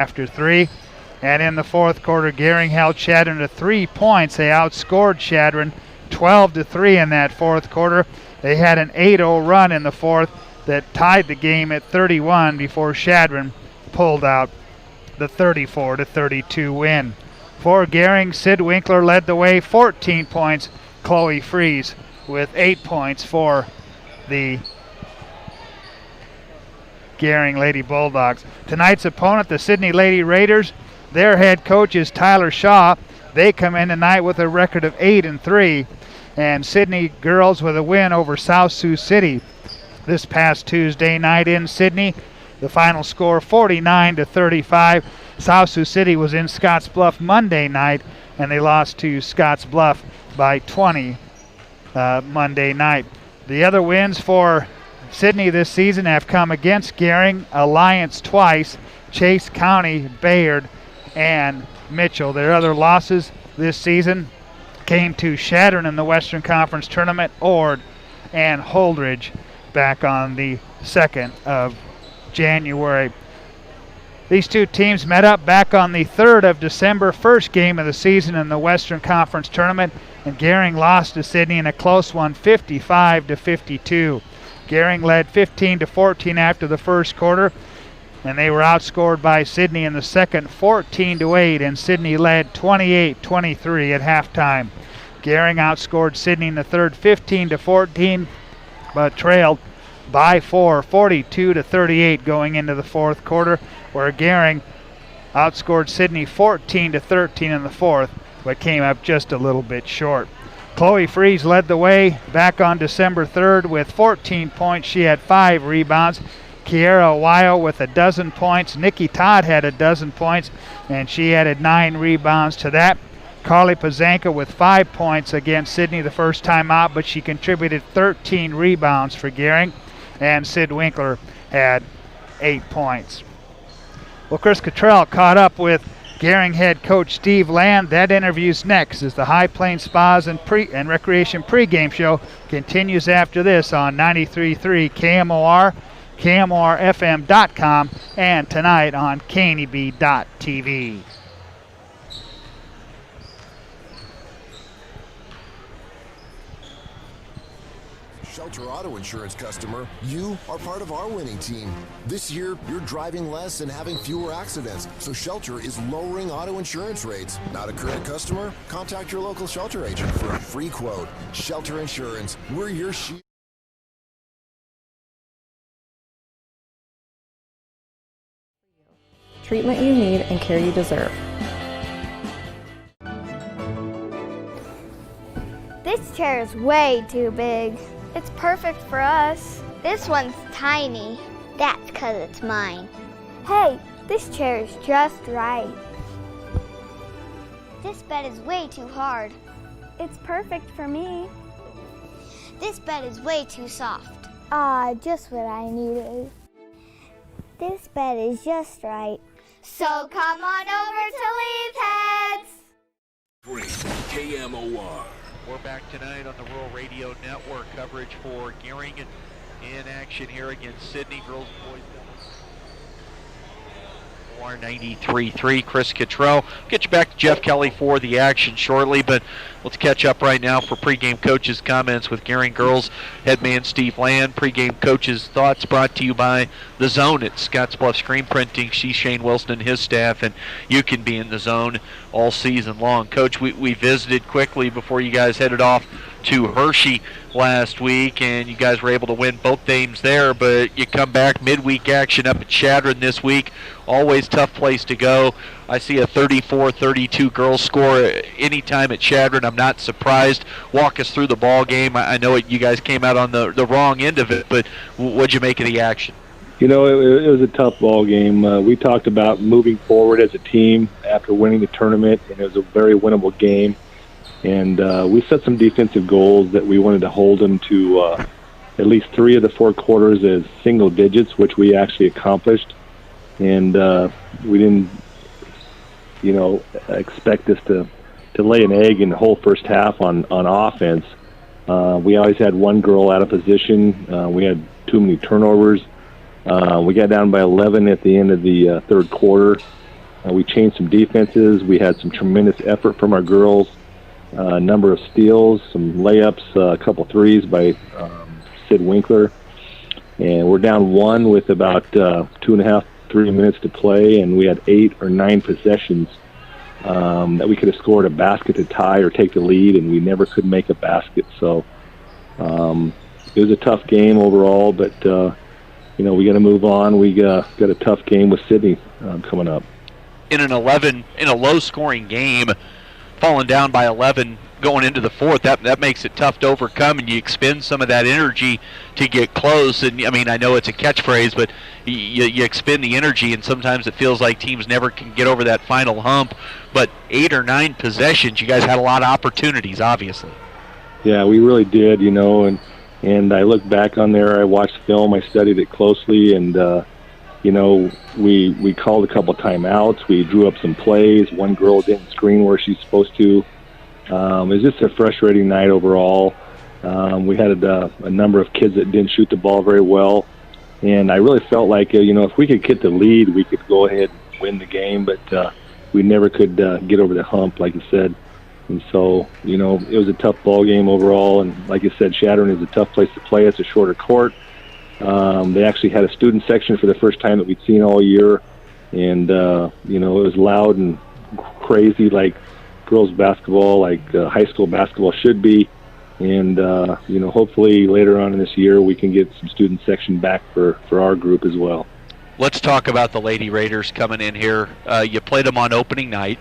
after 3. And in the fourth quarter, Gering held Chadron to 3 points. They outscored Chadron 12-3 in that fourth quarter. They had an 8-0 run in the fourth that tied the game at 31 before Chadron pulled out the 34-32 win. For Gering, Sid Winkler led the way, 14 points. Chloe Fries with 8 points for the Gering Lady Bulldogs. Tonight's opponent, the Sidney Lady Raiders, their head coach is Tyler Shaw. They come in tonight with a record of 8-3. And Sidney girls with a win over South Sioux City this past Tuesday night in Sidney. The final score 49-35. South Sioux City was in Scottsbluff Monday night, and they lost to Scottsbluff by 20 Monday night. The other wins for Sidney this season have come against Gering, Alliance twice, Chase County, Bayard, and Mitchell. Their other losses this season came to Chadron in the Western Conference Tournament, Ord, and Holdridge back on the 2nd of January. These two teams met up back on the 3rd of December, first game of the season in the Western Conference Tournament, and Gering lost to Sidney in a close one, 55-52. Gering led 15-14 after the first quarter, and they were outscored by Sidney in the second, 14-8, and Sidney led 28-23 at halftime. Gering outscored Sidney in the third, 15-14, but trailed by 4, 42-38 going into the fourth quarter, where Gering outscored Sidney 14-13 in the fourth, but came up just a little bit short. Chloe Fries led the way back on December 3rd with 14 points. She had 5 rebounds. Kiera Weil with 12 points. Nikki Todd had 12 points, and she added 9 rebounds to that. Carly Pazanka with 5 points against Sidney the first time out, but she contributed 13 rebounds for Gering, and Sid Winkler had 8 points. Well, Chris Cottrell caught up with Gering head coach Steve Land. That interview's next as the High Plains Spas and Recreation pregame show continues after this on 93.3 KMOR, KMORFM.com, and tonight on KNEB.TV. Shelter Auto Insurance customer, you are part of our winning team. This year, you're driving less and having fewer accidents, so Shelter is lowering auto insurance rates. Not a current customer? Contact your local Shelter agent for a free quote. Shelter Insurance, we're your shield. Treatment you need and care you deserve. This chair is way too big. It's perfect for us. This one's tiny. That's because it's mine. Hey, this chair is just right. This bed is way too hard. It's perfect for me. This bed is way too soft. Just what I needed. This bed is just right. So come on over to Leeds Heads. KMOR. We're back tonight on the Rural Radio Network. Coverage for Gering in action here against Sidney. Girls and boys. 93.3. Chris Cottrell. Get you back to Jeff Kelly for the action shortly, but let's catch up right now for pregame coaches' comments with Gering girls head man Steve Land. Pregame coaches' thoughts brought to you by The Zone at Scottsbluff Screen Printing. She's Shane Wilson and his staff, and you can be in The Zone all season long. Coach, we visited quickly before you guys headed off to Hershey last week, and you guys were able to win both games there, but you come back midweek action up at Chadron this week. Always tough place to go. I see a 34-32 girls score anytime at Chadron. I'm not surprised. Walk us through the ball game. I know you guys came out on the wrong end of it, but what'd you make of the action? You know, it was a tough ball game. We talked about moving forward as a team after winning the tournament, and it was a very winnable game. And we set some defensive goals that we wanted to hold them to at least 3 of the 4 quarters as single digits, which we actually accomplished. And we didn't, expect us to lay an egg in the whole first half on offense. We always had one girl out of position. We had too many turnovers. We got down by 11 at the end of the third quarter, We changed some defenses. We had some tremendous effort from our girls, a number of steals, some layups, a couple threes by Sid Winkler. And we're down 1 with about 2.5, 3 minutes to play, and we had 8 or 9 possessions that we could have scored a basket to tie or take the lead, and we never could make a basket. So it was a tough game overall, but we got to move on. We got a tough game with Sidney coming up. In a low-scoring game, falling down by 11 going into the fourth, that makes it tough to overcome, and you expend some of that energy to get close. And I mean, I know it's a catchphrase, but you expend the energy, and sometimes it feels like teams never can get over that final hump. But 8 or 9 possessions, you guys had a lot of opportunities, obviously. Yeah, we really did, and I look back on there, I watched film, I studied it closely, and we called a couple timeouts, we drew up some plays, one girl didn't screen where she's supposed to. It was just a frustrating night overall. We had a number of kids that didn't shoot the ball very well, and I really felt like, if we could get the lead, we could go ahead and win the game, but we never could get over the hump, like you said. And so, it was a tough ball game overall, and like you said, Shattern is a tough place to play. It's a shorter court. They actually had a student section for the first time that we'd seen all year, and, it was loud and crazy like girls basketball, like high school basketball should be. And, hopefully later on in this year we can get some student section back for our group as well. Let's talk about the Lady Raiders coming in here. You played them on opening night.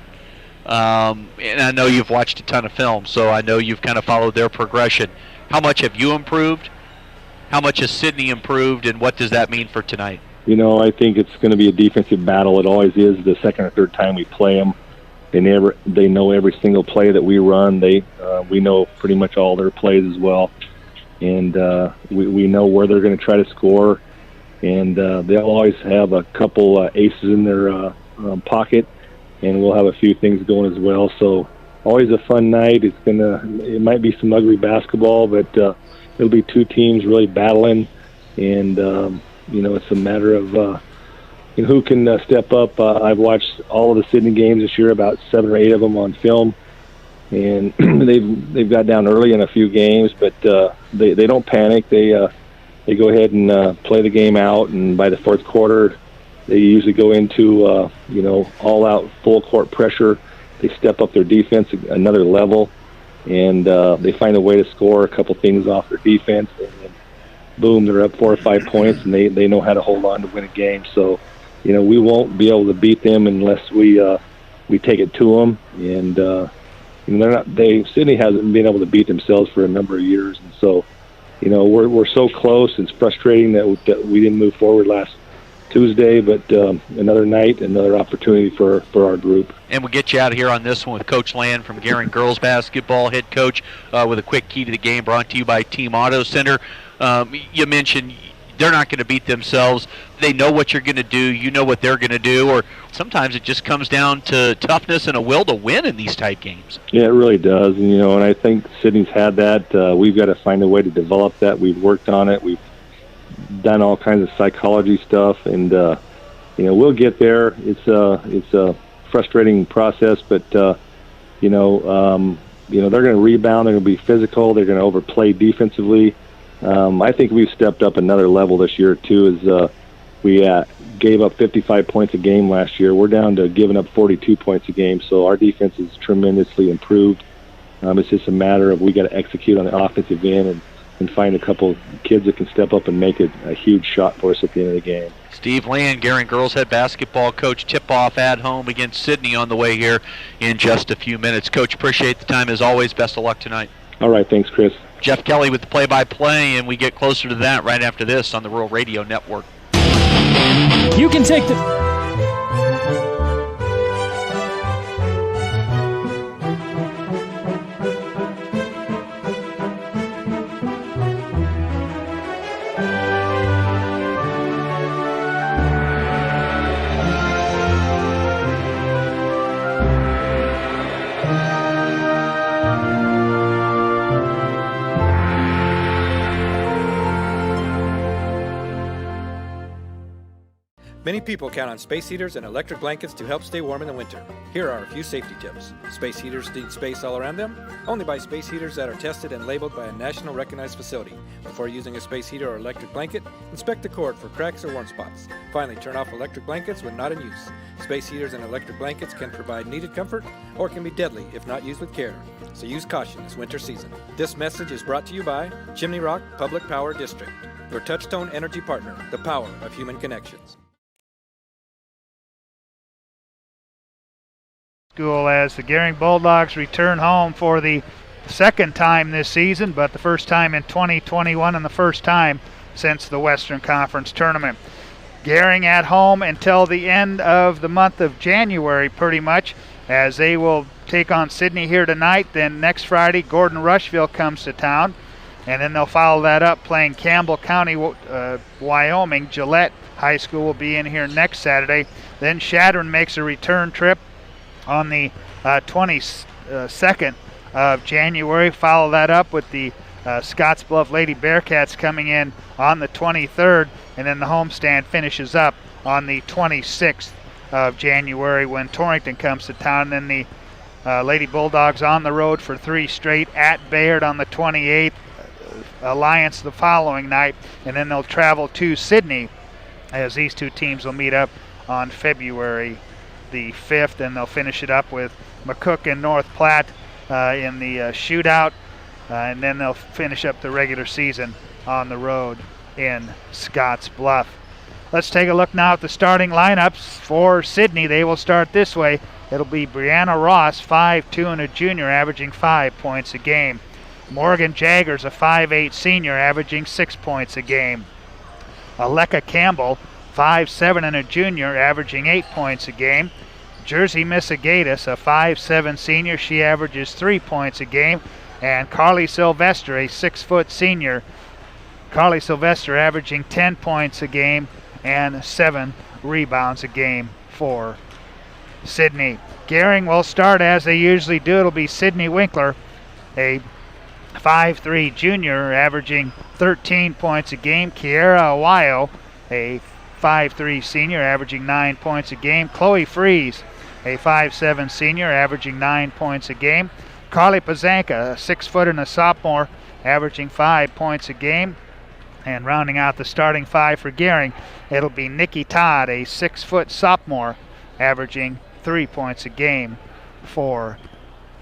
And I know you've watched a ton of film, so I know you've kind of followed their progression. How much have you improved? How much has Sidney improved, and what does that mean for tonight? I think it's going to be a defensive battle. It always is the second or third time we play them. They know every single play that we run. We know pretty much all their plays as well, and we know where they're going to try to score. And they'll always have a couple aces in their pocket, and we'll have a few things going as well. So always a fun night. It might be some ugly basketball, but it'll be two teams really battling, and it's a matter of who can step up. I've watched all of the Sidney games this year, about 7 or 8 of them on film, and they've got down early in a few games, but they don't panic. They go ahead and play the game out, and by the fourth quarter, they usually go into all-out full court pressure. They step up their defense another level, and they find a way to score a couple things off their defense, and then boom, they're up 4 or 5 points, and they know how to hold on to win a game. So, we won't be able to beat them unless we take it to them. And Sidney hasn't been able to beat themselves for a number of years, and so we're so close. It's frustrating that we didn't move forward last Tuesday, but another night, another opportunity for our group. And we'll get you out of here on this one with Coach Land from Gering Girls Basketball, head coach, with a quick key to the game brought to you by Team Auto Center. You mentioned they're not going to beat themselves. They know what you're going to do. You know what they're going to do. Or sometimes it just comes down to toughness and a will to win in these type games. Yeah, it really does. And I think Sidney's had that. We've got to find a way to develop that. We've worked on it. We've done all kinds of psychology stuff, and we'll get there. It's a frustrating process, but they're going to rebound. They're going to be physical. They're going to overplay defensively. I think we've stepped up another level this year too. As we gave up 55 points a game last year, we're down to giving up 42 points a game. So our defense is tremendously improved. It's just a matter of we got to execute on the offensive end and find a couple kids that can step up and make a huge shot for us at the end of the game. Steve Land, Gering girls head basketball coach, tip-off at home against Sidney on the way here in just a few minutes. Coach, appreciate the time as always. Best of luck tonight. All right, thanks, Chris. Jeff Kelly with the play-by-play, and we get closer to that right after this on the Rural Radio Network. You can take the... Many Many people count on space heaters and electric blankets to help stay warm in the winter. Here are a few safety tips. Space heaters need space all around them. Only buy space heaters that are tested and labeled by a national recognized facility. Before using a space heater or electric blanket, inspect the cord for cracks or warm spots. Finally, turn off electric blankets when not in use. Space heaters and electric blankets can provide needed comfort or can be deadly if not used with care. So use caution this winter season. This message is brought to you by Chimney Rock Public Power District, your touchstone energy partner, the power of human connections. School as the Gering Bulldogs return home for the second time this season, but the first time in 2021 and the first time since the Western Conference Tournament. Gering at home until the end of the month of January pretty much, as they will take on Sidney here tonight. Then next Friday, Gordon Rushville comes to town, and then they'll follow that up playing Campbell County, Wyoming. Gillette High School will be in here next Saturday. Then Shadron makes a return trip on the 22nd of January. Follow that up with the Scottsbluff Lady Bearcats coming in on the 23rd, and then the homestand finishes up on the 26th of January when Torrington comes to town. And then the Lady Bulldogs on the road for 3 straight at Bayard on the 28th, Alliance the following night, and then they'll travel to Sidney as these two teams will meet up on February the 5th, and they'll finish it up with McCook and North Platte in the shootout, and then they'll finish up the regular season on the road in Scottsbluff. Let's take a look now at the starting lineups for Sidney. They will start this way. It'll be Brianna Ross, 5'2" and a junior, averaging 5 points a game. Morgan Jaggers, a 5'8" senior, averaging 6 points a game. Aleka Campbell, 5'7" and a junior, averaging 8 points a game. Jersey Missigatis, a 5'7" senior, she averages 3 points a game. And Carly Sylvester, a 6' senior. Carly Sylvester averaging 10 points a game and 7 rebounds a game for Sidney. Gering will start as they usually do. It'll be Sidney Winkler, a 5'3" junior, averaging 13 points a game. Kiera Awayo, a 5'3" senior, averaging 9 points a game. Chloe Fries, a 5'7" senior, averaging 9 points a game. Carly Pazanka, a 6' and a sophomore, averaging 5 points a game. And rounding out the starting 5 for Gering, it'll be Nikki Todd, a 6' sophomore, averaging 3 points a game for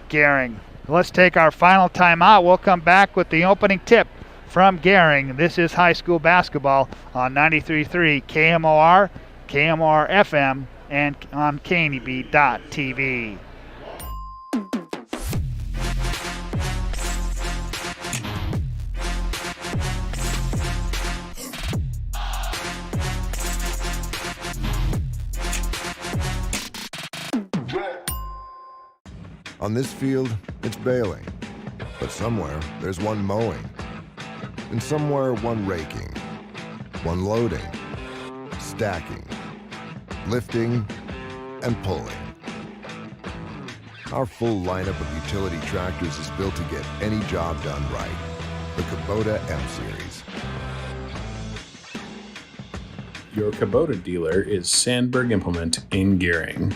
Gering. Let's take our final timeout. We'll come back with the opening tip from Gering. This is high school basketball on 93.3 KMOR, KMOR FM, and on KNEB.TV. On this field, it's baling. But somewhere, there's one mowing. And somewhere, one raking. One loading. Stacking. Lifting. And pulling. Our full lineup of utility tractors is built to get any job done right. The Kubota M-Series. Your Kubota dealer is Sandberg Implement in Gering.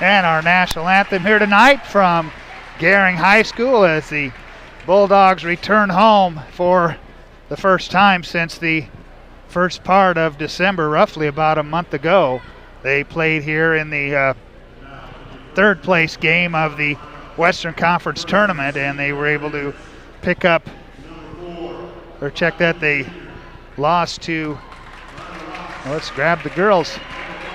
And our national anthem here tonight from Gering High School as the Bulldogs return home for the first time since the first part of December, roughly about a month ago. They played here in the third place game of the Western Conference tournament, and they were able to pick up, or check that, they lost to, let's grab the girls'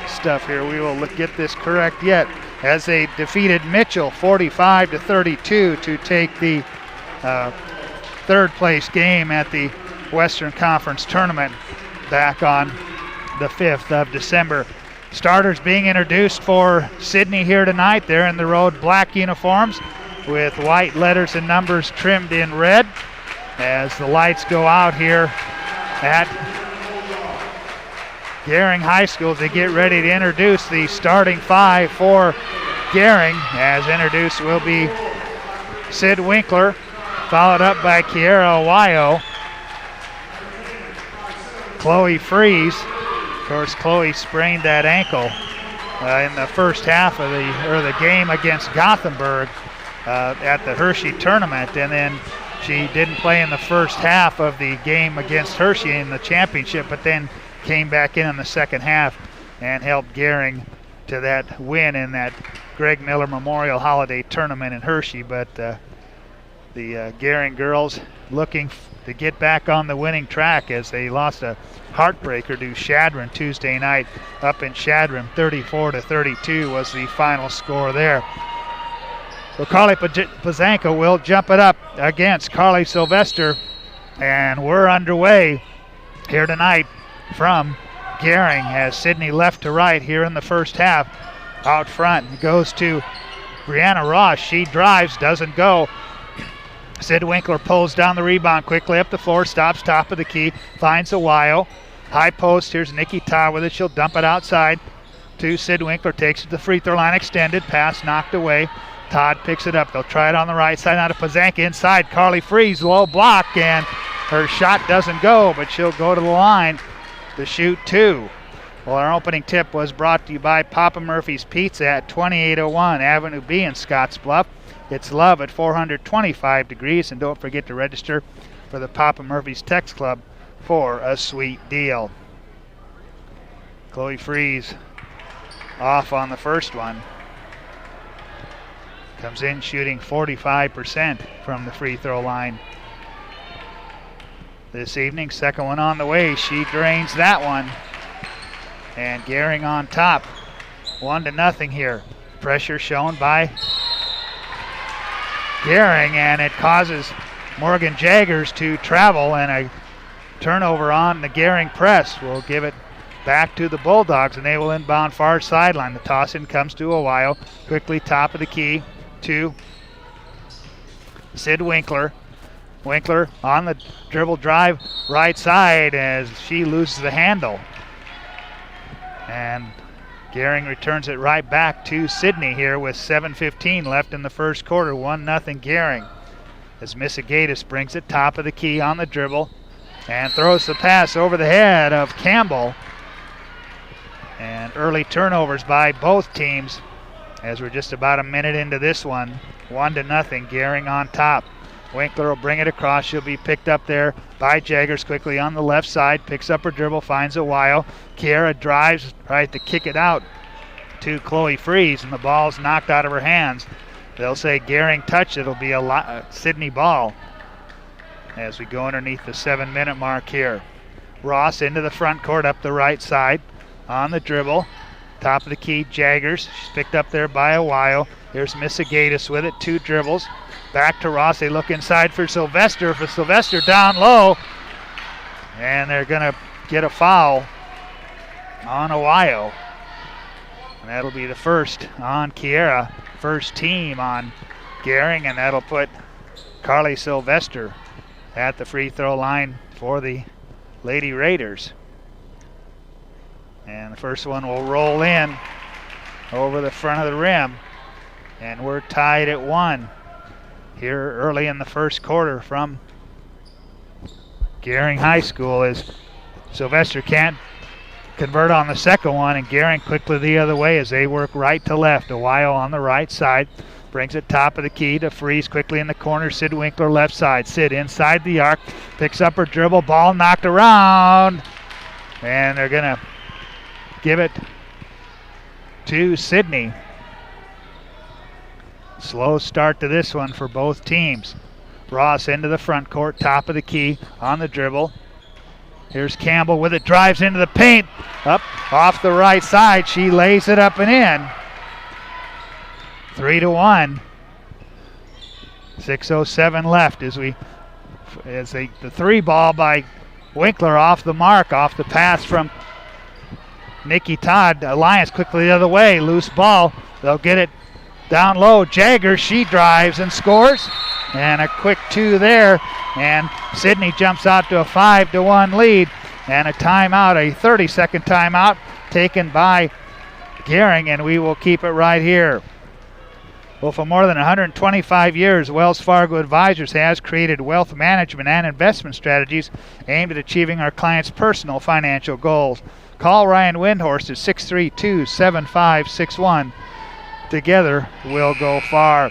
stuff here. We will get this correct yet, as they defeated Mitchell 45-32 to take the third place game at the Western Conference tournament back on the 5th of December. Starters being introduced for Sidney here tonight. They're in the road black uniforms with white letters and numbers trimmed in red as the lights go out here at Gering High School. They get ready to introduce the starting five for Gering. As introduced will be Sid Winkler, followed up by Kiera Awayo, Chloe Fries. Of course, Chloe sprained that ankle in the first half of the game against Gothenburg at the Hershey tournament, and then she didn't play in the first half of the game against Hershey in the championship, but then came back in the second half and helped Gering to that win in that Greg Miller Memorial Holiday Tournament in Hershey. But the Gering girls looking to get back on the winning track as they lost a heartbreaker to Shadron Tuesday night up in Shadron. 34-32 was the final score there. So Carly Pazanko will jump it up against Carly Sylvester, and we're underway here tonight from Gering as Sidney left to right here in the first half. Out front, it goes to Brianna Ross. She drives, doesn't go. Sid Winkler pulls down the rebound quickly up the floor, stops top of the key, finds Awayo. High post, here's Nikki Todd with it. She'll dump it outside to Sid Winkler, takes it to the free throw line, extended, pass knocked away. Todd picks it up. They'll try it on the right side, now to Pazanka inside. Carly Fries, low block, and her shot doesn't go, but she'll go to the line to shoot two. Well, our opening tip was brought to you by Papa Murphy's Pizza at 2801 Avenue B in Scottsbluff. It's love at 425 degrees, and don't forget to register for the Papa Murphy's Text Club for a sweet deal. Chloe Fries off on the first one. Comes in shooting 45% from the free throw line this evening. Second one on the way. She drains that one. And Gering on top. 1-0 here. Pressure shown by Gering, and it causes Morgan Jaggers to travel, and a turnover on the Gering press will give it back to the Bulldogs, and they will inbound far sideline. The toss in comes to Awayo. Quickly top of the key to Sid Winkler. Winkler on the dribble drive right side as she loses the handle. And Gering returns it right back to Sidney here with 7:15 left in the first quarter. 1-0 Gering. As Missigatis brings it top of the key on the dribble and throws the pass over the head of Campbell. And early turnovers by both teams as we're just about a minute into this one. 1-0, Gering on top. Winkler will bring it across. She'll be picked up there by Jaggers quickly on the left side. Picks up her dribble, finds Awayo. Kiera drives right to kick it out to Chloe Fries, and the ball's knocked out of her hands. They'll say Gering touched it. It'll be a Sidney ball as we go underneath the 7-minute mark here. Ross into the front court up the right side on the dribble. Top of the key, Jaggers. She's picked up there by Awayo. Here's Missigatis with it, 2 dribbles. Back to Ross. They look inside for Sylvester. For Sylvester down low. And they're going to get a foul on Awayo. And that'll be the first on Kiera. First team on Gering. And that'll put Carly Sylvester at the free throw line for the Lady Raiders. And the first one will roll in over the front of the rim. And we're tied at 1 here early in the first quarter from Gering High School as Sylvester can't convert on the second one, and Gering quickly the other way as they work right to left. Ohio on the right side. Brings it top of the key to Freeze quickly in the corner. Sid Winkler left side. Sid inside the arc. Picks up her dribble. Ball knocked around. And they're going to give it to Sidney. Slow start to this one for both teams. Ross into the front court. Top of the key on the dribble. Here's Campbell with it. Drives into the paint. Up off the right side. She lays it up and in. 3-1. 6:07 left as the three ball by Winkler off the mark, off the pass from Nikki Todd. Alliance quickly the other way. Loose ball. They'll get it down low. Jagger, she drives and scores. And a quick two there. And Sidney jumps out to a 5-1 lead. And a timeout, a 30-second timeout taken by Gering, and we will keep it right here. Well, for more than 125 years, Wells Fargo Advisors has created wealth management and investment strategies aimed at achieving our clients' personal financial goals. Call Ryan Windhorst at 632-7561. Together, we'll go far.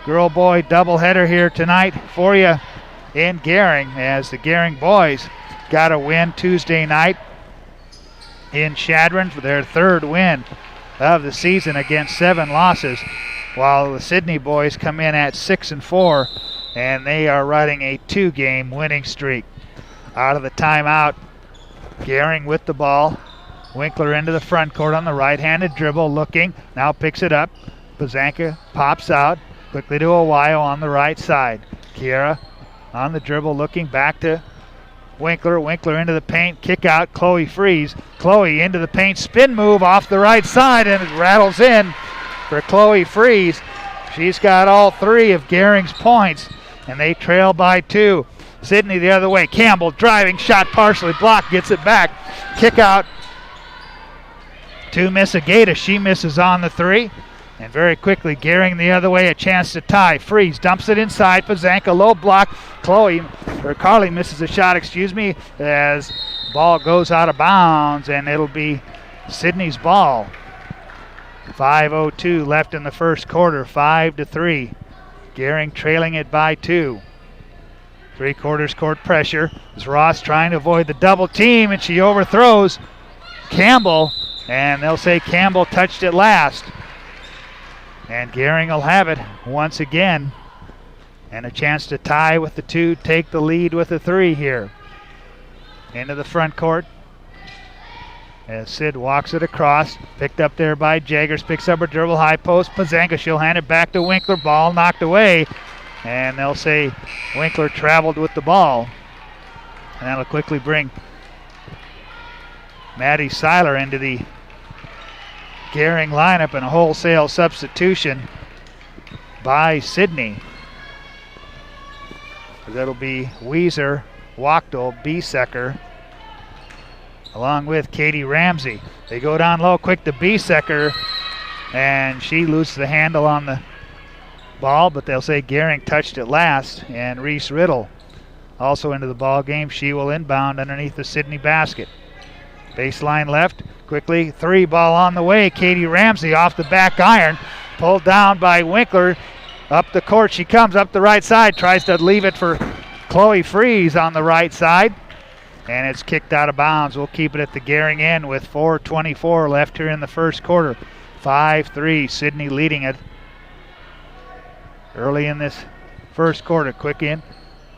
Girl-boy doubleheader here tonight for you in Gering, as the Gering boys got a win Tuesday night in Chadron for their third win of the season against 7 losses, while the Sidney boys come in at 6-4, and they are riding a 2-game winning streak. Out of the timeout, Gering with the ball. Winkler into the front court on the right-handed dribble, looking, now picks it up. Pazanka pops out, quickly to Ohio on the right side. Kiera on the dribble, looking back to Winkler. Winkler into the paint, kick out, Chloe Freeze. Chloe into the paint, spin move off the right side, and it rattles in for Chloe Freeze. She's got all 3 of Gering's points, and they trail by 2. Sidney the other way. Campbell driving, shot partially blocked, gets it back. Kick out to Misagata. She misses on the 3. And very quickly, Gering the other way, a chance to tie. Freeze dumps it inside. Pazanka low block. Carly misses a shot, as ball goes out of bounds, and it'll be Sidney's ball. 5:02 left in the first quarter, 5-3. Gering trailing it by 2. 3/4 court pressure. As Ross trying to avoid the double team, and she overthrows Campbell, and they'll say Campbell touched it last. And Gering will have it once again. And a chance to tie with the 2, take the lead with the 3 here. Into the front court. As Sid walks it across. Picked up there by Jaggers. Picks up her dribble, high post. Pazanka, she'll hand it back to Winkler. Ball knocked away. And they'll say Winkler traveled with the ball. And that'll quickly bring Maddie Seiler into the Gering lineup, and a wholesale substitution by Sidney. That'll be Weiser, Wachtel, Biesecker, along with Katie Ramsey. They go down low quick to Biesecker, and she loses the handle on the ball, but they'll say Gering touched it last. And Reese Riddle also into the ball game. She will inbound underneath the Sidney basket. Baseline left, quickly, 3 ball on the way. Katie Ramsey off the back iron, pulled down by Winkler. Up the court she comes, up the right side, tries to leave it for Chloe Freeze on the right side, and it's kicked out of bounds. We'll keep it at the Gering end with 4:24 left here in the first quarter. 5-3, Sidney leading it early in this first quarter. Quick in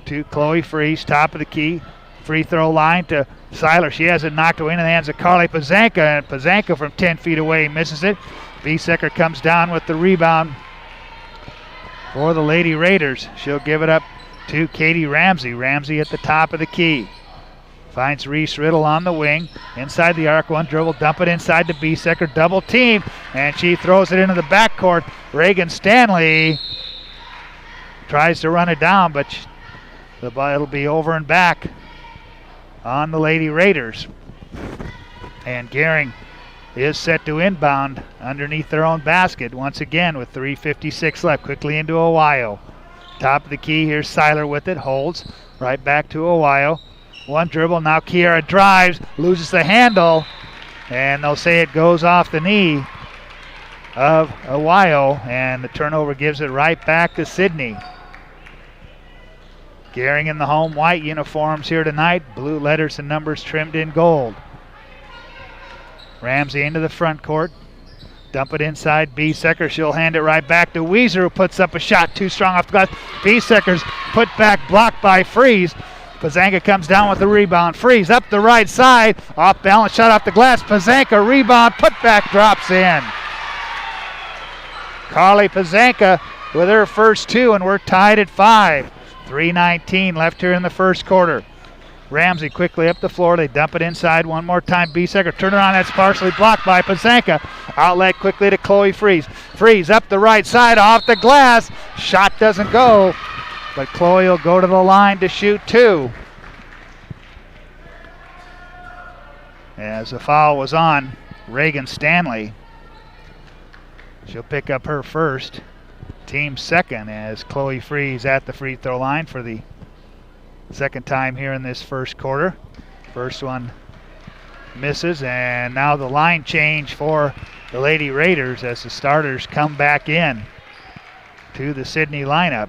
to Chloe Freeze, top of the key. Free throw line to Seiler. She has it knocked away in the hands of Carly Pazanka, and Pazanka from 10 feet away misses it. Biesecker comes down with the rebound for the Lady Raiders. She'll give it up to Katie Ramsey. Ramsey at the top of the key. Finds Reese Riddle on the wing. Inside the arc, 1 dribble, dump it inside to Biesecker. Double team, and she throws it into the backcourt. Reagan Stanley tries to run it down, but it'll be over and back on the Lady Raiders. And Gering is set to inbound underneath their own basket once again with 3:56 left. Quickly into Ohio. Top of the key, here's Seiler with it, holds right back to Ohio. One dribble. Now Kiera drives, loses the handle, and they'll say it goes off the knee of Awayo, and the turnover gives it right back to Sidney. Gering in the home white uniforms here tonight. Blue letters and numbers trimmed in gold. Ramsey into the front court. Dump it inside Biesecker. She'll hand it right back to Weiser, who puts up a shot too strong off the glass. Biesecker's put back, blocked by Freeze. Pazanka comes down with the rebound. Freeze up the right side. Off balance shot off the glass. Pazanka rebound. Put back drops in. Carly Pazanka with her first two, and we're tied at 5. 3:19 left here in the first quarter. Ramsey quickly up the floor. They dump it inside one more time. Biesecker turn it on. That's partially blocked by Pazanka. Outlet quickly to Chloe Freeze. Freeze up the right side off the glass. Shot doesn't go, but Chloe will go to the line to shoot 2. As the foul was on Reagan Stanley. She'll pick up her first, team second, as Chloe Freeze at the free throw line for the second time here in this first quarter. First one misses, and now the line change for the Lady Raiders as the starters come back in to the Sidney lineup.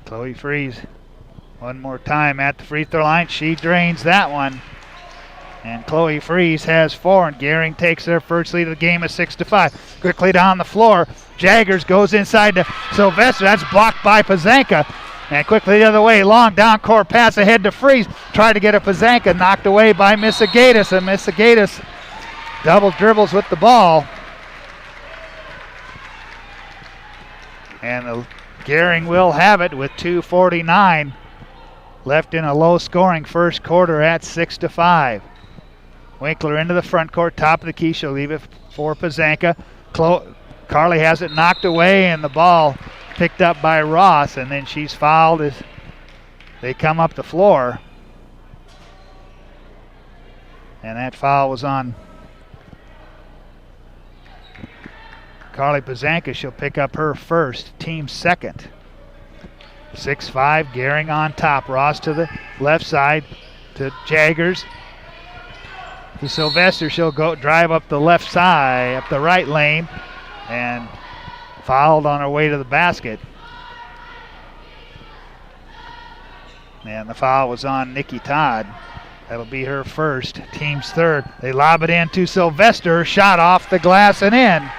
Chloe Freeze one more time at the free throw line. She drains that one. And Chloe Freeze has 4, and Gering takes their first lead of the game at 6-5. Quickly down the floor. Jaggers goes inside to Sylvester. That's blocked by Pazanka. And quickly the other way. Long down court pass ahead to Freeze. Tried to get a Pazanka. Knocked away by Misagatis. And Misagatis double dribbles with the ball. And the Gering will have it with 2:49 left in a low-scoring first quarter at 6-5. Winkler into the front court, top of the key. She'll leave it for Pazanka. Carly has it knocked away, and the ball picked up by Ross, and then she's fouled as they come up the floor. And that foul was on Carly Pazanka. She'll pick up her first, team second. 6-5, Gering on top. Ross to the left side to Jaggers. To Sylvester, she'll go drive up the left side, up the right lane, and fouled on her way to the basket. And the foul was on Nikki Todd. That'll be her first, team's third. They lob it in to Sylvester, shot off the glass and in.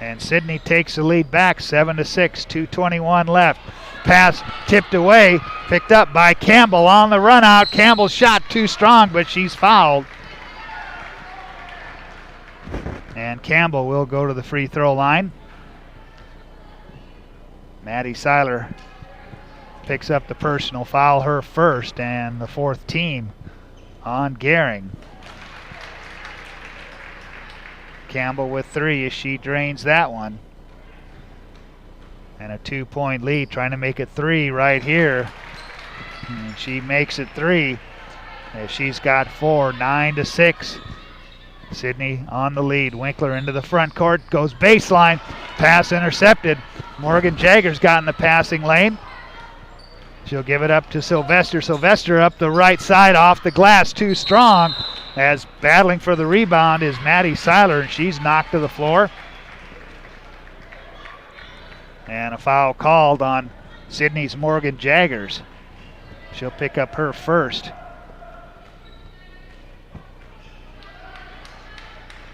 And Sidney takes the lead back, 7-6, 2:21 left. Pass tipped away, picked up by Campbell on the run out. Campbell's shot too strong, but she's fouled. And Campbell will go to the free throw line. Maddie Seiler picks up the personal foul, her first, and the fourth team on Gering. Campbell with 3 as she drains that one. And a 2-point lead, trying to make it 3 right here. And she makes it 3 as she's got 4, 9-6. Sidney on the lead. Winkler into the front court, goes baseline. Pass intercepted. Morgan Jaggers got in the passing lane. She'll give it up to Sylvester. Sylvester up the right side off the glass, too strong. As battling for the rebound is Maddie Seiler, and she's knocked to the floor. And a foul called on Sidney's Morgan Jaggers. She'll pick up her first.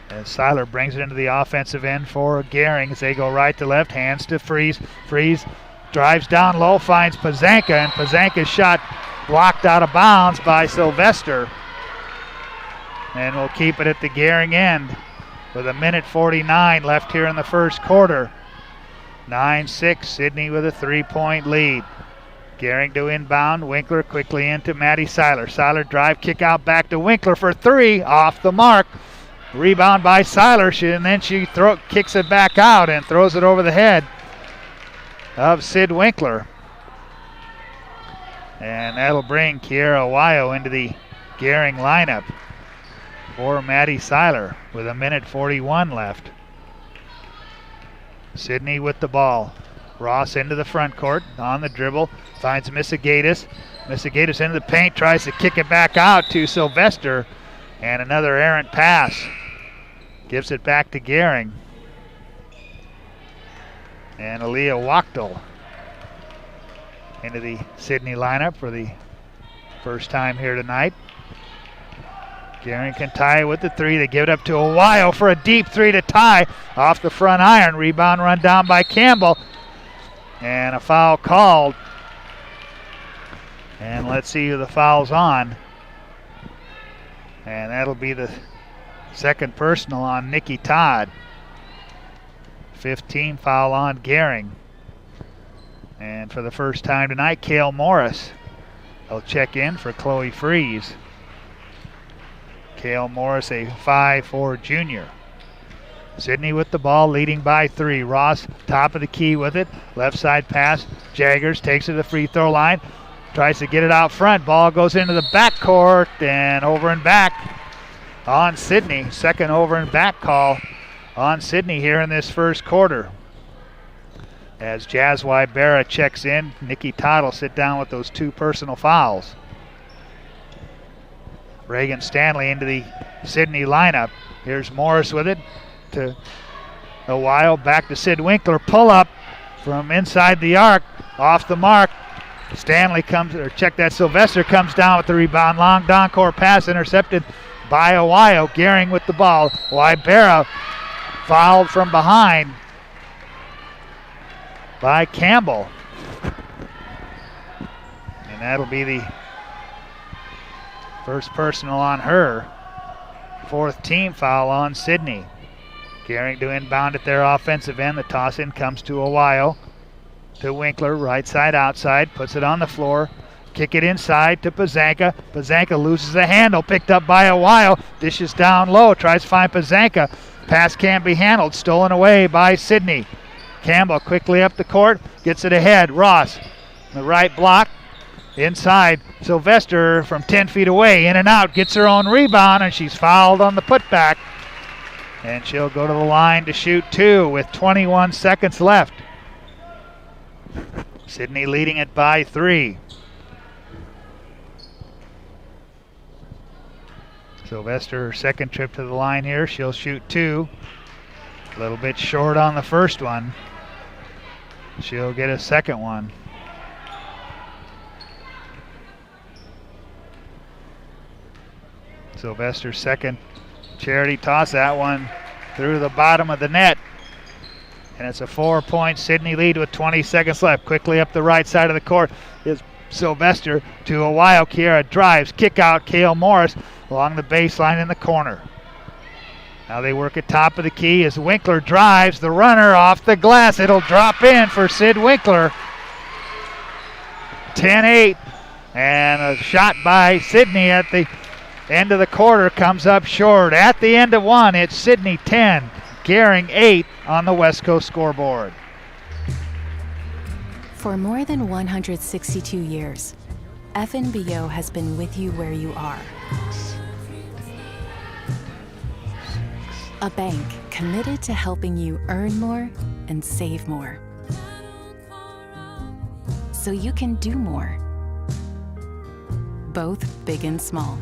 As Seiler brings it into the offensive end for Gering as they go right to left, hands to Freeze. Freeze drives down low, finds Pazanka, and Pazanka's shot blocked out of bounds by Sylvester. And we'll keep it at the Gering end with 1:49 left here in the first quarter. 9-6, Sidney with a 3-point lead. Gering to inbound, Winkler quickly into Maddie Seiler. Seiler drive, kick out back to Winkler for 3, off the mark. Rebound by Seiler, and then she kicks it back out and throws it over the head of Sid Winkler. And that'll bring Kiera Awayo into the Gering lineup for Maddie Seiler with 1:41 left. Sidney with the ball. Ross into the front court, on the dribble, finds Missigatis. Missigatis into the paint, tries to kick it back out to Sylvester, and another errant pass. Gives it back to Gering. And Aaliyah Wachtel into the Sidney lineup for the first time here tonight. Gering can tie it with the three. They give it up to Awayo for a deep three to tie off the front iron. Rebound run down by Campbell. And a foul called. And let's see who the foul's on. And that'll be the second personal on Nikki Todd. 15 foul on Gering. And for the first time tonight, Cale Morris will check in for Chloe Freeze. Cale Morris, a 5'4" junior. Sidney with the ball, leading by 3. Ross, top of the key with it. Left side pass. Jaggers takes it to the free throw line. Tries to get it out front. Ball goes into the backcourt and over and back on Sidney. Second over and back call on Sidney here in this first quarter. As Jazz Wybera checks in, Nikki Todd will sit down with those 2 personal fouls. Reagan Stanley into the Sidney lineup. Here's Morris with it to a while. Back to Sid Winkler. Pull up from inside the arc. Off the mark. Stanley comes, or check that, Sylvester comes down with the rebound. Long Doncor pass intercepted by Awayo. Gering with the ball. Wybera fouled from behind by Campbell. And that'll be the first personal on her. 4th team foul on Sidney. Gering to inbound at their offensive end. The toss in comes to Awayo. To Winkler, right side outside, puts it on the floor. Kick it inside to Pazanka. Pazanka loses the handle, picked up by Awayo. Dishes down low, tries to find Pazanka. Pass can't be handled, stolen away by Sidney. Campbell quickly up the court, gets it ahead. Ross, the right block. Inside, Sylvester from 10 feet away, in and out, gets her own rebound, and she's fouled on the putback. And she'll go to the line to shoot 2 with 21 seconds left. Sidney leading it by 3. Sylvester, her second trip to the line here. She'll shoot 2. A little bit short on the first one. She'll get a second one. Sylvester's second charity toss, that one through the bottom of the net. And it's a 4-point Sidney lead with 20 seconds left. Quickly up the right side of the court is Sylvester to Awayo. Kiera drives, kick out, Cale Morris along the baseline in the corner. Now they work at top of the key as Winkler drives, the runner off the glass. It'll drop in for Sid Winkler. 10-8, and a shot by Sidney at the end of the quarter comes up short. At the end of one, it's Sidney 10, Gering 8 on the West Coast scoreboard. For more than 162 years, FNBO has been with you where you are. A bank committed to helping you earn more and save more, so you can do more, both big and small.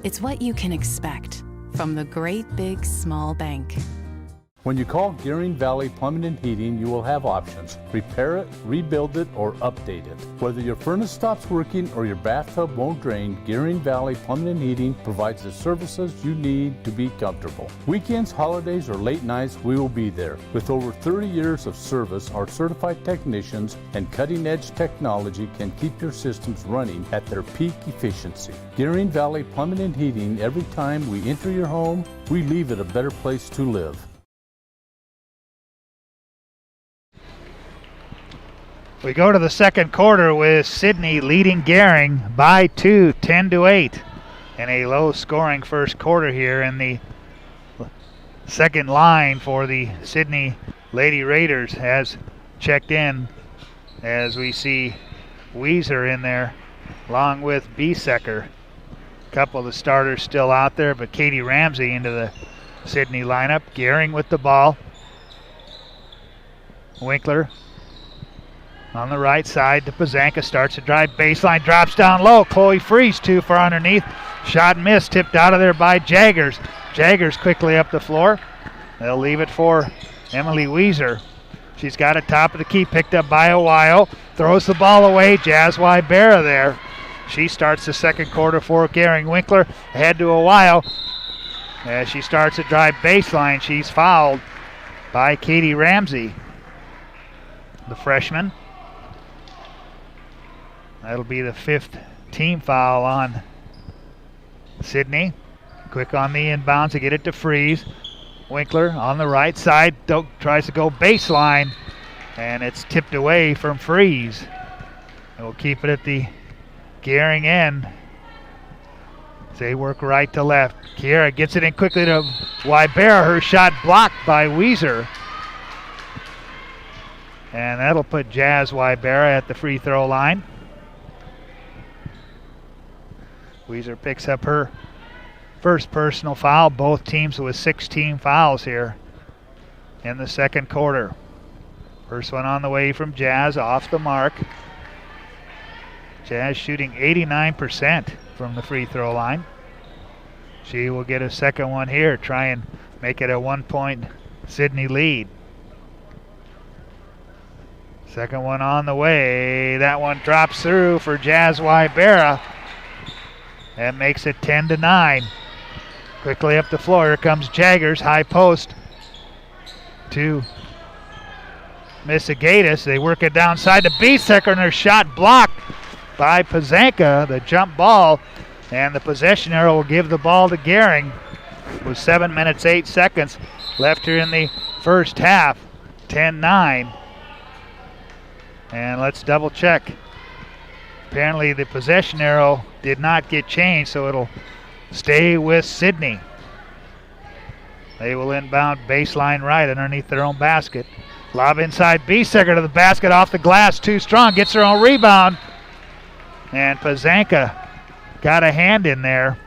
It's what you can expect from the great big small bank. When you call Gering Valley Plumbing and Heating, you will have options. Repair it, rebuild it, or update it. Whether your furnace stops working or your bathtub won't drain, Gering Valley Plumbing and Heating provides the services you need to be comfortable. Weekends, holidays, or late nights, we will be there. With over 30 years of service, our certified technicians and cutting-edge technology can keep your systems running at their peak efficiency. Gering Valley Plumbing and Heating, every time we enter your home, we leave it a better place to live. We go to the second quarter with Sidney leading Gering by 2, 10-8. In a low-scoring first quarter here in the second line for the Sidney Lady Raiders has checked in as we see Weiser in there along with Biesecker. A couple of the starters still out there, but Katie Ramsey into the Sidney lineup. Gering with the ball. Winkler on the right side to Pazanka. Starts to drive baseline. Drops down low. Chloe Freeze too far underneath. Shot missed. Tipped out of there by Jaggers. Jaggers quickly up the floor. They'll leave it for Emily Weiser. She's got it top of the key. Picked up by Ohio. Throws the ball away. Jazz Wybera there. She starts the second quarter for Gering. Winkler ahead to Ohio. As she starts to drive baseline, she's fouled by Katie Ramsey, the freshman. That'll be the 5th team foul on Sidney. Quick on the inbounds to get it to Freeze. Winkler on the right side tries to go baseline, and it's tipped away from Freeze. We'll keep it at the Gering end. They work right to left. Kiera gets it in quickly to Wybera. Her shot blocked by Weiser. And that'll put Jazz Wybera at the free throw line. Weiser picks up her first personal foul. Both teams with 16 fouls here in the second quarter. First one on the way from Jazz, off the mark. Jazz shooting 89% from the free throw line. She will get a second one here, try and make it a 1-point Sidney lead. Second one on the way. That one drops through for Jazz Wybera. That makes it 10-9. Quickly up the floor. Here comes Jaggers, high post to Misagatis. They work it downside to Biesecker, and her shot blocked by Pazanka, the jump ball, and the possession arrow will give the ball to Gering with 7 minutes, 8 seconds left here in the first half. 10-9. And let's double check. Apparently the possession arrow did not get changed, so it'll stay with Sidney. They will inbound baseline right underneath their own basket. Lob inside, Biesecker to the basket, off the glass, too strong, gets her own rebound. And Pazanka got a hand in there.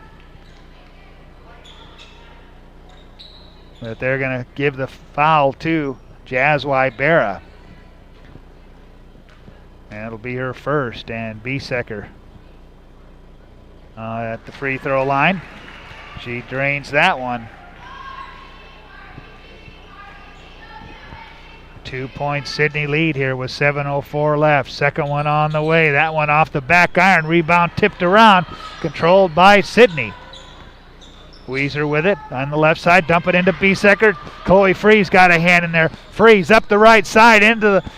But they're going to give the foul to Jazz Wybera. And it'll be her first, and Biesecker at the free throw line. She drains that one. 2-point Sidney lead here with 7:04 left. Second one on the way. That one off the back iron. Rebound tipped around. Controlled by Sidney. Weiser with it on the left side. Dump it into Biesecker. Chloe Freeze got a hand in there. Freeze up the right side into the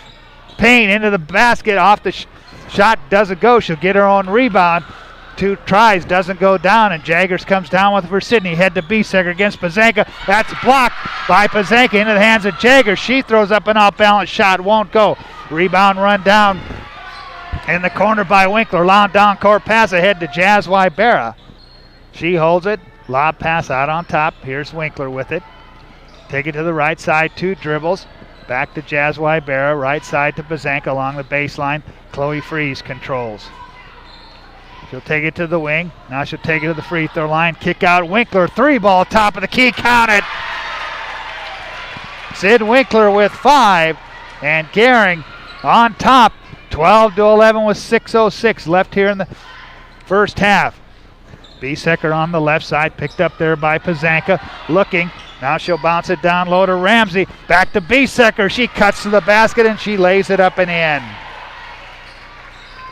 paint, into the basket. Off the shot doesn't go. She'll get her own rebound. 2 tries, doesn't go down, and Jaggers comes down with it for Sidney. Head to Biesecker against Pazanka. That's blocked by Pazanka into the hands of Jaggers. She throws up an off-balance shot, won't go. Rebound run down in the corner by Winkler. Long down court pass ahead to Jazz Wybera. She holds it. Lob pass out on top. Here's Winkler with it. Take it to the right side, 2 dribbles. Back to Jazz Wybera. Right side to Pazanka along the baseline. Chloe Freeze controls. She'll take it to the wing. Now she'll take it to the free throw line. Kick out Winkler. 3-ball, top of the key. Count it. Sid Winkler with 5. And Gering on top. 12-11 with 6:06 left here in the first half. Biesecker on the left side. Picked up there by Pazanka. Looking. Now she'll bounce it down low to Ramsey. Back to Biesecker. She cuts to the basket and she lays it up and in.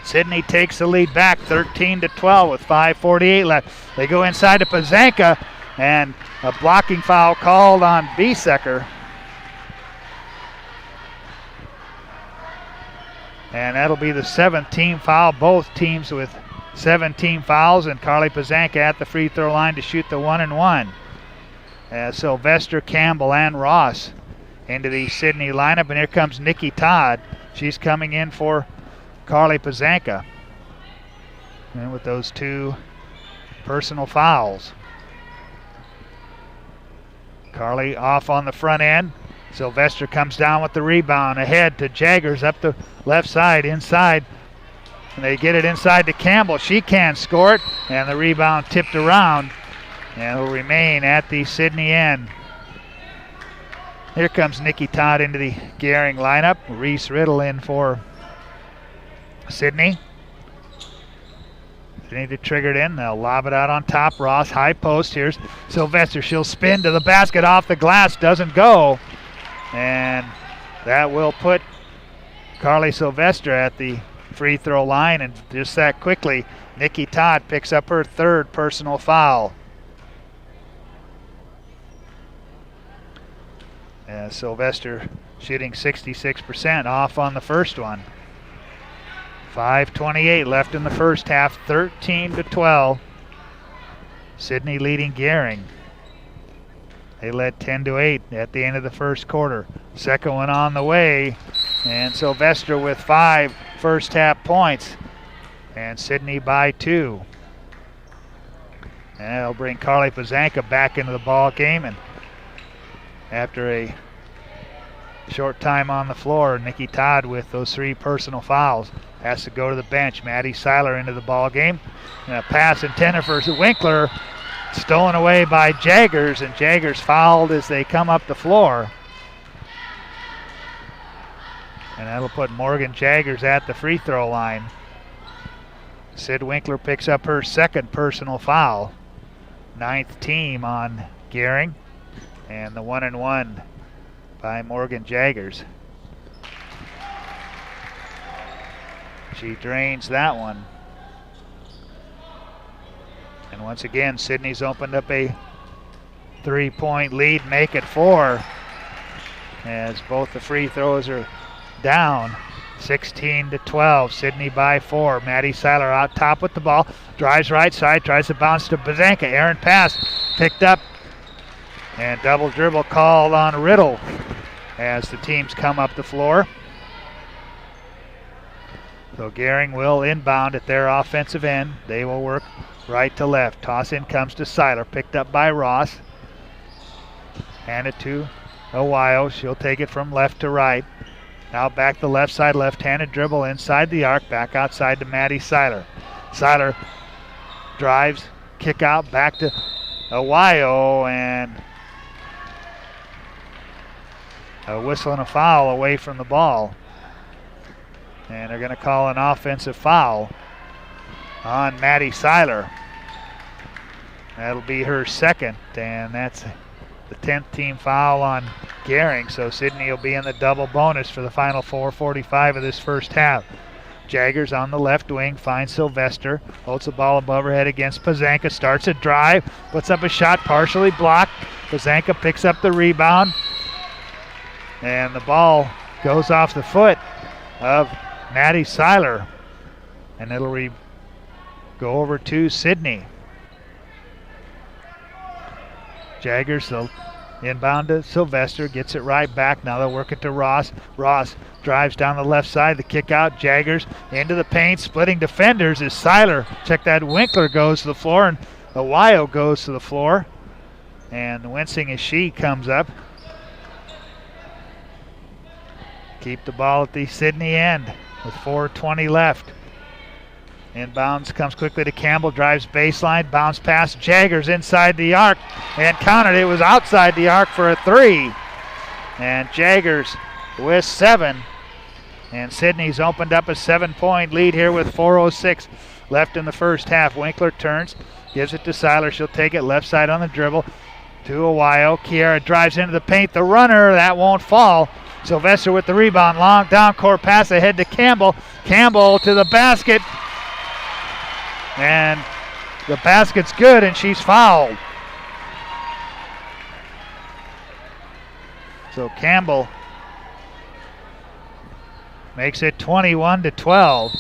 Sidney takes the lead back 13-12 with 5:48 left. They go inside to Pazanka, and a blocking foul called on Biesecker. And that'll be the 7th team foul. Both teams with 17 fouls, and Carly Pazanka at the free throw line to shoot the 1-and-1. Sylvester, Campbell, and Ross into the Sidney lineup, and here comes Nikki Todd. She's coming in for Carly Pazanka, and with those 2 personal fouls. Carly off on the front end. Sylvester comes down with the rebound. Ahead to Jaggers up the left side, inside. And they get it inside to Campbell. She can't score it, and the rebound tipped around. And it'll remain at the Sidney end. Here comes Nikki Todd into the Gering lineup. Reese Riddle in for Sidney. They need to trigger it in. They'll lob it out on top. Ross, high post. Here's Sylvester. She'll spin to the basket off the glass. Doesn't go. And that will put Carly Sylvester at the free throw line. And just that quickly, Nikki Todd picks up her third personal foul. Sylvester shooting 66% off on the first one. 5:28 left in the first half, 13-12. Sidney leading Gering. They led 10-8 at the end of the first quarter. Second one on the way, and Sylvester with 5 first half points, and Sidney by 2. And that'll bring Carly Pazanka back into the ball game, and after a short time on the floor, Nikki Todd with those 3 personal fouls has to go to the bench. Maddie Seiler into the ball game. And a pass intended for Winkler, stolen away by Jaggers, and Jaggers fouled as they come up the floor. And that'll put Morgan Jaggers at the free throw line. Sid Winkler picks up her second personal foul. 9th team on Gering. And the 1-and-1 by Morgan Jaggers. She drains that one. And once again, Sidney's opened up a 3-point lead, make it 4, as both the free throws are down. 16-12, Sidney by 4. Maddie Seiler out top with the ball, drives right side, tries to bounce to Pazanka. Aaron pass, picked up, and double dribble called on Riddle as the teams come up the floor. So Gering will inbound at their offensive end. They will work right to left. Toss in comes to Seiler, picked up by Ross. Hand it to Ohio. She'll take it from left to right. Now back the left side, left-handed dribble inside the arc, back outside to Maddie Seiler. Seiler drives, kick out, back to Ohio, and a whistle and a foul away from the ball. And they're going to call an offensive foul on Maddie Seiler. That'll be her second, and that's the 10th team foul on Gering. So Sidney will be in the double bonus for the final 4:45 of this first half. Jaggers on the left wing finds Sylvester, holds the ball above her head against Pazanka, starts a drive, puts up a shot partially blocked. Pazanka picks up the rebound, and the ball goes off the foot of Maddie Seiler, and it'll go over to Sidney. Jaggers, the inbound to Sylvester, gets it right back. Now they'll work it to Ross. Ross drives down the left side, the kick out. Jaggers into the paint, splitting defenders is Seiler. Check that, Winkler goes to the floor, and Ohio goes to the floor. And wincing as she comes up. Keep the ball at the Sidney end with 4:20 left. Inbounds comes quickly to Campbell, drives baseline, bounce pass, Jaggers inside the arc, and counted. It was outside the arc for a 3. And Jaggers with 7. And Sidney's opened up a 7-point lead here with 4:06 left in the first half. Winkler turns, gives it to Seiler. She'll take it left side on the dribble to Ohio. Kiara drives into the paint. The runner, that won't fall. Sylvester with the rebound, long down court pass ahead to Campbell. Campbell to the basket, and the basket's good, and she's fouled. So Campbell makes it 21-12,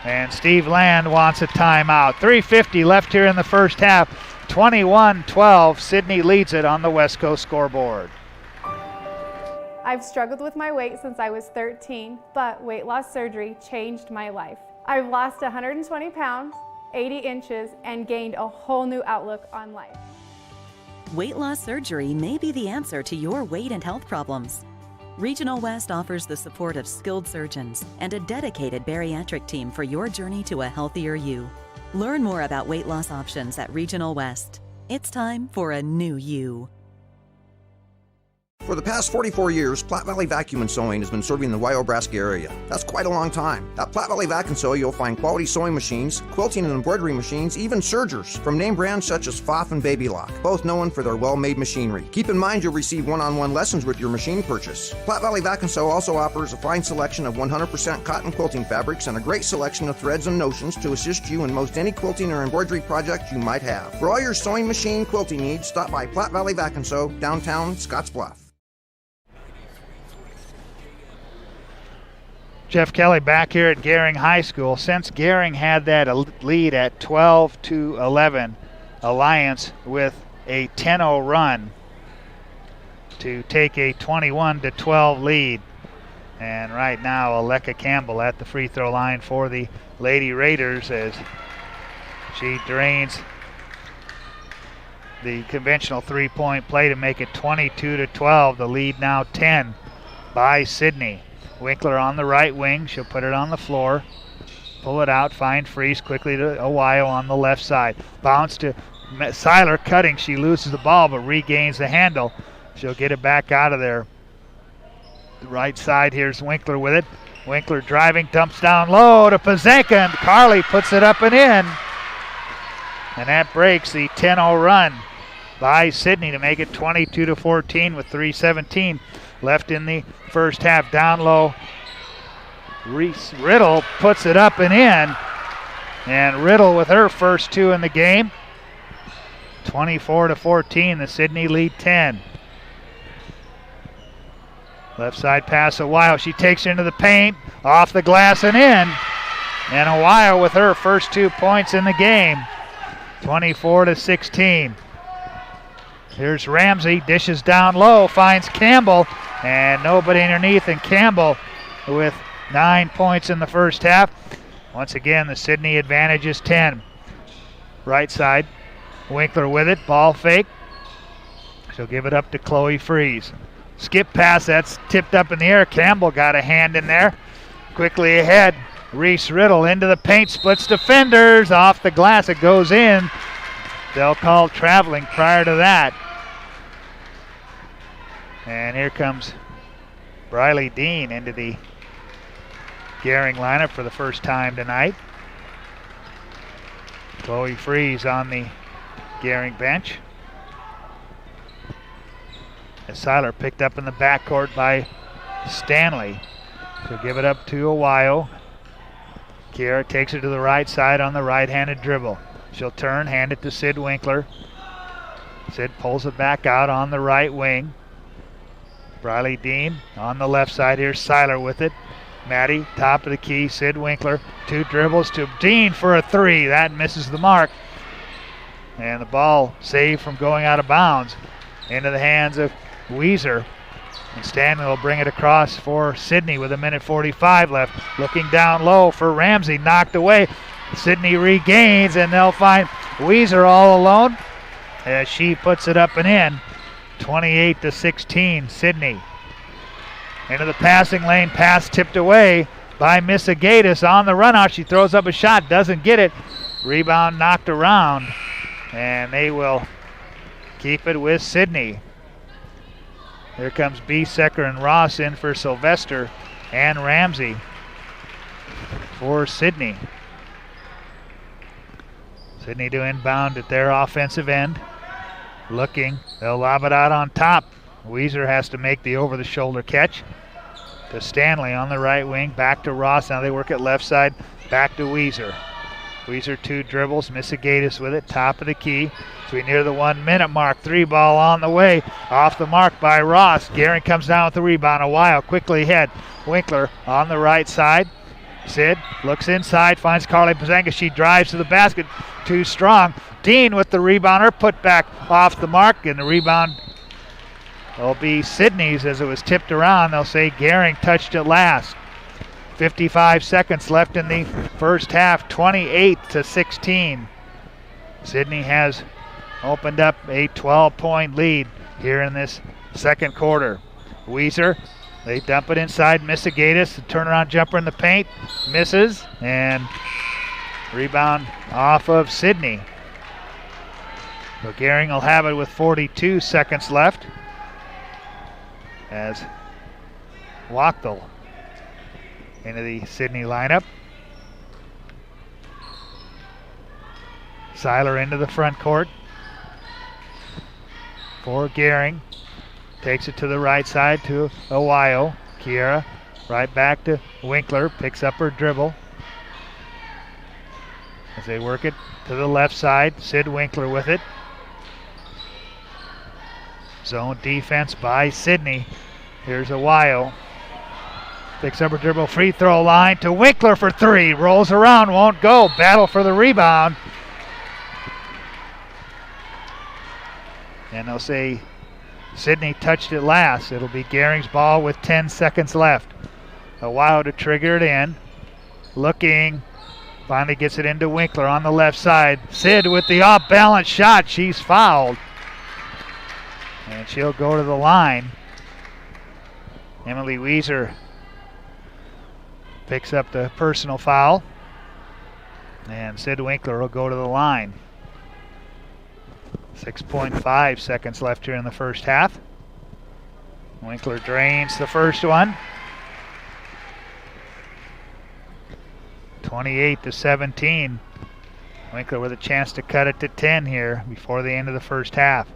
and Steve Land wants a timeout. 3:50 left here in the first half. 21-12, Sidney leads it on the West Coast scoreboard. I've struggled with my weight since I was 13, but weight loss surgery changed my life. I've lost 120 pounds, 80 inches, and gained a whole new outlook on life. Weight loss surgery may be the answer to your weight and health problems. Regional West offers the support of skilled surgeons and a dedicated bariatric team for your journey to a healthier you. Learn more about weight loss options at Regional West. It's time for a new you. For the past 44 years, Platte Valley Vacuum and Sewing has been serving the Wyobraska area. That's quite a long time. At Platte Valley Vac and Sew, you'll find quality sewing machines, quilting and embroidery machines, even sergers from name brands such as Pfaff and Baby Lock, both known for their well-made machinery. Keep in mind you'll receive one-on-one lessons with your machine purchase. Platte Valley Vac and Sew also offers a fine selection of 100% cotton quilting fabrics and a great selection of threads and notions to assist you in most any quilting or embroidery project you might have. For all your sewing machine quilting needs, stop by Platte Valley Vac and Sew, downtown Scottsbluff. Jeff Kelly back here at Gering High School. Since Gering had that lead at 12-11, Alliance with a 10-0 run to take a 21-12 lead. And right now, Aleka Campbell at the free throw line for the Lady Raiders as she drains the conventional three-point play to make it 22-12. The lead now 10 by Sidney. Winkler on the right wing. She'll put it on the floor. Pull it out. Find Freeze quickly to Ohio on the left side. Bounce to Seiler cutting. She loses the ball but regains the handle. She'll get it back out of there. The right side, here's Winkler with it. Winkler driving, dumps down low to Pazenka, and Carly puts it up and in. And that breaks the 10-0 run by Sidney to make it 22-14 with 3:17 left in the first half. Down low, Reese Riddle puts it up and in. And Riddle with her first two in the game. 24-14, the Sidney lead 10. Left side pass Ohio. She takes it into the paint, off the glass and in. And Ohio with her first 2 points in the game. 24-16. Here's Ramsey, dishes down low, finds Campbell, and nobody underneath, and Campbell with 9 points in the first half. Once again, the Sidney advantage is 10. Right side, Winkler with it, ball fake. She'll give it up to Chloe Freeze. Skip pass, that's tipped up in the air. Campbell got a hand in there. Quickly ahead, Reese Riddle into the paint, splits defenders, off the glass, it goes in. They'll call traveling prior to that. And here comes Briley Dean into the Gering lineup for the first time tonight. Chloe Freeze on the Gering bench. As Seiler picked up in the backcourt by Stanley. She'll give it up to Ohio. Kiera takes it to the right side on the right-handed dribble. She'll turn, hand it to Sid Winkler. Sid pulls it back out on the right wing. Briley Dean on the left side. Here's Seiler with it. Maddie, top of the key. Sid Winkler, 2 dribbles to Dean for a 3. That misses the mark. And the ball saved from going out of bounds into the hands of Weiser. And Stanley will bring it across for Sidney with 1:45 left. Looking down low for Ramsey, knocked away. Sidney regains, and they'll find Weiser all alone as she puts it up and in. 28-16, Sidney. Into the passing lane, pass tipped away by Misagatis on the run out. She throws up a shot, doesn't get it. Rebound knocked around, and they will keep it with Sidney. Here comes Biesecker and Ross in for Sylvester and Ramsey for Sidney. Sidney to inbound at their offensive end. Looking, they'll lob it out on top. Weiser has to make the over-the-shoulder catch. To Stanley on the right wing, back to Ross. Now they work at left side, back to Weiser. Weiser 2 dribbles, Misagatis with it, top of the key. So we near the 1 minute mark, 3 ball on the way, off the mark by Ross. Gering comes down with the rebound, a while, quickly ahead. Winkler on the right side. Sid looks inside, finds Carly Pazenka. She drives to the basket, too strong. Dean with the rebounder, put back off the mark, and the rebound will be Sidney's as it was tipped around. They'll say Gering touched it last. 55 seconds left in the first half, 28-16. Sidney has opened up a 12-point lead here in this second quarter. Weiser, they dump it inside. Misagatis, the turnaround jumper in the paint, misses, and rebound off of Sidney. So Gering will have it with 42 seconds left. as Wachtel into the Sidney lineup. Seiler into the front court for Gering. Takes it to the right side to Awayo. Kiera right back to Winkler. Picks up her dribble as they work it to the left side. Sid Winkler with it. Zone defense by Sidney. Here's Awayo. Picks up her dribble, free throw line to Winkler for three. Rolls around, won't go. Battle for the rebound. And they'll say Sidney touched it last. It'll be Gering's ball with 10 seconds left. Awayo to trigger it in. Looking. Finally gets it into Winkler on the left side. Sid with the off-balance shot. She's fouled. And she'll go to the line. Emily Weiser picks up the personal foul. And Sid Winkler will go to the line. 6.5 seconds left here in the first half. Winkler drains the first one. 28-17. Winkler with a chance to cut it to 10 here before the end of the first half.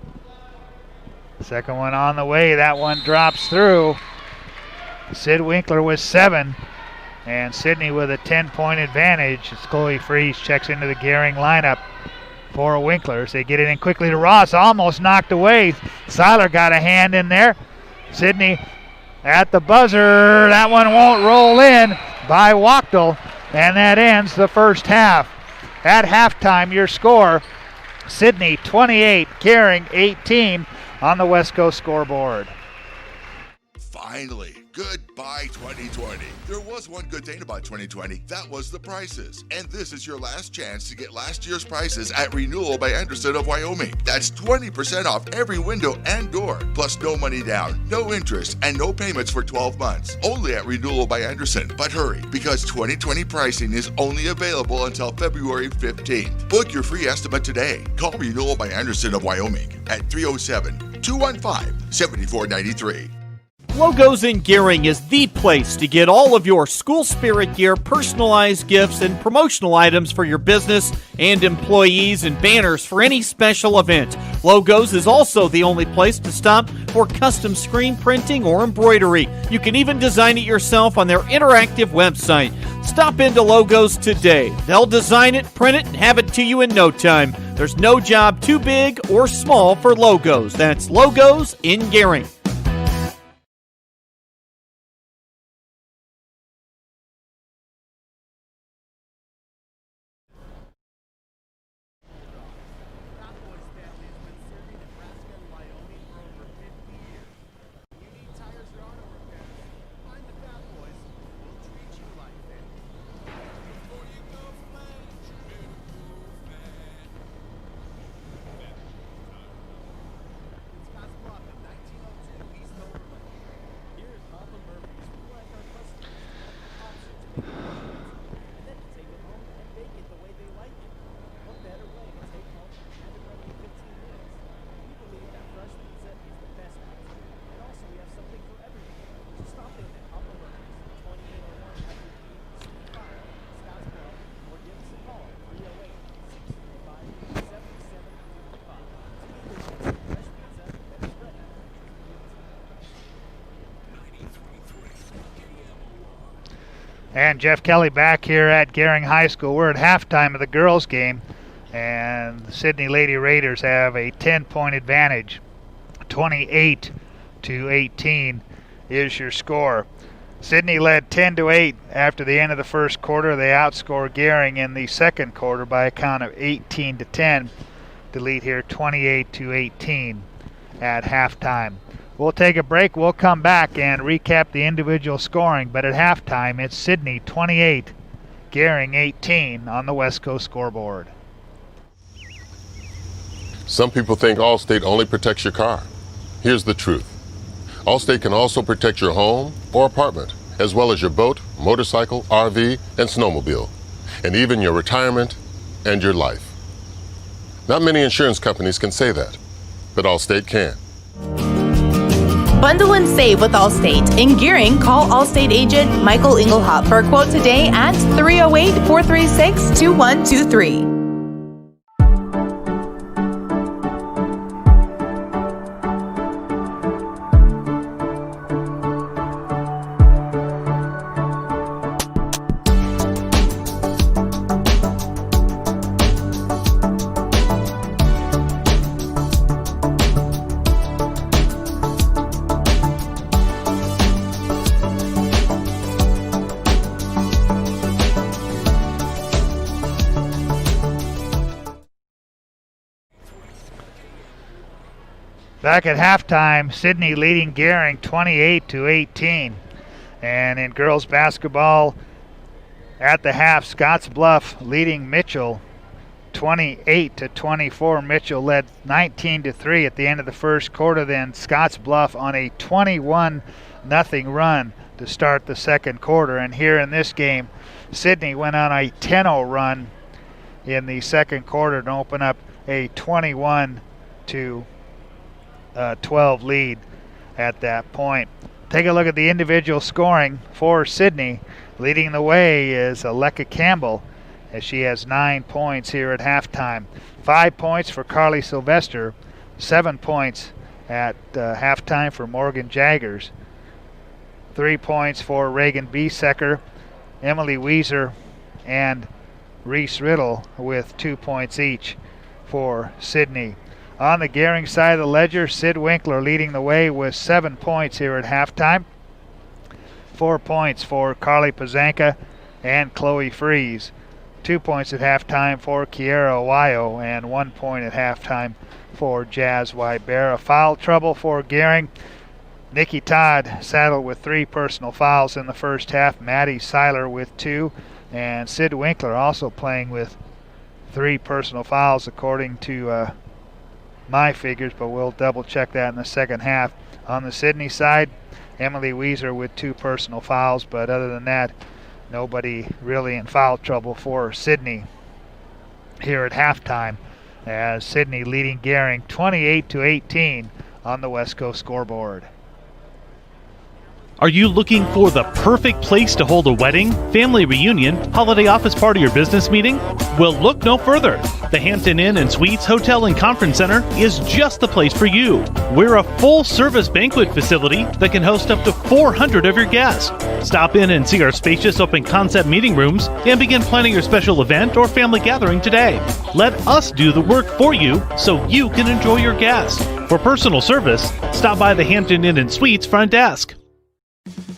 Second one on the way. That one drops through. Sid Winkler with 7. And Sidney with a 10-point advantage. As Chloe Fries checks into the Gering lineup for Winkler. As they get it in quickly to Ross. Almost knocked away. Seiler got a hand in there. Sidney at the buzzer. That one won't roll in by Wachtel. And that ends the first half. At halftime, your score, Sidney 28, Gering 18 on the West Coast scoreboard. Finally, goodbye 2020. There was one good thing about 2020. That was the prices. And this is your last chance to get last year's prices at Renewal by Anderson of Wyoming. That's 20% off every window and door. Plus no money down, no interest, and no payments for 12 months. Only at Renewal by Anderson. But hurry, because 2020 pricing is only available until February 15th. Book your free estimate today. Call Renewal by Anderson of Wyoming at 307-215-7493. Logos in Gering is the place to get all of your school spirit gear, personalized gifts, and promotional items for your business and employees and banners for any special event. Logos is also the only place to stop for custom screen printing or embroidery. You can even design it yourself on their interactive website. Stop into Logos today. They'll design it, print it, and have it to you in no time. There's no job too big or small for Logos. That's Logos in Gering. And Jeff Kelly back here at Gering High School. We're at halftime of the girls' game, and the Sidney Lady Raiders have a 10-point advantage. 28-18 is your score. Sidney led 10-8 after the end of the first quarter. They outscored Gering in the second quarter by a count of 18-10 to lead here 28-18 at halftime. We'll take a break. We'll come back and recap the individual scoring. But at halftime, it's Sidney 28, Gering 18 on the West Coast scoreboard. Some people think Allstate only protects your car. Here's the truth. Allstate can also protect your home or apartment, as well as your boat, motorcycle, RV, and snowmobile, and even your retirement and your life. Not many insurance companies can say that, but Allstate can. Bundle and save with Allstate. In Gering, call Allstate agent Michael Inglehop for a quote today at 308-436-2123. Back at halftime, Sidney leading Gering 28-18. And in girls basketball at the half, Scotts Bluff leading Mitchell 28-24. Mitchell led 19-3 at the end of the first quarter. Then Scotts Bluff on a 21-0 run to start the second quarter. And here in this game, Sidney went on a 10-0 run in the second quarter to open up a 21-12 lead at that point. Take a look at the individual scoring for Sidney. Leading the way is Aleka Campbell, as she has 9 points here at halftime. 5 points for Carly Sylvester, 7 points at halftime for Morgan Jaggers, 3 points for Reagan Biesecker, Emily Weiser, and Reese Riddle with 2 points each for Sidney. On the Gering side of the ledger, Sid Winkler leading the way with 7 points here at halftime. 4 points for Carly Pazanka and Chloe Fries. 2 points at halftime for Kiera Owayo and 1 point at halftime for Jazz Wybera. Foul trouble for Gering. Nikki Todd saddled with 3 personal fouls in the first half. Maddie Seiler with 2. And Sid Winkler also playing with 3 personal fouls according to my figures, but we'll double check that in the second half. On the Sidney side, Emily Weiser with 2 personal fouls, but other than that, nobody really in foul trouble for Sidney here at halftime, as Sidney leading Gering 28-18 on the West Coast scoreboard. Are you looking for the perfect place to hold a wedding, family reunion, holiday office party, or business meeting? Well, look no further. The Hampton Inn and Suites Hotel and Conference Center is just the place for you. We're a full-service banquet facility that can host up to 400 of your guests. Stop in and see our spacious open-concept meeting rooms and begin planning your special event or family gathering today. Let us do the work for you so you can enjoy your guests. For personal service, stop by the Hampton Inn and Suites front desk.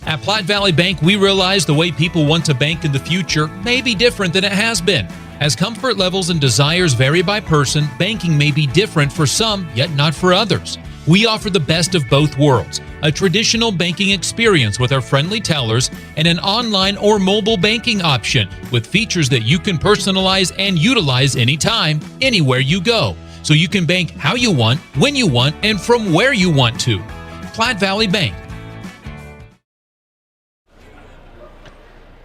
At Platte Valley Bank, we realize the way people want to bank in the future may be different than it has been. As comfort levels and desires vary by person, banking may be different for some, yet not for others. We offer the best of both worlds, a traditional banking experience with our friendly tellers and an online or mobile banking option with features that you can personalize and utilize anytime, anywhere you go. So you can bank how you want, when you want, and from where you want to. Platte Valley Bank.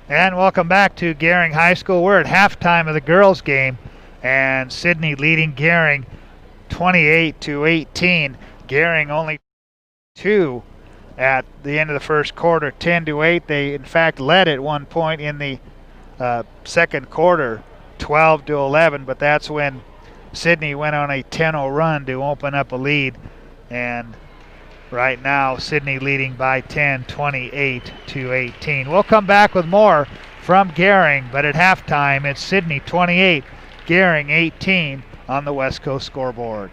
And welcome back to Gering High School. We're at halftime of the girls' game, and Sidney leading Gering 28-18. Gering only 2 at the end of the first quarter, 10-8. They, in fact, led at one point in the second quarter, 12-11, but that's when Sidney went on a 10-0 run to open up a lead. And right now, Sidney leading by 10, 28-18. We'll come back with more from Gering, but at halftime, it's Sidney 28, Gering 18 on the West Coast scoreboard.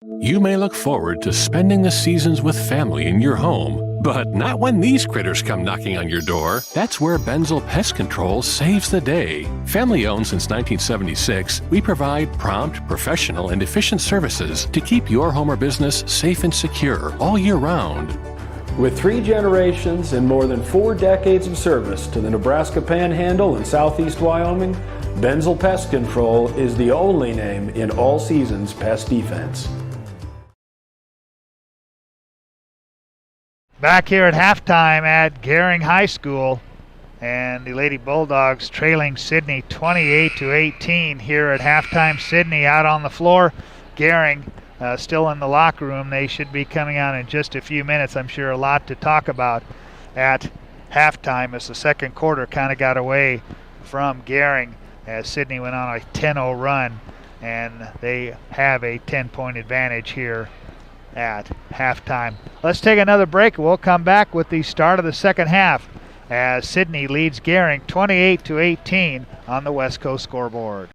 You may look forward to spending the seasons with family in your home, but not when these critters come knocking on your door. That's where Benzel Pest Control saves the day. Family owned since 1976, we provide prompt, professional, and efficient services to keep your home or business safe and secure all year round. With 3 generations and more than 4 decades of service to the Nebraska Panhandle and Southeast Wyoming, Benzel Pest Control is the only name in all seasons pest defense. Back here at halftime at Gering High School, and the Lady Bulldogs trailing Sidney 28-18 here at halftime. Sidney out on the floor. Gering still in the locker room. They should be coming out in just a few minutes. I'm sure a lot to talk about at halftime as the second quarter kind of got away from Gering as Sidney went on a 10-0 run, and they have a 10-point advantage here at halftime. Let's take another break. We'll come back with the start of the second half as Sidney leads Gering 28-18 on the West Coast scoreboard.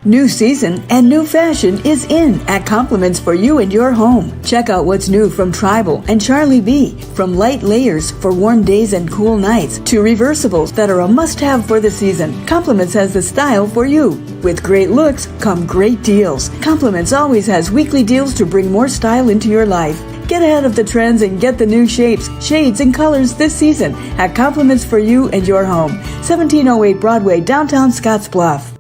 New season and new fashion is in at Compliments for you and your home. Check out what's new from Tribal and Charlie B. From light layers for warm days and cool nights to reversibles that are a must-have for the season, Compliments has the style for you. With great looks come great deals. Compliments always has weekly deals to bring more style into your life. Get ahead of the trends and get the new shapes, shades, and colors this season at Compliments for you and your home. 1708 Broadway, downtown Scottsbluff.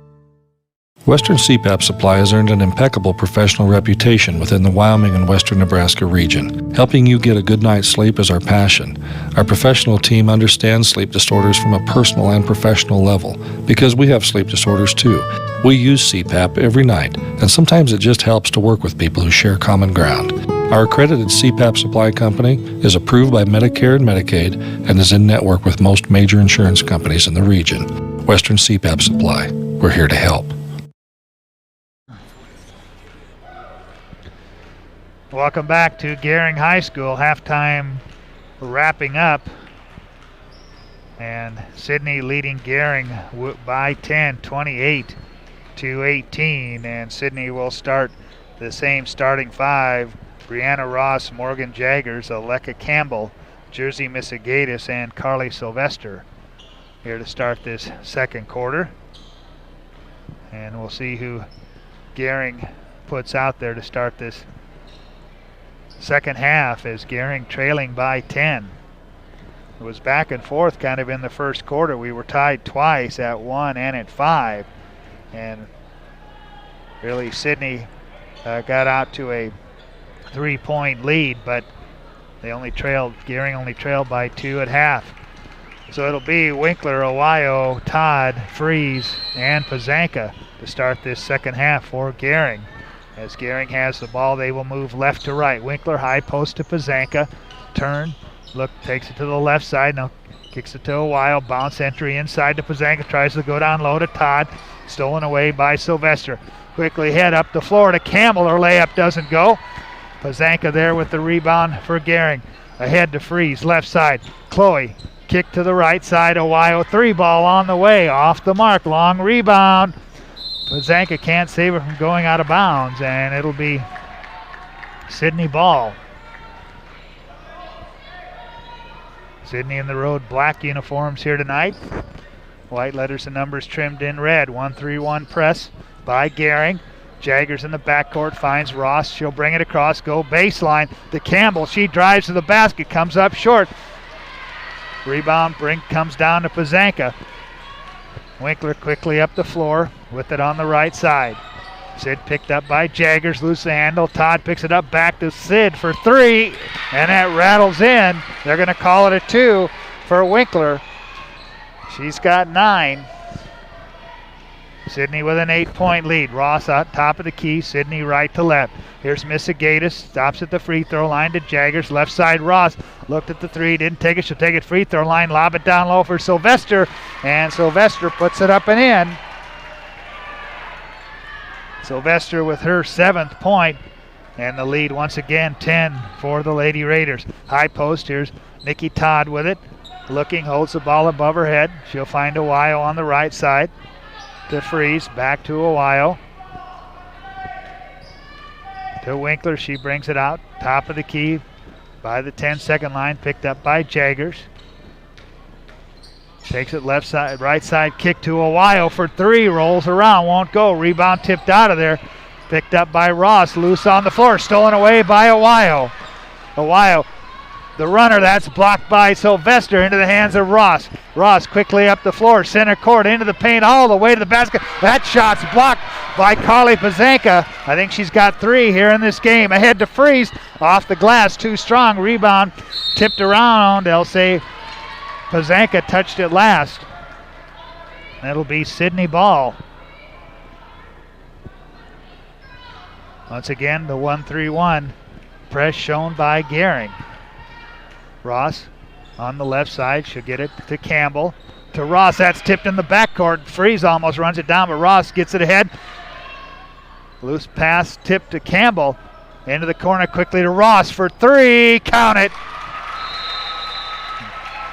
Western CPAP Supply has earned an impeccable professional reputation within the Wyoming and Western Nebraska region. Helping you get a good night's sleep is our passion. Our professional team understands sleep disorders from a personal and professional level because we have sleep disorders too. We use CPAP every night, and sometimes it just helps to work with people who share common ground. Our accredited CPAP supply company is approved by Medicare and Medicaid and is in network with most major insurance companies in the region. Western CPAP Supply. We're here to help. Welcome back to Gering High School. Halftime wrapping up. And Sidney leading Gering by 10, 28-18. And Sidney will start the same starting five. Brianna Ross, Morgan Jaggers, Aleka Campbell, Jersey Missigatis, and Carly Sylvester here to start this second quarter. And we'll see who Gering puts out there to start this second half as Gering trailing by 10. It was back and forth kind of in the first quarter. We were tied twice at 1 and at 5. And really Sidney got out to a 3-point lead, but Gering only trailed by 2 at half. So it'll be Winkler, Ohio, Todd, Freeze, and Pazanka to start this second half for Gering. As Gering has the ball, they will move left to right. Winkler high post to Pazanka. Turn, look, takes it to the left side. Now kicks it to Ohio. Bounce entry inside to Pazanka. Tries to go down low to Todd. Stolen away by Sylvester. Quickly head up the floor to Campbell. Her layup doesn't go. Pazanka there with the rebound for Gering. Ahead to Freeze, left side. Chloe, kick to the right side. Ohio, 3-ball on the way. Off the mark, long rebound. Pazanka can't save it from going out of bounds, and it'll be Sidney ball. Sidney in the road black uniforms here tonight. White letters and numbers trimmed in red. 1-3-1 press by Gering. Jaggers in the backcourt, finds Ross. She'll bring it across, go baseline to Campbell. She drives to the basket, comes up short. Rebound comes down to Pazanka. Winkler quickly up the floor with it on the right side. Sid picked up by Jaggers, lose the handle. Todd picks it up back to Sid for 3, and that rattles in. They're going to call it a 2 for Winkler. She's got 9. Sidney with an 8-point lead. Ross out top of the key, Sidney right to left. Here's Missigatis, stops at the free throw line to Jaggers. Left side Ross, looked at the 3, didn't take it. She'll take it free throw line, lob it down low for Sylvester, and Sylvester puts it up and in. Sylvester with her 7th point, and the lead once again 10 for the Lady Raiders. High post, here's Nikki Todd with it. Looking, holds the ball above her head. She'll find Ohio on the right side. To Freeze, back to Ohio. to Winkler. She brings it out, top of the key by the 10-second line, picked up by Jaggers. Takes it left side, right side kick to Awayo for three, rolls around, won't go. Rebound tipped out of there, picked up by Ross, loose on the floor, stolen away by Awayo. Awayo, the runner, that's blocked by Sylvester into the hands of Ross. Ross quickly up the floor, center court, into the paint, all the way to the basket. That shot's blocked by Carly Pazanka. I think she's got three here in this game. Ahead to Freeze, off the glass, too strong. Rebound tipped around. They'll say Pazanka touched it last. That'll be Sidney ball. Once again, the 1-3-1 press shown by Gering. Ross on the left side, she'll get it to Campbell. To Ross, that's tipped in the backcourt. Freeze almost runs it down, but Ross gets it ahead. Loose pass tipped to Campbell. Into the corner quickly to Ross for three. Count it.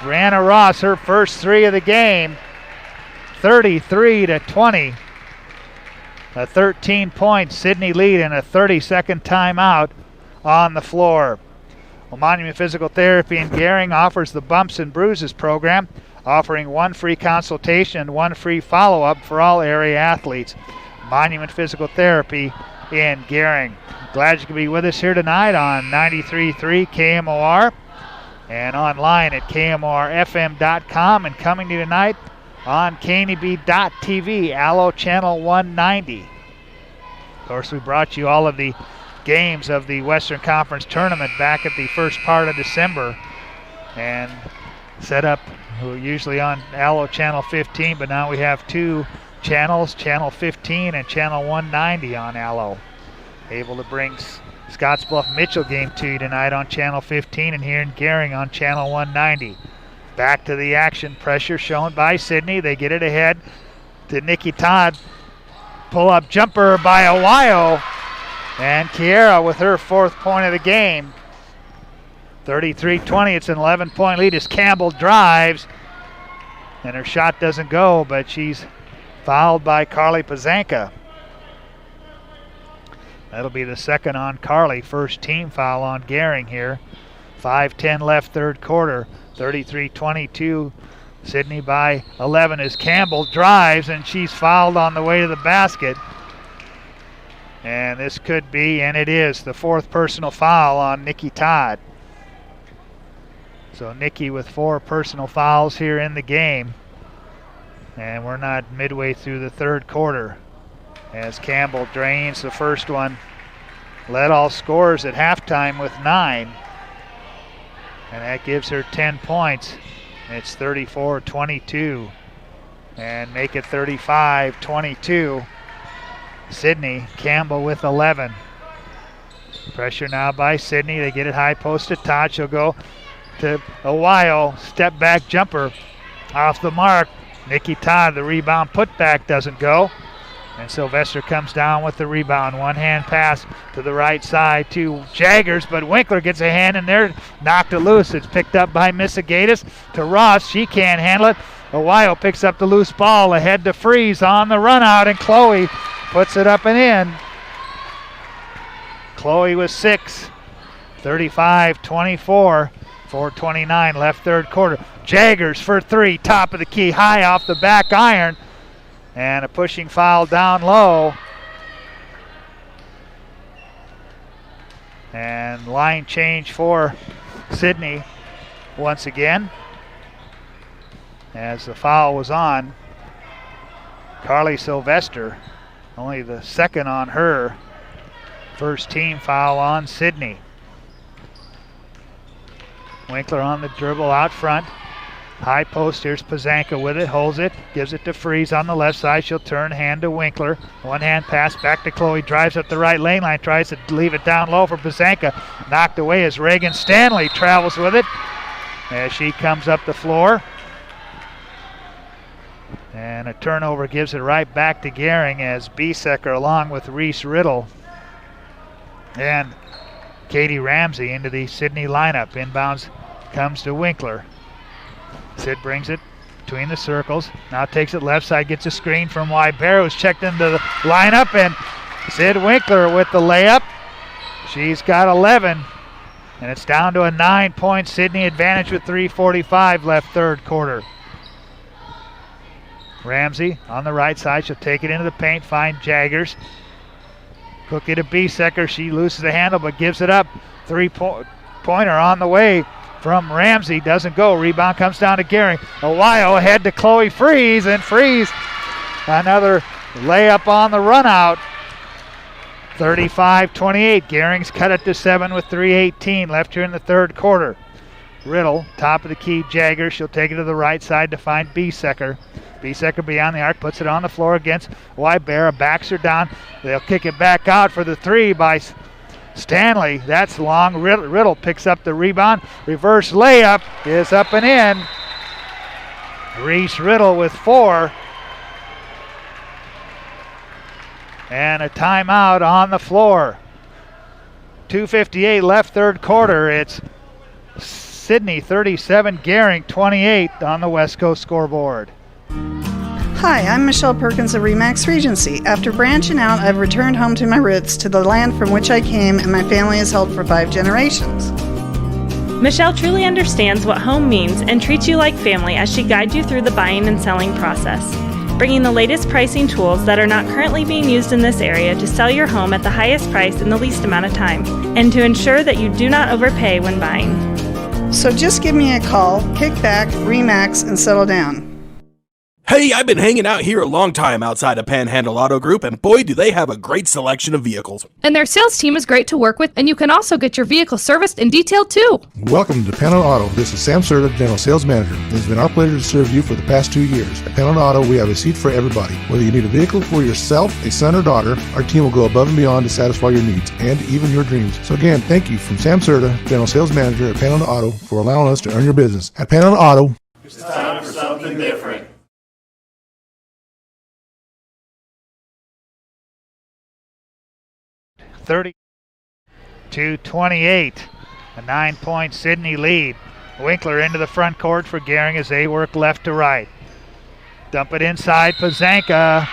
Brianna Ross, her first three of the game. 33-20. A 13-point Sidney lead and a 30-second timeout on the floor. Well, Monument Physical Therapy in Gering offers the Bumps and Bruises program, offering one free consultation and one free follow-up for all area athletes. Monument Physical Therapy in Gering. Glad you could be with us here tonight on 93.3 KMOR and online at KMORFM.com, and coming to you tonight on KNEB.TV, Allo Channel 190. Of course, we brought you all of the games of the Western Conference Tournament back at the first part of December and set up usually on Allo Channel 15, but now we have two channels, Channel 15 and Channel 190 on Allo. Able to bring Scottsbluff Mitchell game to you tonight on Channel 15 and here in Gering on Channel 190. Back to the action, pressure shown by Sidney. They get it ahead to Nikki Todd. Pull-up jumper by Awayo. And Kiera with her fourth point of the game. 33-20, it's an 11-point lead as Campbell drives. And her shot doesn't go, but she's fouled by Carly Pazanka. That'll be the second on Carly. First team foul on Gering here. 5:10 left third quarter. 33-22. Sidney by 11 as Campbell drives, and she's fouled on the way to the basket. And this could be, and it is, the fourth personal foul on Nikki Todd. So Nikki with 4 personal fouls here in the game. And we're not midway through the third quarter as Campbell drains the first one. Led all scorers at halftime with 9. And that gives her 10 points. It's 34-22. And make it 35-22. Sidney, Campbell with 11. Pressure now by Sidney. They get it high post to Todd. She'll go to Awayo. Step back jumper off the mark. Nikki Todd, the rebound putback doesn't go. And Sylvester comes down with the rebound. One-hand pass to the right side to Jaggers, but Winkler gets a hand in there, knocked it loose. It's picked up by Misigatis to Ross. She can't handle it. Awayo picks up the loose ball ahead to Freeze on the run out, and Chloe puts it up and in. Chloe with 6. 35-24. 4:29 left third quarter. Jaggers for 3, top of the key, high off the back iron. And a pushing foul down low. And line change for Sidney once again. As the foul was on Carly Sylvester. Only the second on her. First team foul on Sidney. Winkler on the dribble out front. High post, here's Pazanka with it, holds it, gives it to Freeze on the left side. She'll turn hand to Winkler. One hand pass back to Chloe, drives up the right lane line, tries to leave it down low for Pazanka. Knocked away as Reagan Stanley travels with it as she comes up the floor. And a turnover gives it right back to Gering as Biesecker along with Reese Riddle and Katie Ramsey into the Sidney lineup. Inbounds comes to Winkler. Sid brings it between the circles. Now takes it left side, gets a screen from Wybera, who's checked into the lineup, and Sid Winkler with the layup. She's got 11, and it's down to a 9-point Sidney advantage with 3:45 left third quarter. Ramsey on the right side. She'll take it into the paint, find Jaggers. Cookie to Biesecker. She loses the handle but gives it up. Three-pointer on the way from Ramsey. Doesn't go. Rebound comes down to Gering. Ohio ahead to Chloe Freeze, and Freeze another layup on the run out. 35-28. Gering's cut it to 7 with 3:18 left here in the third quarter. Riddle, top of the key, Jagger. She'll take it to the right side to find Biesecker. Biesecker beyond the arc, puts it on the floor against Wybera, backs her down. They'll kick it back out for the three by Stanley. That's long. Riddle picks up the rebound. Reverse layup is up and in. Reese Riddle with 4. And a timeout on the floor. 2:58 left third quarter. It's Sidney 37, Gering 28 on the West Coast scoreboard. Hi, I'm Michelle Perkins of Remax Regency. After branching out, I've returned home to my roots, to the land from which I came and my family has held for 5 generations. Michelle truly understands what home means and treats you like family as she guides you through the buying and selling process, bringing the latest pricing tools that are not currently being used in this area to sell your home at the highest price in the least amount of time, and to ensure that you do not overpay when buying. So just give me a call, kick back, Remax, and settle down. Hey, I've been hanging out here a long time outside of Panhandle Auto Group, and boy, do they have a great selection of vehicles. And their sales team is great to work with, and you can also get your vehicle serviced and detailed too. Welcome to Panhandle Auto. This is Sam Serta, General Sales Manager. It's been our pleasure to serve you for the past 2 years. At Panhandle Auto, we have a seat for everybody. Whether you need a vehicle for yourself, a son, or daughter, our team will go above and beyond to satisfy your needs and even your dreams. So again, thank you from Sam Serta, General Sales Manager at Panhandle Auto, for allowing us to earn your business. At Panhandle Auto, it's time for something different. 32-28, a 9-point Sidney lead. Winkler into the front court for Gering as they work left to right. Dump it inside, Pazanka.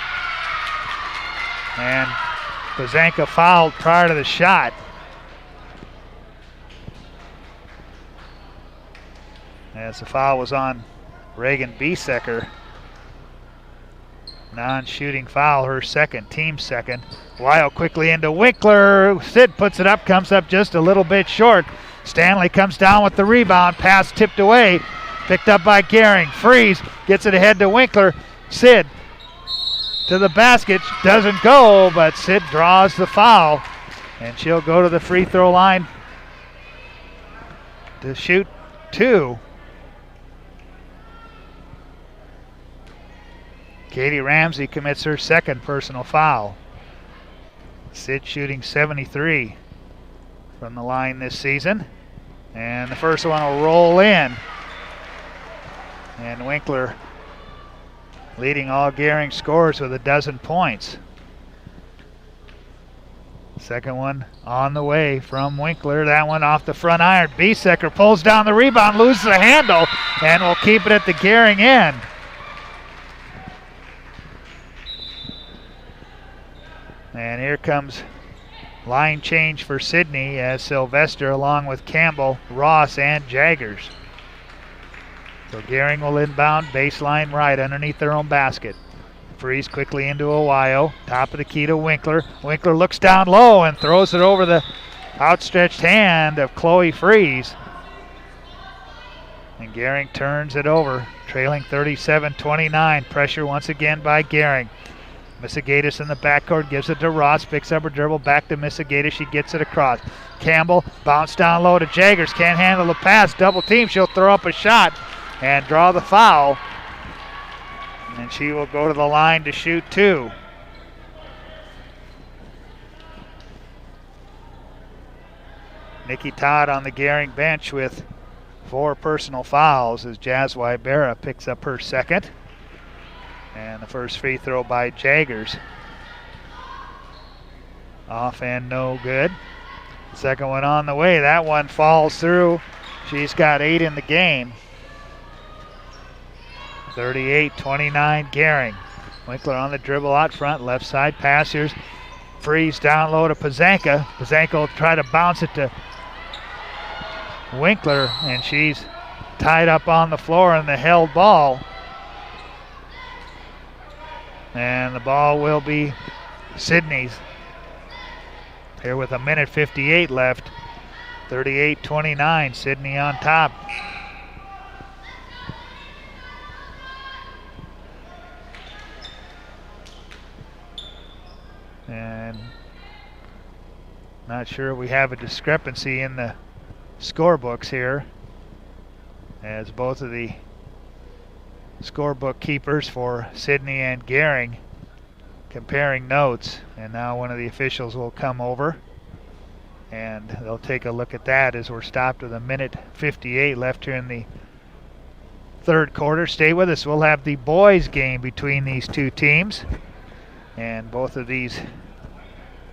And Pazanka fouled prior to the shot. As the foul was on Reagan Biesecker. Non-shooting foul, her second, team second. Weil quickly into Winkler. Sid puts it up, comes up just a little bit short. Stanley comes down with the rebound. Pass tipped away. Picked up by Gering. Freeze gets it ahead to Winkler. Sid to the basket. Doesn't go, but Sid draws the foul. And she'll go to the free throw line to shoot 2. Katie Ramsey commits her second personal foul. Sid shooting 73 from the line this season. And the first one will roll in. And Winkler leading all Gering scores with 12 points. Second one on the way from Winkler. That one off the front iron. Biesecker pulls down the rebound, loses the handle, and will keep it at the Gering end. And here comes line change for Sidney as Sylvester along with Campbell, Ross, and Jaggers. So Gering will inbound, baseline right underneath their own basket. Freeze quickly into Ohio, top of the key to Winkler. Winkler looks down low and throws it over the outstretched hand of Chloe Freeze. And Gering turns it over, trailing 37-29. Pressure once again by Gering. Missigatis in the backcourt, gives it to Ross, picks up her dribble, back to Missigatis, she gets it across. Campbell, bounce down low to Jaggers, can't handle the pass, double team, she'll throw up a shot and draw the foul. And she will go to the line to shoot 2. Nikki Todd on the Gering bench with 4 personal fouls as Jazz Wybera picks up her second. And the first free throw by Jaggers. Off and no good. Second one on the way. That one falls through. She's got 8 in the game. 38-29 Gering. Winkler on the dribble out front. Left side pass. Here's Freeze down low to Pazanka. Pazanka will try to bounce it to Winkler, and she's tied up on the floor in the held ball. And the ball will be Sidney's. Here with 1:58 left. 38-29, Sidney on top. And not sure we have a discrepancy in the scorebooks here, as both of the scorebook keepers for Sidney and Gering comparing notes, and now one of the officials will come over and they'll take a look at that as we're stopped with 1:58 left here in the third quarter. Stay with us. We'll have the boys game between these two teams, and both of these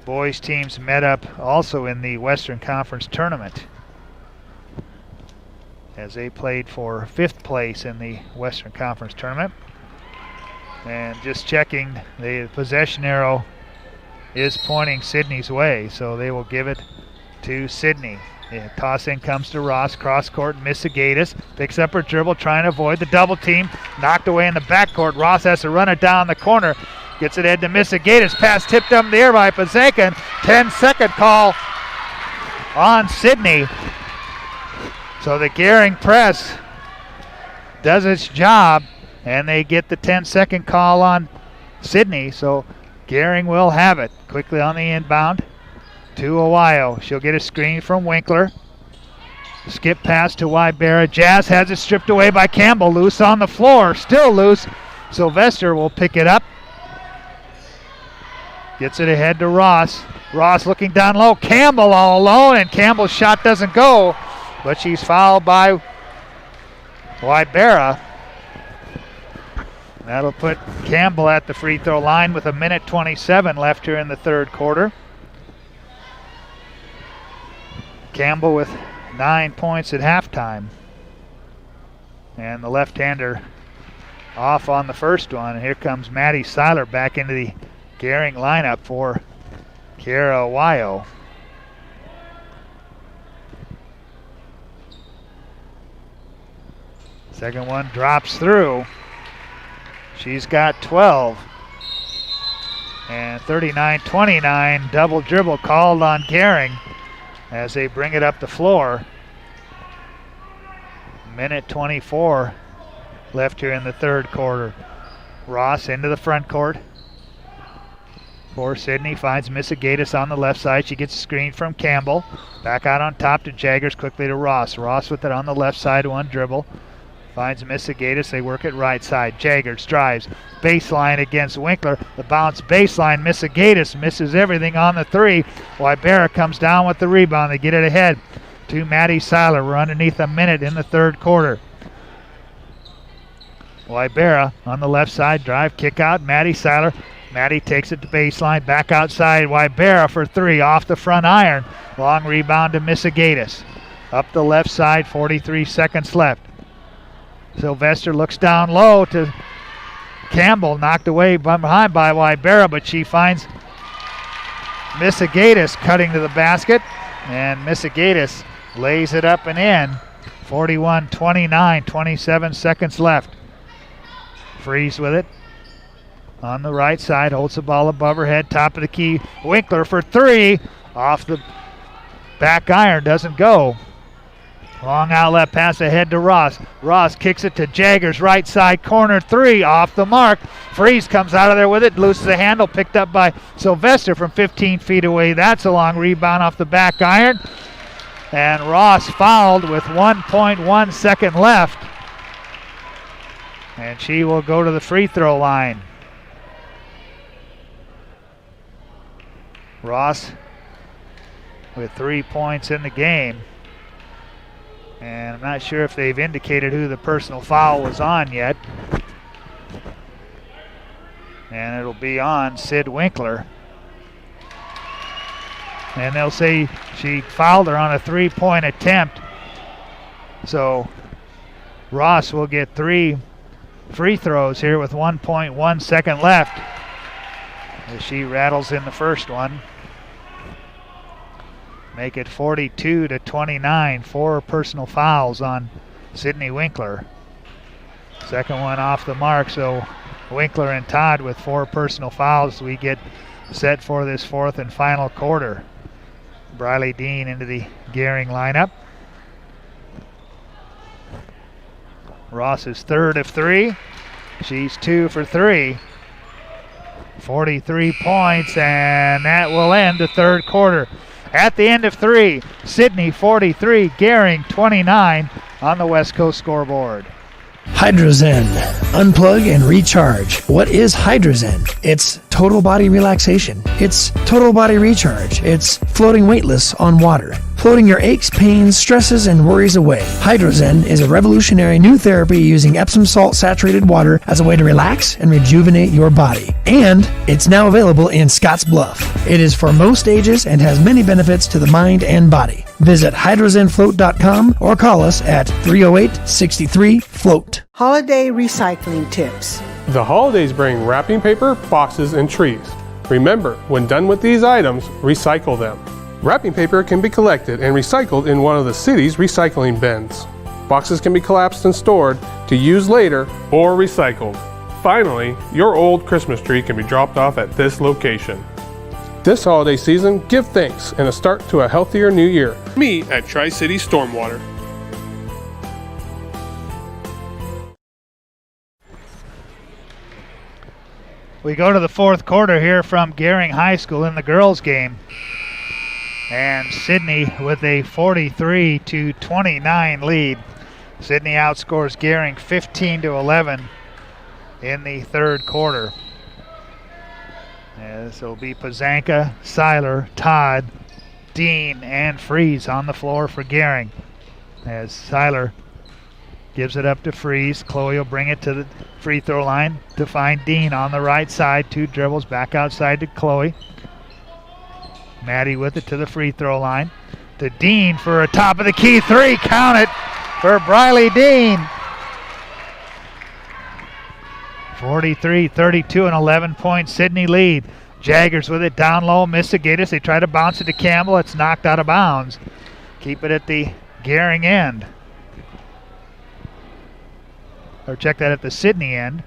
boys teams met up also in the Western Conference tournament as they played for 5th place in the Western Conference tournament. And just checking, the possession arrow is pointing Sidney's way, so they will give it to Sidney. The toss in comes to Ross, cross court. Misigatis picks up her dribble, trying to avoid the double team. Knocked away in the backcourt. Ross has to run it down the corner. Gets it ahead to Misigatis. Pass tipped up in the air by Pazanka. 10-second call on Sidney. So the Gering press does its job, and they get the 10-second call on Sidney. So Gering will have it. Quickly on the inbound to Ohio. She'll get a screen from Winkler. Skip pass to Wybera. Jazz has it stripped away by Campbell. Loose on the floor. Still loose. Sylvester will pick it up. Gets it ahead to Ross. Ross looking down low. Campbell all alone, and Campbell's shot doesn't go, but she's fouled by Wybera. That'll put Campbell at the free throw line with 1:27 left here in the third quarter. Campbell with 9 points at halftime. And the left-hander off on the first one. And here comes Maddie Seiler back into the Gering lineup for Kiara Ohio. Second one drops through. She's got 12. And 39-29, double dribble called on Gering as they bring it up the floor. 1:24 left here in the third quarter. Ross into the front court for Sidney, finds Misigatis on the left side. She gets a screen from Campbell. Back out on top to Jaggers, quickly to Ross. Ross with it on the left side, one dribble. Finds Misigatis, they work it right side. Jaggers drives, baseline against Winkler. The bounce baseline, Misigatis misses everything on the three. Wybera comes down with the rebound. They get it ahead to Maddie Seiler. We're underneath a minute in the third quarter. Wybera on the left side, drive, kick out, Maddie Seiler. Maddie takes it to baseline, back outside. Wybera for three, off the front iron. Long rebound to Misigatis. Up the left side, 43 seconds left. Sylvester looks down low to Campbell, knocked away behind by Wybera, but she finds Misigatis cutting to the basket, and Misigatis lays it up and in. 41-29, 27 seconds left. Freeze with it on the right side, holds the ball above her head, top of the key. Winkler for three, off the back iron, doesn't go. Long outlet pass ahead to Ross. Ross kicks it to Jaggers, right side corner three, off the mark. Freeze comes out of there with it, loses the handle, picked up by Sylvester from 15 feet away. That's a long rebound off the back iron. And Ross fouled with 1.1 second left. And she will go to the free throw line. Ross with 3 points in the game. And I'm not sure if they've indicated who the personal foul was on yet. And it'll be on Sid Winkler. And they'll say she fouled her on a three-point attempt. So Ross will get 3 free throws here with 1.1 second left. as she rattles in the first one. Make it 42-29. 4 personal fouls on Sidney Winkler. Second one off the mark, so Winkler and Todd with 4 personal fouls. We get set for this fourth and final quarter. Briley Dean into the Gering lineup. Ross is 3rd of 3. She's 2 for 3. 43 points, and that will end the third quarter. At the end of 3, Sidney 43, Gering 29 on the West Coast scoreboard. Hydrozen. Unplug and recharge. What is Hydrozen? It's total body relaxation. It's total body recharge. It's floating weightless on water. Floating your aches, pains, stresses, and worries away. Hydrozen is a revolutionary new therapy using Epsom salt saturated water as a way to relax and rejuvenate your body. And it's now available in Scottsbluff. It is for most ages and has many benefits to the mind and body. Visit hydrozenfloat.com or call us at 308-63-FLOAT. Holiday recycling tips. The holidays bring wrapping paper, boxes, and trees. Remember, when done with these items, recycle them. Wrapping paper can be collected and recycled in one of the city's recycling bins. Boxes can be collapsed and stored to use later or recycled. Finally, your old Christmas tree can be dropped off at this location. This holiday season, give thanks and a start to a healthier new year. Me at Tri-City Stormwater. We go to the fourth quarter here from Gering High School in the girls' game. And Sidney with a 43-29 lead. Sidney outscores Gering 15-11 in the third quarter. This will be Pazanka, Seiler, Todd, Dean, and Freeze on the floor for Gering. As Seiler gives it up to Freeze. Chloe will bring it to the free throw line to find Dean on the right side. 2 dribbles back outside to Chloe. Maddie with it to the free throw line. To Dean for a top of the key 3. Count it for Briley Dean. 43-32 and 11-point Sidney lead. Jaggers with it down low, Missigatus. They try to bounce it to Campbell. It's knocked out of bounds. Keep it at the Gering end. Or check that at the Sidney end.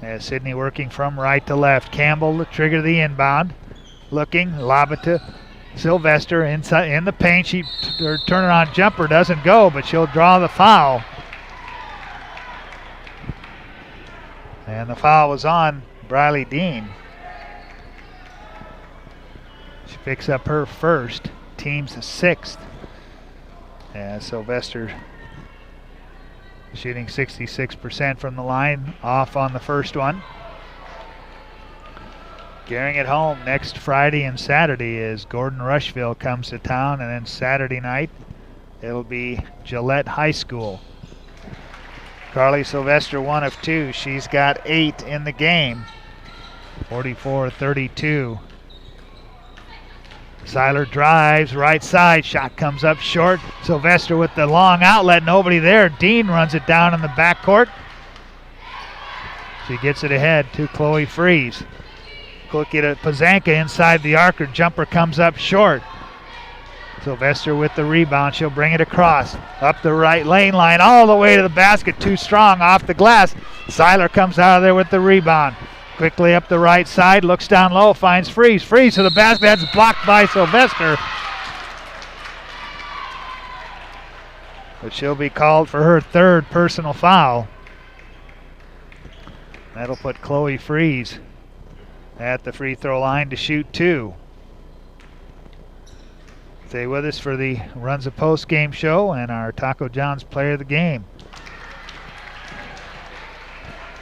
As Sidney working from right to left. Campbell to trigger the inbound. Looking, lob it to Sylvester inside in the paint. Her turnaround jumper doesn't go, but she'll draw the foul. And the foul was on Briley Dean. She picks up her first, team's 6th. And Sylvester shooting 66% from the line, off on the first one. Gering at home next Friday and Saturday as Gordon Rushville comes to town, and then Saturday night it'll be Gillette High School. Carly Sylvester 1 of 2. She's got 8 in the game. 44-32. Seiler drives right side. Shot comes up short. Sylvester with the long outlet. Nobody there. Dean runs it down in the backcourt. She gets it ahead to Chloe Freeze. Looking at Pazanka inside the arc. Her jumper comes up short. Sylvester with the rebound. She'll bring it across. Up the right lane line. All the way to the basket. Too strong off the glass. Seiler comes out of there with the rebound. Quickly up the right side. Looks down low. Finds Freeze. Freeze to the basket. That's blocked by Sylvester. But she'll be called for her 3rd personal foul. That'll put Chloe Freeze at the free throw line to shoot 2. Stay with us for the Runs a Post game show and our Taco John's player of the game.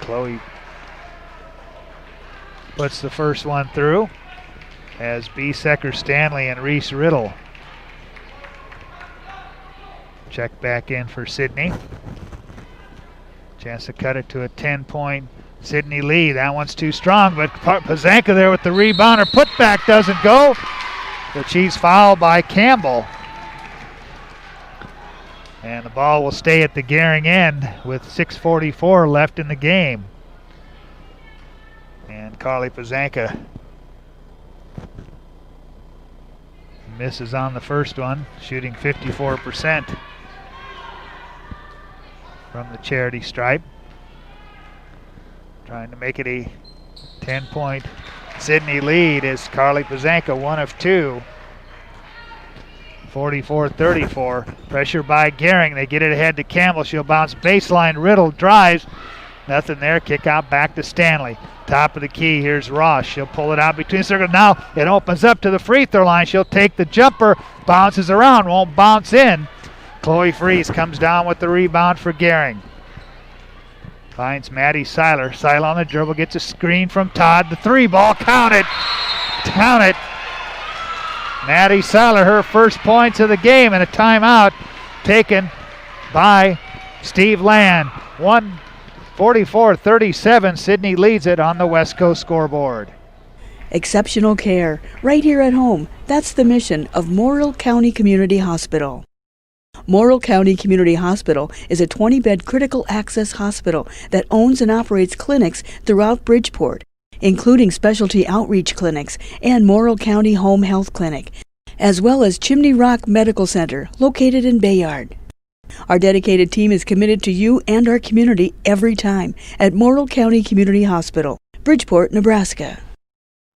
Chloe puts the first one through as B. Secker Stanley and Reese Riddle check back in for Sidney. Chance to cut it to a 10-point Sidney lead. That one's too strong, but Pazanka there with the rebound. Her putback doesn't go, but she's fouled by Campbell. And the ball will stay at the Gering end with 6:44 left in the game. And And Carly Pazanka misses on the first one, shooting 54% from the charity stripe. Trying to make it a 10-point Sidney lead as Carly Pazanka, 1 of 2. 44-34. Pressure by Gering. They get it ahead to Campbell. She'll bounce baseline. Riddle drives. Nothing there. Kick out back to Stanley. Top of the key. Here's Ross. She'll pull it out between circles. Now it opens up to the free throw line. She'll take the jumper. Bounces around. Won't bounce in. Chloe Freeze comes down with the rebound for Gering. Finds Maddie Seiler. Seiler on the dribble. Gets a screen from Todd. The 3 ball. Count it. Count it. Maddie Seiler, her first points of the game, and a timeout taken by Steve Land. 144-37. Sidney leads it on the West Coast scoreboard. Exceptional care, right here at home. That's the mission of Morrill County Community Hospital. Morrill County Community Hospital is a 20-bed critical access hospital that owns and operates clinics throughout Bridgeport, including specialty outreach clinics and Morrill County Home Health Clinic, as well as Chimney Rock Medical Center, located in Bayard. Our dedicated team is committed to you and our community every time at Morrill County Community Hospital, Bridgeport, Nebraska.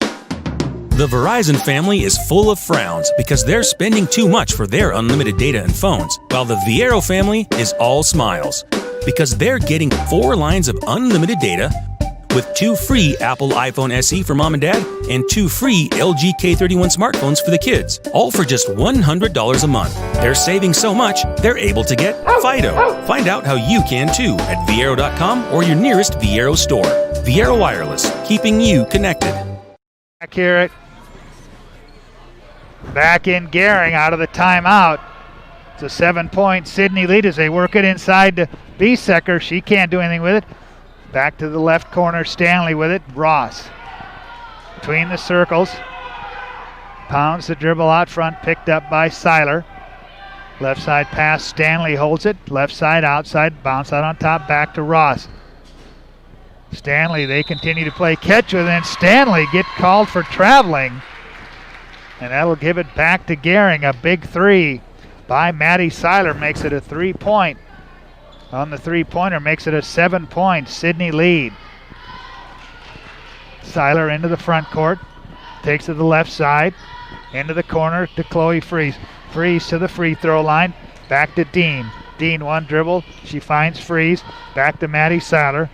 The Verizon family is full of frowns because they're spending too much for their unlimited data and phones, while the Viero family is all smiles because they're getting 4 lines of unlimited data with 2 free Apple iPhone SE for mom and dad and 2 free LG K31 smartphones for the kids, all for just $100 a month. They're saving so much, they're able to get Fido. Find out how you can too at Viero.com or your nearest Viero store. Viero Wireless, keeping you connected. Back here back in Gering out of the timeout. It's a 7-point Sidney lead as they work it inside to Biesecker. She can't do anything with it. Back to the left corner, Stanley with it. Ross between the circles. Pounds the dribble out front, picked up by Seiler. Left side pass, Stanley holds it. Left side outside, bounce out on top, back to Ross. Stanley, they continue to play catch with, and Stanley get called for traveling. And that'll give it back to Gering. A big 3 by Maddie Seiler makes it a 3-point. On the 3-pointer makes it a 7-point Sidney lead. Seiler into the front court. Takes to the left side. Into the corner to Chloe Freeze. Freeze to the free throw line. Back to Dean. Dean 1 dribble. She finds Freeze. Back to Maddie Seiler.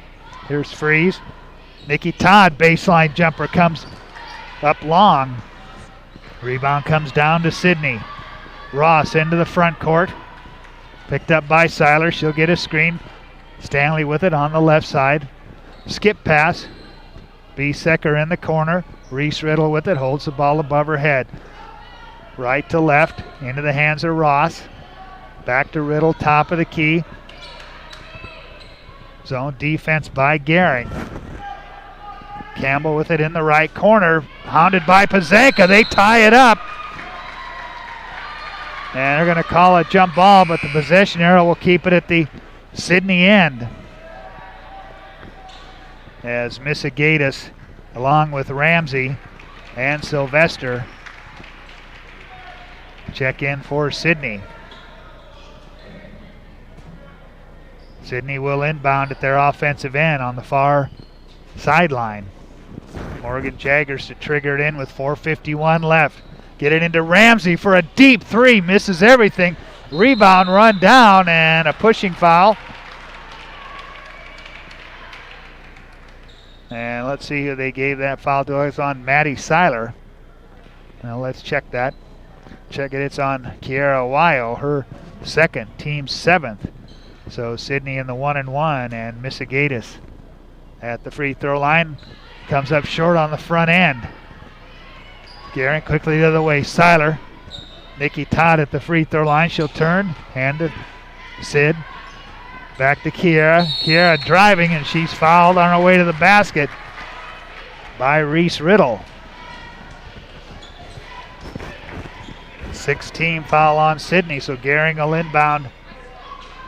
Here's Freeze. Nikki Todd, baseline jumper, comes up long. Rebound comes down to Sidney. Ross into the front court. Picked up by Seiler. She'll get a screen. Stanley with it on the left side. Skip pass. Biesecker in the corner. Reese Riddle with it. Holds the ball above her head. Right to left. Into the hands of Ross. Back to Riddle. Top of the key. Zone defense by Gering. Campbell with it in the right corner. Hounded by Pazanka. They tie it up. And they're going to call a jump ball, but the possession arrow will keep it at the Sidney end. As Missigatis, along with Ramsey and Sylvester, check in for Sidney. Sidney will inbound at their offensive end on the far sideline. Morgan Jaggers to trigger it in with 4:51 left. Get it into Ramsey for a deep 3. Misses everything. Rebound, run down, and a pushing foul. And let's see who they gave that foul to. It's on Maddie Seiler. Now let's check that. Check it. It's on Kiara Wyo, her second, team 7th. So Sidney in the 1-and-1, and Missigatis at the free throw line. Comes up short on the front end. Gering quickly the other way. Seiler. Nikki Todd at the free throw line. She'll turn. Hand to Sid. Back to Kiara. Kiara driving, and she's fouled on her way to the basket by Reese Riddle. 6-team foul on Sidney, so Gering will inbound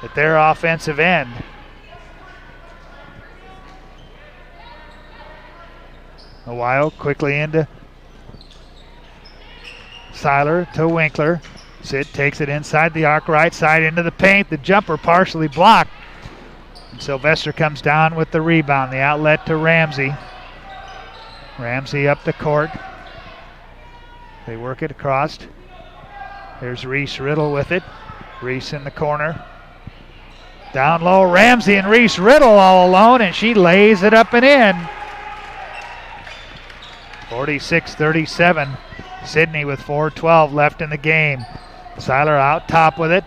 at their offensive end. Ohio quickly into Seiler to Winkler. Sid takes it inside the arc, right side into the paint. The jumper partially blocked. And Sylvester comes down with the rebound. The outlet to Ramsey. Ramsey up the court. They work it across. There's Reese Riddle with it. Reese in the corner. Down low, Ramsey and Reese Riddle all alone, and she lays it up and in. 46-37. Sidney with 4:12 left in the game. Seiler out top with it.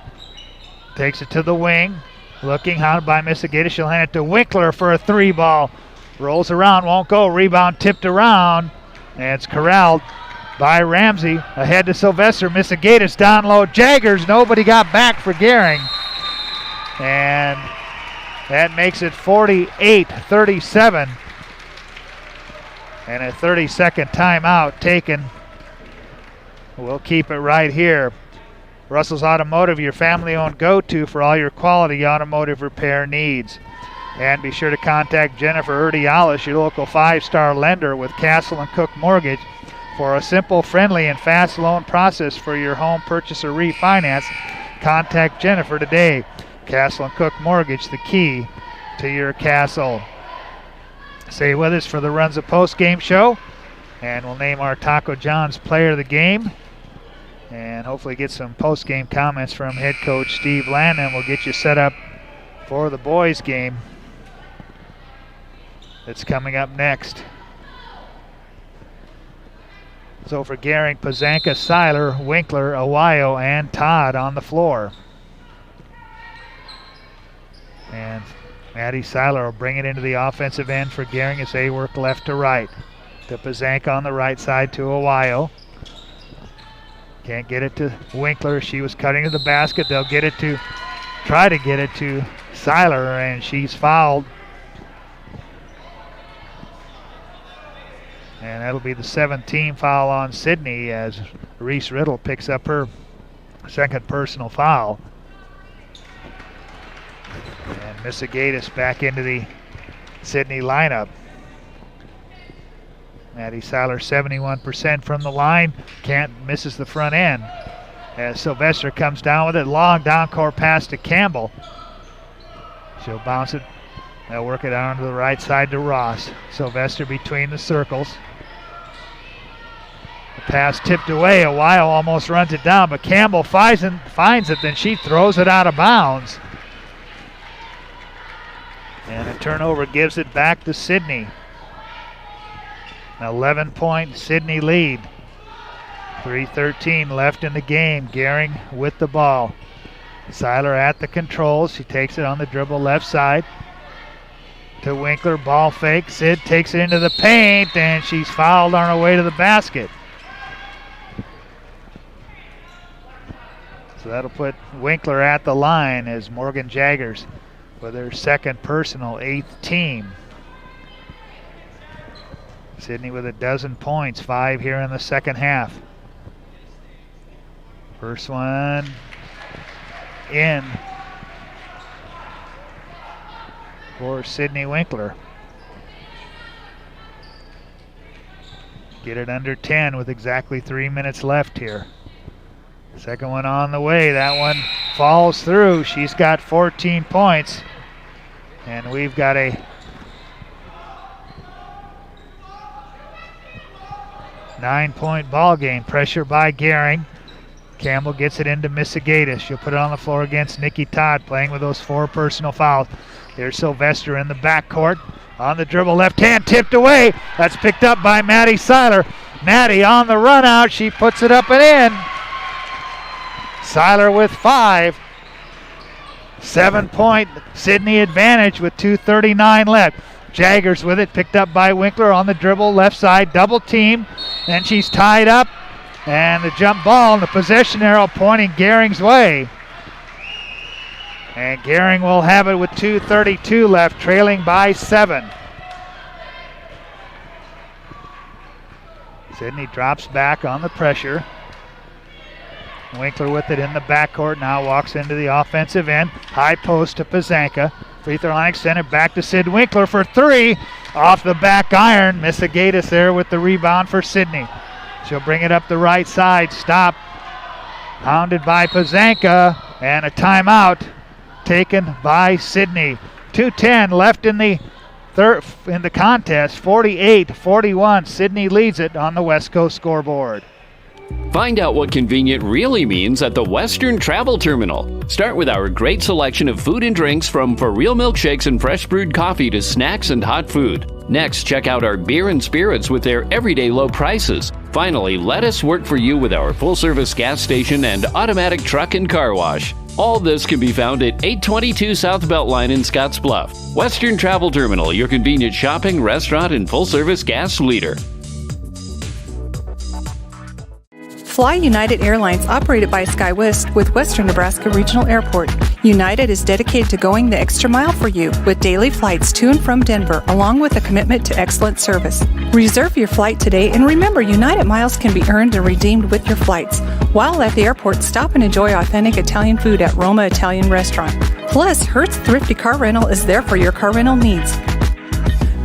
Takes it to the wing. Looking, hounded by Missigita. She'll hand it to Winkler for a 3-ball. Rolls around, won't go. Rebound tipped around. And it's corralled by Ramsey. Ahead to Sylvester. Missigita's down low. Jaggers, nobody got back for Gering. And that makes it 48-37. And a 30-second timeout taken. We'll keep it right here. Russell's Automotive, your family-owned go-to for all your quality automotive repair needs. And be sure to contact Jennifer Urdialis, your local 5-star lender with Castle & Cook Mortgage, for a simple, friendly, and fast loan process for your home purchase or refinance. Contact Jennifer today. Castle & Cook Mortgage, the key to your castle. Stay with us for the Runza post-game show, and we'll name our Taco John's player of the game, and hopefully get some post-game comments from head coach Steve Landon. We'll get you set up for the boys' game that's coming up next. So for Gering, Pazanka, Seiler, Winkler, Awayo, and Todd on the floor. And Maddie Seiler will bring it into the offensive end for Gering as they work left to right. To Pazanka on the right side to Awayo. Can't get it to Winkler. She was cutting to the basket. They'll try to get it to Seiler, and she's fouled. And that'll be the 7th-team foul on Sidney as Reese Riddle picks up her second personal foul. And Missigaitis back into the Sidney lineup. Maddie Seiler 71% from the line. Misses the front end. As Sylvester comes down with it. Long down-court pass to Campbell. She'll bounce it. They'll work it out to the right side to Ross. Sylvester between the circles. The pass tipped away. A while almost runs it down, but Campbell finds it, then she throws it out of bounds. And a turnover gives it back to Sidney. An 11-point Sidney lead. 3:13 left in the game. Gering with the ball. Seiler at the controls. She takes it on the dribble left side. To Winkler, ball fake. Sid takes it into the paint, and she's fouled on her way to the basket. So that'll put Winkler at the line as Morgan Jaggers with her second personal, 8th team. Sidney with a dozen points, 5 here in the second half. First one in for Sidney Winkler. Get it under 10 with exactly 3 minutes left here. Second one on the way. That one falls through. She's got 14 points. And we've got a nine-point ball game. Pressure by Gering. Campbell gets it into Missigaitis. She'll put it on the floor against Nikki Todd, playing with those 4 personal fouls. There's Sylvester in the backcourt. On the dribble, left hand tipped away. That's picked up by Maddie Seiler. Maddie on the run out. She puts it up and in. Seiler with 5. 7-point Sidney advantage with 2:39 left. Jaggers with it, picked up by Winkler on the dribble, left side, double team, and she's tied up. And the jump ball and the possession arrow pointing Gering's way. And Gering will have it with 2:32 left, trailing by 7. Sidney drops back on the pressure. Winkler with it in the backcourt, now walks into the offensive end. High post to Pazanka. Free throw line extended back to Sid Winkler for 3. off the back iron. Misigatis there with the rebound for Sidney. She'll bring it up the right side. Stop. Hounded by Pazanka. And a timeout taken by Sidney. 2:10 left in the contest. 48-41. Sidney leads it on the West Coast scoreboard. Find out what convenient really means at the Western Travel Terminal. Start with our great selection of food and drinks, from for real milkshakes and fresh brewed coffee to snacks and hot food. Next, check out our beer and spirits with their everyday low prices. Finally, let us work for you with our full-service gas station and automatic truck and car wash. All this can be found at 822 South Beltline in Scottsbluff. Western Travel Terminal, your convenient shopping, restaurant, and full-service gas leader. Fly United Airlines, operated by SkyWest with Western Nebraska Regional Airport. United is dedicated to going the extra mile for you with daily flights to and from Denver, along with a commitment to excellent service. Reserve your flight today, and remember, United miles can be earned and redeemed with your flights. While at the airport, stop and enjoy authentic Italian food at Roma Italian Restaurant. Plus, Hertz Thrifty Car Rental is there for your car rental needs.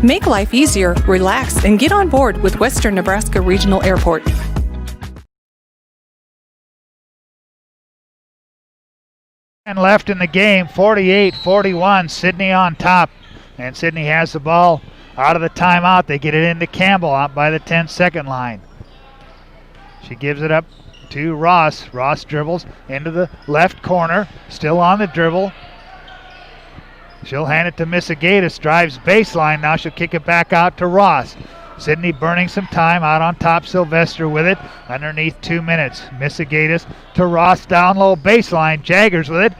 Make life easier, relax, and get on board with Western Nebraska Regional Airport. And left in the game, 48-41, Sidney on top. And Sidney has the ball out of the timeout. They get it into Campbell out by the 10-second line. She gives it up to Ross. Ross dribbles into the left corner, still on the dribble. She'll hand it to Misigatis, drives baseline. Now she'll kick it back out to Ross. Sidney burning some time out on top. Sylvester with it underneath 2 minutes. Misigatis to Ross down low baseline. Jaggers with it.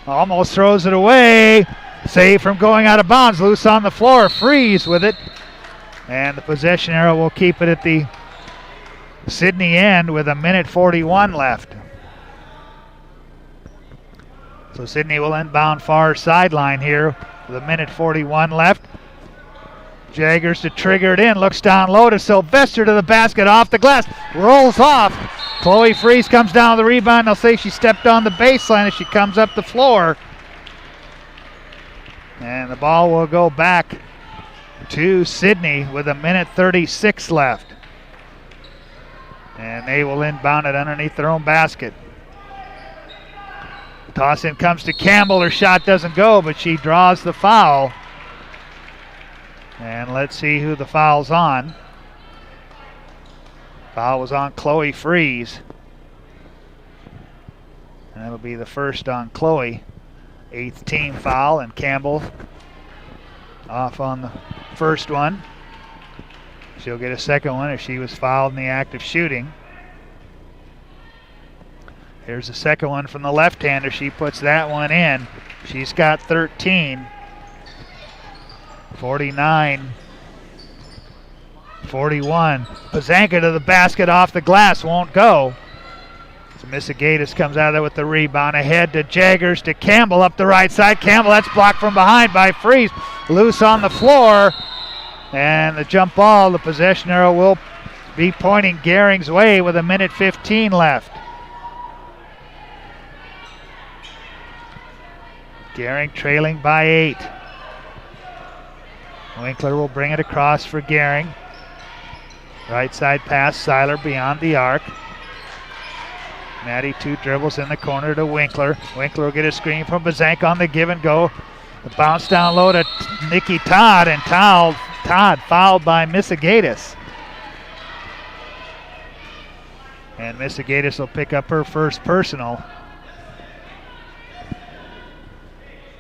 Almost throws it away. Save from going out of bounds. Loose on the floor. Freeze with it. And the possession arrow will keep it at the Sidney end with 1:41 left. So Sidney will inbound far sideline here with 1:41 left. Jaggers to trigger it in, looks down low to Sylvester to the basket, off the glass, rolls off. Chloe Freeze comes down with the rebound. They'll say she stepped on the baseline as she comes up the floor. And the ball will go back to Sidney with 1:36 left. And they will inbound it underneath their own basket. Toss in comes to Campbell. Her shot doesn't go, but she draws the foul. And let's see who the foul's on. Foul was on Chloe Freeze. And that'll be the first on Chloe. 8th team foul, and Campbell off on the first one. She'll get a second one if she was fouled in the act of shooting. Here's the second one from the left-hander. She puts that one in. She's got 13. 49-41. Pazanka to the basket, off the glass, won't go. So Misigatis comes out of there with the rebound. Ahead to Jaggers, to Campbell up the right side. Campbell, that's blocked from behind by Freeze. Loose on the floor. And the jump ball, the possession arrow will be pointing Gering's way with 1:15 left. Gering trailing by 8. Winkler will bring it across for Gering. Right side pass, Seiler beyond the arc. Maddie 2 dribbles in the corner to Winkler. Winkler will get a screen from Bazank on the give and go. The bounce down low to Nikki Todd, and Todd fouled by Misigatis. And Misigatis will pick up her first personal.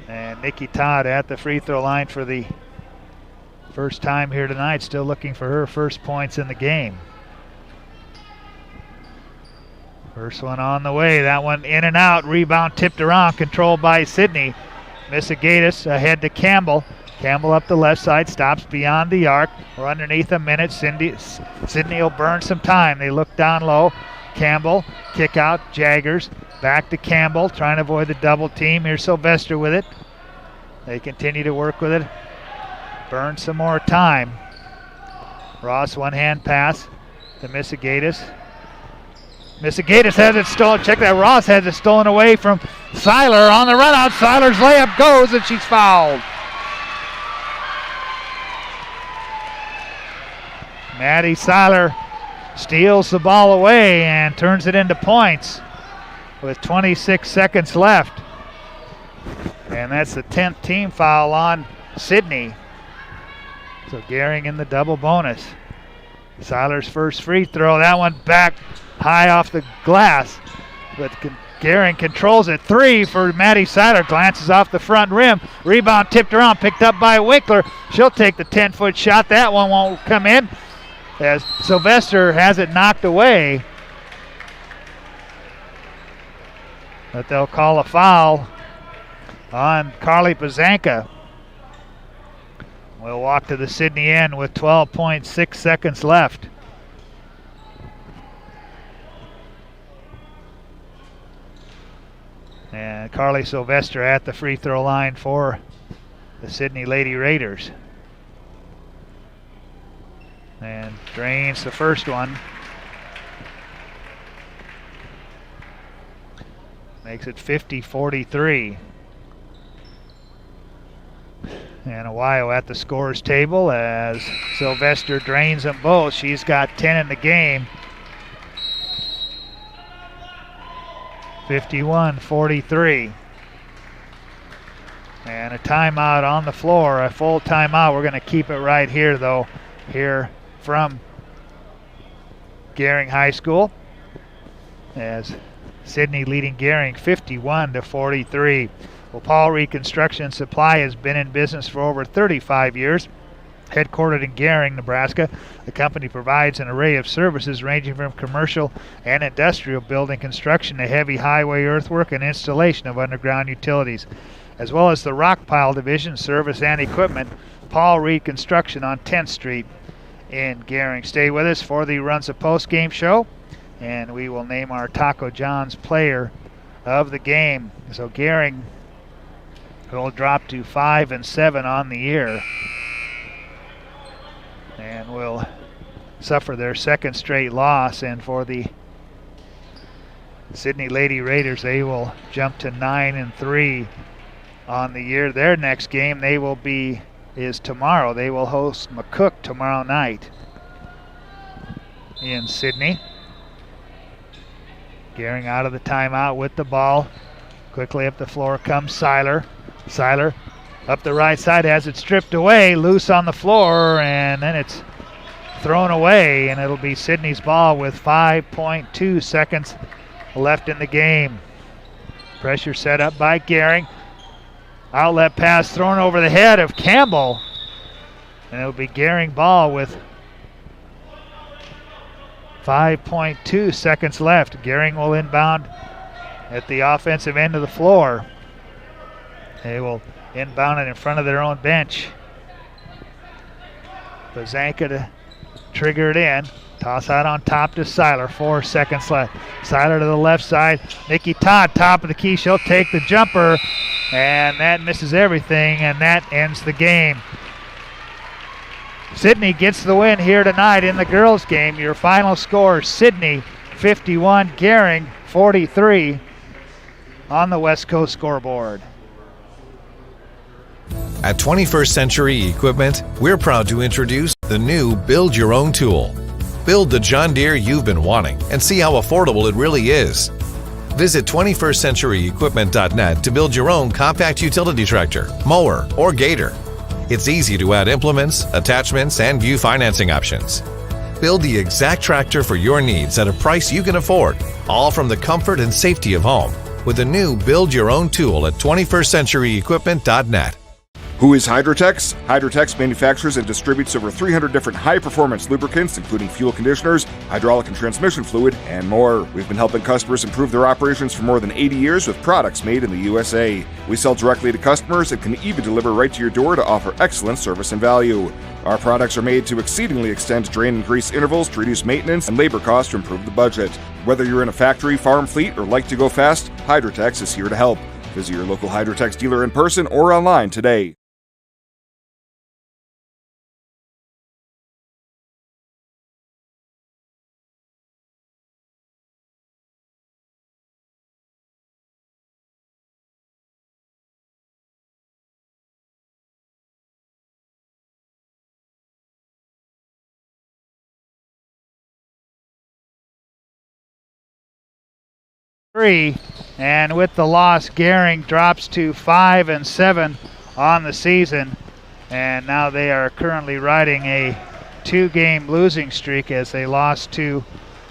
And Nikki Todd at the free throw line for the first time here tonight, still looking for her first points in the game. First one on the way, that one in and out, rebound tipped around, controlled by Sidney. Misigatis ahead to Campbell. Campbell up the left side, stops beyond the arc. We're underneath a minute. Sidney will burn some time. They look down low. Campbell, kick out, Jaggers. Back to Campbell, trying to avoid the double team. Here's Sylvester with it. They continue to work with it. Burn some more time. Ross, one-hand pass to Misigatis. Misigatis has it stolen. Check that. Ross has it stolen away from Seiler on the run out. Seiler's layup goes, and she's fouled. Maddie Seiler steals the ball away and turns it into points with 26 seconds left. And that's the 10th team foul on Sidney. So Gering in the double bonus. Seiler's first free throw. That one back high off the glass. But Gering controls it. 3 for Maddie Seiler. Glances off the front rim. Rebound tipped around. Picked up by Winkler. She'll take the 10-foot shot. That one won't come in as Sylvester has it knocked away. But they'll call a foul on Carly Pazanka. We'll walk to the Sidney end with 12.6 seconds left. And Carly Sylvester at the free throw line for the Sidney Lady Raiders. And drains the first one. Makes it 50-43. And Ohio at the scores table as Sylvester drains them both. She's got 10 in the game. 51-43. And a timeout on the floor, a full timeout. We're going to keep it right here, though, here from Gering High School, as Sidney leading Gering 51-43. Well, Paul Reed Construction and Supply has been in business for over 35 years. Headquartered in Gering, Nebraska, the company provides an array of services ranging from commercial and industrial building construction to heavy highway earthwork and installation of underground utilities, as well as the rock pile division, service and equipment. Paul Reed Construction on 10th Street in Gering. Stay with us for the Runs a Post game show, and we will name our Taco John's player of the game. So Gering will drop to 5-7 on the year, and will suffer their second straight loss. And for the Sidney Lady Raiders, they will jump to 9-3 on the year. Their next game is tomorrow. They will host McCook tomorrow night in Sidney. Gering out of the timeout with the ball. Quickly up the floor comes Seiler. Seiler up the right side, has it stripped away, loose on the floor, and then it's thrown away, and it'll be Sidney's ball with 5.2 seconds left in the game. Pressure set up by Gering. Outlet pass thrown over the head of Campbell, and it'll be Gering ball with 5.2 seconds left. Gering will inbound at the offensive end of the floor. They will inbound it in front of their own bench. Pazanka to trigger it in. Toss out on top to Seiler. 4 seconds left. Seiler to the left side. Nikki Todd, top of the key. She'll take the jumper, and that misses everything, and that ends the game. Sidney gets the win here tonight in the girls' game. Your final score, Sidney 51, Gering 43 on the West Coast scoreboard. At 21st Century Equipment, we're proud to introduce the new Build Your Own tool. Build the John Deere you've been wanting and see how affordable it really is. Visit 21stcenturyequipment.net to build your own compact utility tractor, mower, or gator. It's easy to add implements, attachments, and view financing options. Build the exact tractor for your needs at a price you can afford, all from the comfort and safety of home, with the new Build Your Own tool at 21stcenturyequipment.net. Who is Hydrotex? Hydrotex manufactures and distributes over 300 different high-performance lubricants, including fuel conditioners, hydraulic and transmission fluid, and more. We've been helping customers improve their operations for more than 80 years with products made in the USA. We sell directly to customers and can even deliver right to your door to offer excellent service and value. Our products are made to exceedingly extend drain and grease intervals to reduce maintenance and labor costs to improve the budget. Whether you're in a factory, farm fleet, or like to go fast, Hydrotex is here to help. Visit your local Hydrotex dealer in person or online today. And with the loss, Gering drops to 5-7 on the season. And now they are currently riding a 2-game losing streak as they lost to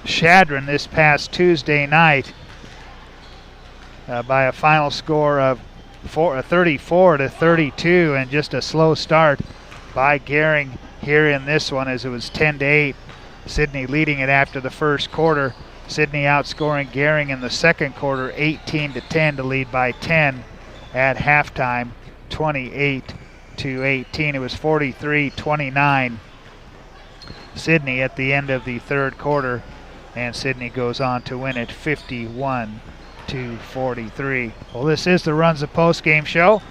Shadron this past Tuesday night by a final score of 34-32, and just a slow start by Gering here in this one as it was 10-8. Sidney leading it after the first quarter. Sidney outscoring Gering in the second quarter 18-10 to lead by 10 at halftime, 28-18. It was 43-29 Sidney at the end of the third quarter, and Sidney goes on to win it 51-43. Well, this is the Runza post-game show.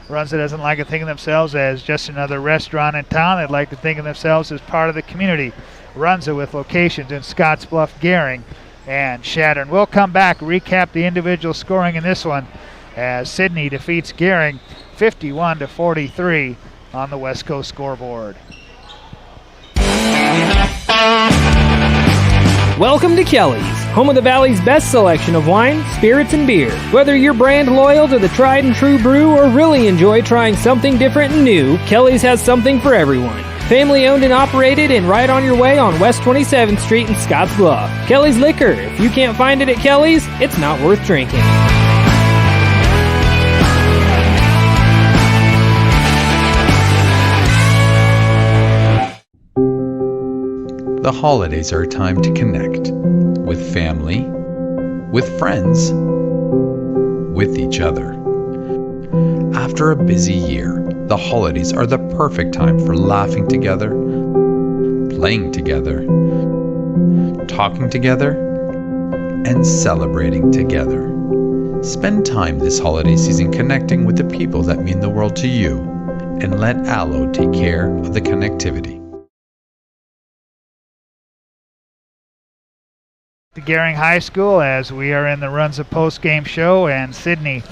Runza doesn't like to think of themselves as just another restaurant in town. They'd like to think of themselves as part of the community. Runza with locations in Scottsbluff, Gering, and Shadron. We'll come back, recap the individual scoring in this one as Sidney defeats Gering 51-43 on the West Coast scoreboard. Welcome to Kelly's, home of the Valley's best selection of wine, spirits, and beer. Whether you're brand loyal to the tried and true brew or really enjoy trying something different and new, Kelly's has something for everyone. Family owned and operated and right on your way on West 27th Street in Scottsbluff. Kelly's Liquor. If you can't find it at Kelly's, it's not worth drinking. The holidays are a time to connect with family, with friends, with each other. After a busy year, the holidays are the perfect time for laughing together, playing together, talking together, and celebrating together. Spend time this holiday season connecting with the people that mean the world to you, and let Allo take care of the connectivity. To Gering High School as we are in the Runza post-game show, and Sidney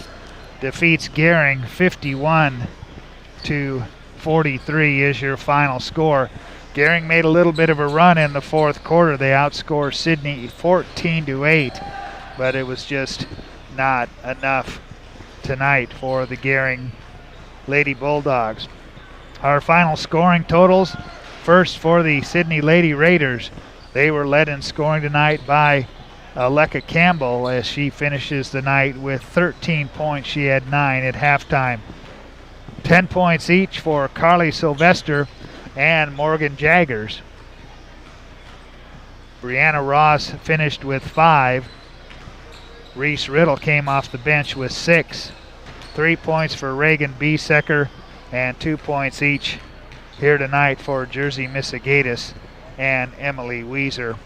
defeats Gering 51-43 is your final score. Gering made a little bit of a run in the fourth quarter. They outscored Sidney 14-8, but it was just not enough tonight for the Gering Lady Bulldogs. Our final scoring totals, first for the Sidney Lady Raiders. They were led in scoring tonight by Aleka Campbell as she finishes the night with 13 points. She had 9 at halftime. 10 points each for Carly Sylvester and Morgan Jaggers. Brianna Ross finished with 5. Reese Riddle came off the bench with 6. 3 points for Reagan Biesecker and 2 points each here tonight for Jersey Missigatis and Emily Weiser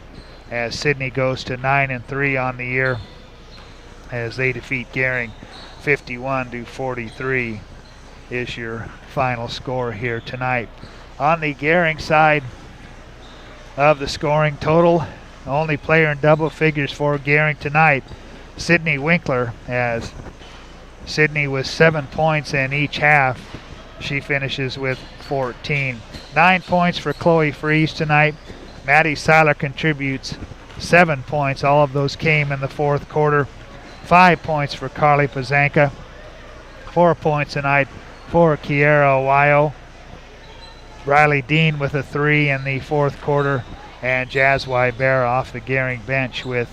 as Sidney goes to 9-3 on the year as they defeat Gering 51-43 is your final score here tonight. On the Gering side of the scoring total, the only player in double figures for Gering tonight, Sidney Winkler, as Sidney with 7 points in each half. She finishes with 14. 9 points for Chloe Fries tonight. Maddie Seiler contributes 7 points. All of those came in the fourth quarter. 5 points for Carly Pazanka. 4 points tonight for Kiera Wayo. Riley Dean with a 3 in the fourth quarter. And Jazz Wybera off the Gering bench with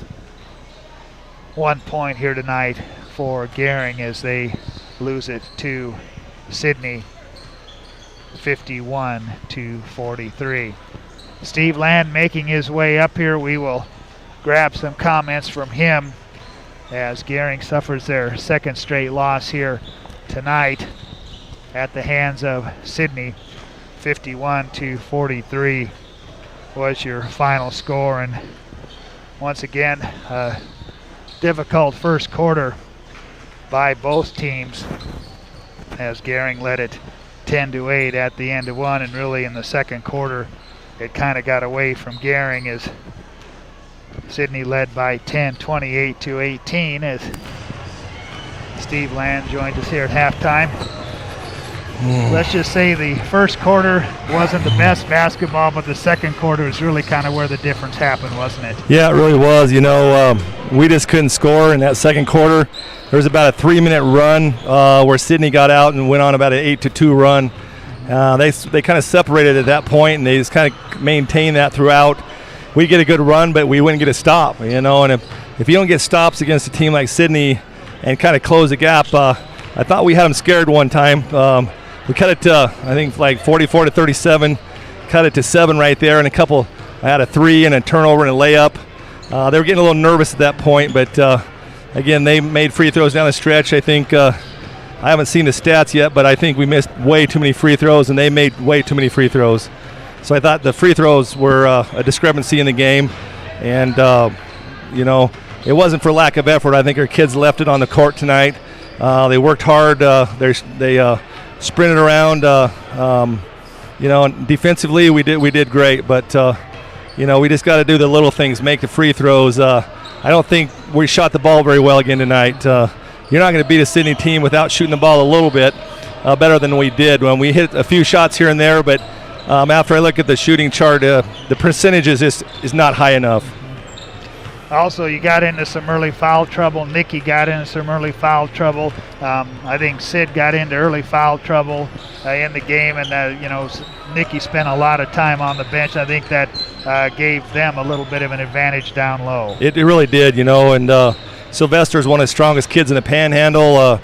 1 point here tonight for Gering as they lose it to Sidney 51-43. Steve Land making his way up here. We will grab some comments from him as Gering suffers their second straight loss here tonight at the hands of Sidney. 51-43 was your final score, and once again a difficult first quarter by both teams as Gering led it 10-8 at the end of one, and really in the second quarter it kind of got away from Gering as Sidney led by 10, 28-18 as Steve Land joined us here at halftime. let's just say the first quarter wasn't the best basketball, but the second quarter was really kind of where the difference happened, wasn't it? Yeah, it really was. We just couldn't score in that second quarter. There was about a 3-minute run where Sidney got out and went on about an 8-2 run. They kind of separated at that point, and they just kind of maintained that throughout. We get a good run, but we wouldn't get a stop, and if you don't get stops against a team like Sidney and kind of close the gap, I thought we had them scared one time. We cut it to, I think, like 44-37, cut it to 7 right there, and I had a 3 and a turnover and a layup. They were getting a little nervous at that point, but again, they made free throws down the stretch. I think, I haven't seen the stats yet, but I think we missed way too many free throws, and they made way too many free throws. So I thought the free throws were a discrepancy in the game, and, it wasn't for lack of effort. I think our kids left it on the court tonight. They worked hard. They sprinted around. And defensively we did great, but we just got to do the little things, make the free throws. I don't think we shot the ball very well again tonight. You're not going to beat a Sidney team without shooting the ball a little bit better than we did. When we hit a few shots here and there, but after I look at the shooting chart, the percentage is not high enough. Also, you got into some early foul trouble. Nikki got into some early foul trouble. I think Sid got into early foul trouble in the game, and Nikki spent a lot of time on the bench. I think that gave them a little bit of an advantage down low. It really did, and Sylvester's one of the strongest kids in the Panhandle,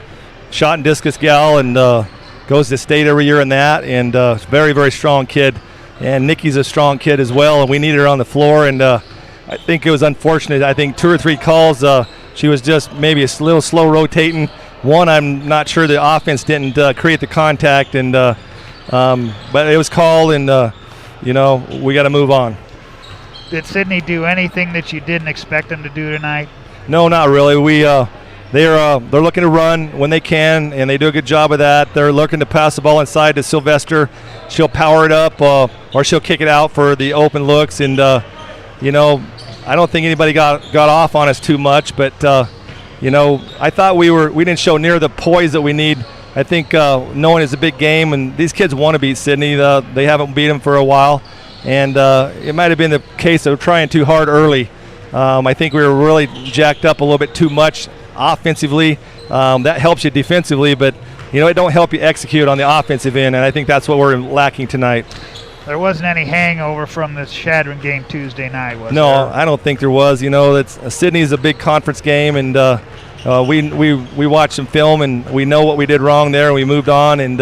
shot and discus gal, and goes to state every year in that, and very, very strong kid. And Nikki's a strong kid as well, and we needed her on the floor, and I think it was unfortunate. I think 2 or 3 calls, she was just maybe a little slow rotating. One, I'm not sure the offense didn't create the contact, and but it was called, and we got to move on. Did Sidney do anything that you didn't expect them to do tonight? No, not really. They're looking to run when they can, and they do a good job of that. They're looking to pass the ball inside to Sylvester. She'll power it up, or she'll kick it out for the open looks, and I don't think anybody got off on us too much, but I thought we didn't show near the poise that we need. I think knowing it's a big game, and these kids want to beat Sidney. They haven't beat them for a while, and it might have been the case of trying too hard early. I think we were really jacked up a little bit too much offensively. That helps you defensively, but it don't help you execute on the offensive end, and I think that's what we're lacking tonight. There wasn't any hangover from the Shadron game Tuesday night, was there? No, I don't think there was. Sidney's a big conference game, and we watched some film, and we know what we did wrong there, and we moved on, and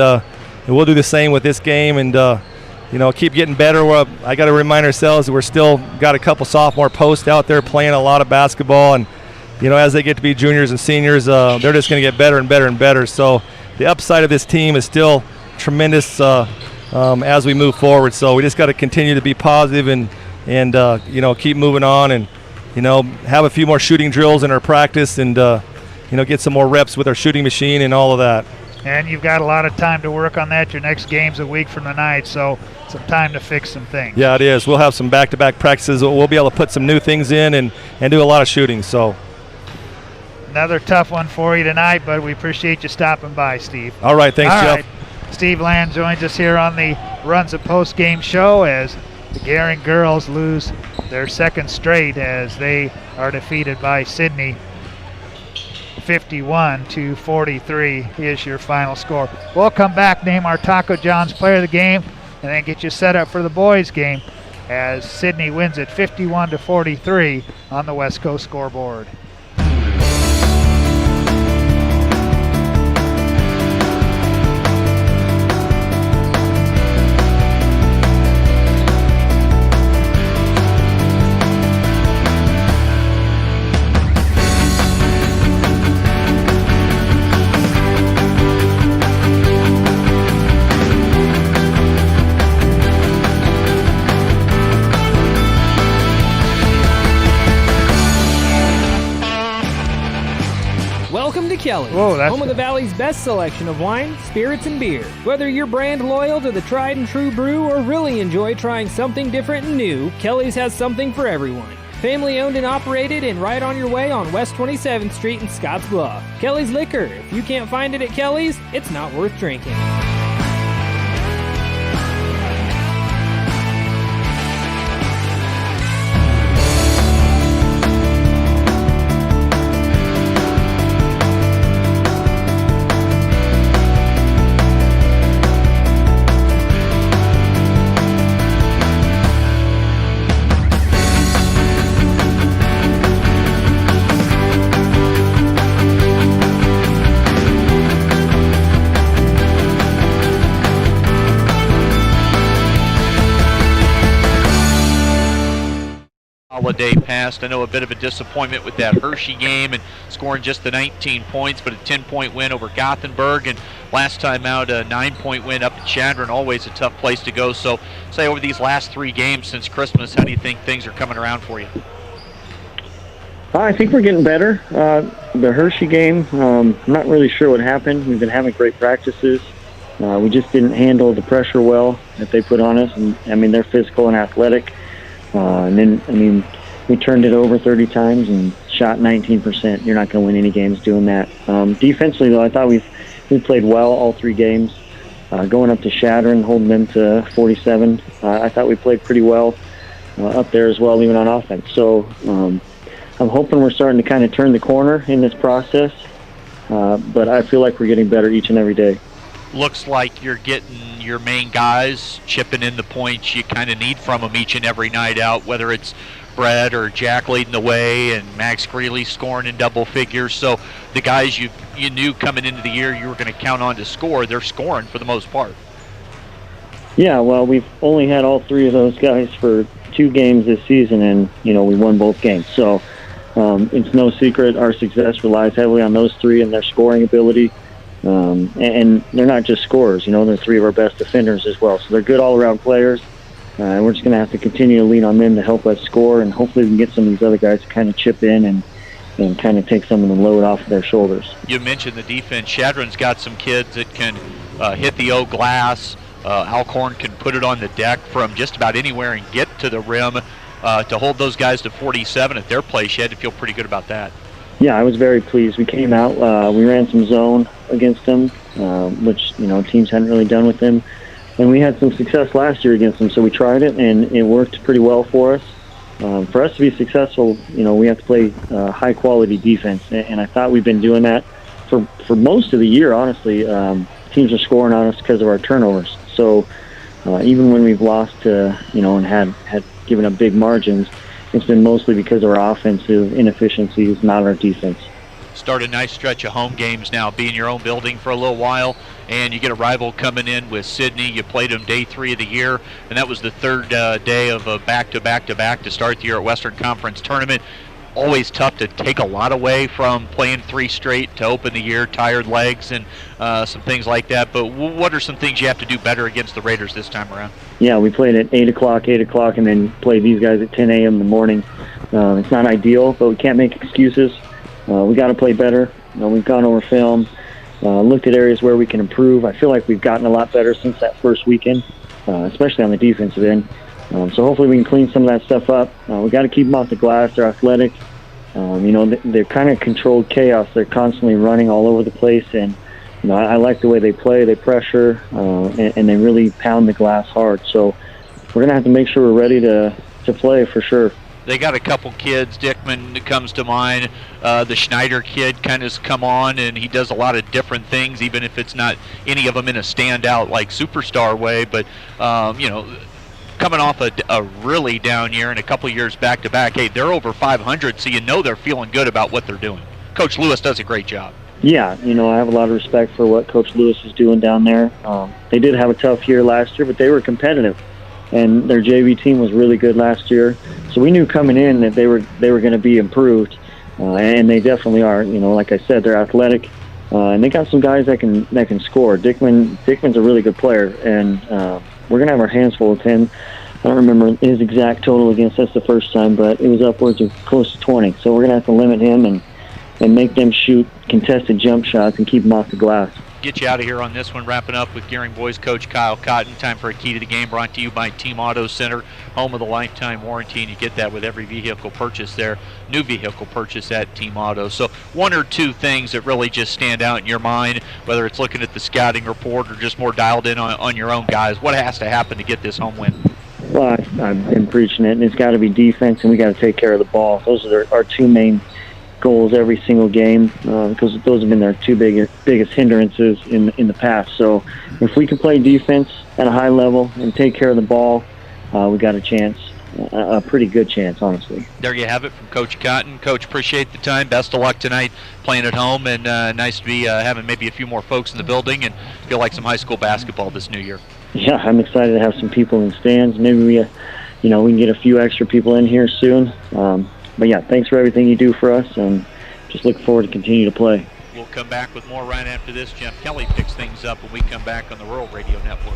we'll do the same with this game, and keep getting better. I got to remind ourselves that we're still got a couple sophomore posts out there playing a lot of basketball, and as they get to be juniors and seniors, they're just going to get better and better and better. So the upside of this team is still tremendous as we move forward. So we just got to continue to be positive and keep moving on, and have a few more shooting drills in our practice, and get some more reps with our shooting machine and all of that. And you've got a lot of time to work on that. Your next game's a week from tonight, so some time to fix some things. Yeah, it is. We'll have some back-to-back practices. We'll be able to put some new things in and do a lot of shooting. So another tough one for you tonight, but we appreciate you stopping by, Steve. All right, thanks, Jeff. Right. Steve Land joins us here on the Runs a Post-Game show as the Gering girls lose their second straight as they are defeated by Sidney. 51-43 is your final score. We'll come back, name our Taco John's player of the game, and then get you set up for the boys' game as Sidney wins it 51-43 on the West Coast scoreboard. Kelly's, Whoa, home of the Valley's best selection of wine, spirits, and beer. Whether you're brand loyal to the tried and true brew or really enjoy trying something different and new, Kelly's has something for everyone. Family owned and operated, and right on your way on West 27th Street in Scotts Bluff. Kelly's Liquor. If you can't find it at Kelly's, it's not worth drinking. holiday passed. I know a bit of a disappointment with that Hershey game and scoring just the 19 points, but a 10-point win over Gothenburg, and last time out a 9-point win up at Chadron, always a tough place to go. So say over these last 3 games since Christmas, how do you think things are coming around for you? I think we're getting better. The Hershey game, I'm not really sure what happened. We've been having great practices. We just didn't handle the pressure well that they put on us. And I mean, they're physical and athletic. And then, I mean, we turned it over 30 times and shot 19%. You're not going to win any games doing that. Defensively, though, I thought we played well all 3 games. Going up to Chadron, holding them to 47. I thought we played pretty well up there as well, even on offense. So I'm hoping we're starting to kind of turn the corner in this process. But I feel like we're getting better each and every day. Looks like you're getting your main guys chipping in the points you kind of need from them each and every night out, whether it's Brett or Jack leading the way and Max Greeley scoring in double figures. So the guys you knew coming into the year you were going to count on to score, they're scoring for the most part. Yeah, well, we've only had all 3 of those guys for 2 games this season, and, you know, we won both games. So it's no secret our success relies heavily on those 3 and their scoring ability. And they're not just scorers, you know, they're 3 of our best defenders as well. So they're good all-around players, and we're just going to have to continue to lean on them to help us score, and hopefully we can get some of these other guys to kind of chip in and kind of take some of the load off of their shoulders. You mentioned the defense. Chadron's got some kids that can hit the O glass. Alcorn can put it on the deck from just about anywhere and get to the rim. To hold those guys to 47 at their place, you had to feel pretty good about that. Yeah, I was very pleased. We came out, we ran some zone against them, which, you know, teams hadn't really done with them. And we had some success last year against them, so we tried it, and it worked pretty well for us. For us to be successful, you know, we have to play high-quality defense, and I thought we've been doing that for most of the year, honestly. Teams are scoring on us because of our turnovers. So even when we've lost, you know, and had given up big margins, it's been mostly because of our offensive inefficiencies, not our defense. Start a nice stretch of home games now, be in your own building for a little while, and you get a rival coming in with Sidney. You played them day 3 of the year, and that was the 3rd day of a back-to-back-to-back to start the year at Western Conference Tournament. Always tough to take a lot away from playing 3 straight to open the year, tired legs and some things like that. But what are some things you have to do better against the Raiders this time around? Yeah, we played at 8 o'clock, and then played these guys at 10 a.m. in the morning. It's not ideal, but we can't make excuses. We got to play better. You know, we've gone over film, looked at areas where we can improve. I feel like we've gotten a lot better since that first weekend, especially on the defensive end. So hopefully we can clean some of that stuff up. We got to keep them off the glass. They're athletic. You know, they're kind of controlled chaos. They're constantly running all over the place, and you know, I like the way they play. They pressure, and they really pound the glass hard. So we're gonna have to make sure we're ready to play for sure. They got a couple kids. Dickman comes to mind. The Schneider kid kind of has come on, and he does a lot of different things, even if it's not any of them in a standout like superstar way. But you know, coming off a really down year and a couple years back-to-back, hey, they're over 500, so you know they're feeling good about what they're doing. Coach Lewis does a great job. Yeah, you know, I have a lot of respect for what Coach Lewis is doing down there. They did have a tough year last year, but they were competitive, and their JV team was really good last year. So we knew coming in that they were going to be improved, and they definitely are. You know, like I said, they're athletic, and they got some guys that can score. Dickman's a really good player, and we're going to have our hands full with him. I don't remember his exact total against us the first time, but it was upwards of close to 20. So we're going to have to limit him and make them shoot contested jump shots and keep them off the glass. Get you out of here on this one, wrapping up with Gering boys coach Kyle Cotton. Time for a key to the game, brought to you by Team Auto Center, home of the lifetime warranty, and you get that with every vehicle purchase there, new vehicle purchase at Team Auto. So one or two things that really just stand out in your mind, whether it's looking at the scouting report or just more dialed in on your own guys, what has to happen to get this home win? Well, I've been preaching it, and it's got to be defense, and we got to take care of the ball. Those are our two main goals every single game, because those have been their two biggest hindrances in the past. So if we can play defense at a high level and take care of the ball, we got a chance, a pretty good chance, honestly. There you have it from Coach Cotton. Coach, appreciate the time. Best of luck tonight playing at home, and nice to be having maybe a few more folks in the building and feel like some high school basketball this new year. Yeah, I'm excited to have some people in the stands. Maybe we we can get a few extra people in here soon. But yeah, thanks for everything you do for us, and just look forward to continue to play. We'll come back with more right after this. Jeff Kelly picks things up when we come back on the Rural Radio Network.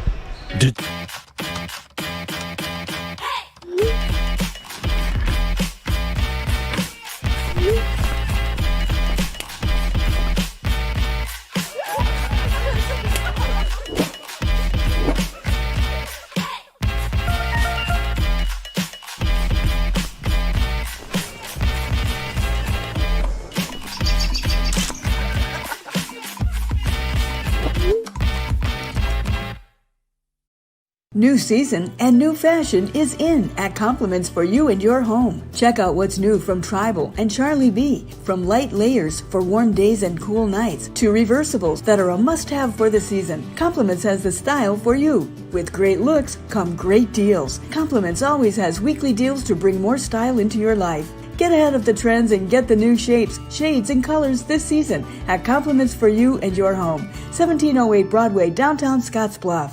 New season and new fashion is in at Compliments for you and your home. Check out what's new from Tribal and Charlie B. From light layers for warm days and cool nights to reversibles that are a must-have for the season. Compliments has the style for you. With great looks come great deals. Compliments always has weekly deals to bring more style into your life. Get ahead of the trends and get the new shapes, shades, and colors this season at Compliments for you and your home. 1708 Broadway, downtown Scottsbluff.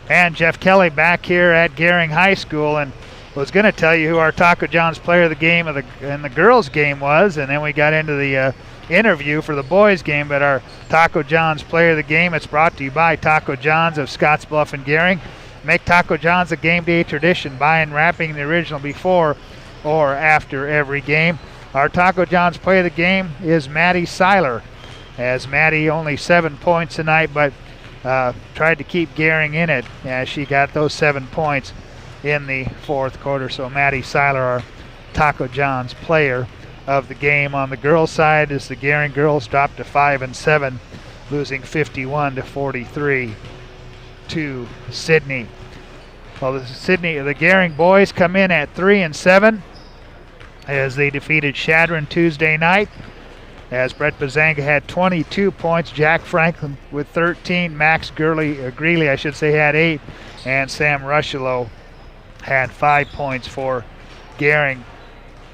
And Jeff Kelly back here at Gering High School, and was going to tell you who our Taco John's player of the game in the girls game was, and then we got into the interview for the boys game. But our Taco John's player of the game, it's brought to you by Taco John's of Scottsbluff and Gering. Make Taco John's a game day tradition, buying and wrapping the original before or after every game. Our Taco John's player of the game is Maddie Seiler, as Maddie only 7 points tonight, but tried to keep Gering in it as she got those 7 points in the fourth quarter. So Maddie Seiler, our Taco John's player of the game. On the girls' side, as the Gering girls dropped to 5-7, losing 51-43 to Sidney. Well, the Gering boys come in at 3-7 as they defeated Shadron Tuesday night, as Brett Bazanga had 22 points, Jack Franklin with 13, Max Greeley had 8, and Sam Rushelo had 5 points for Gering.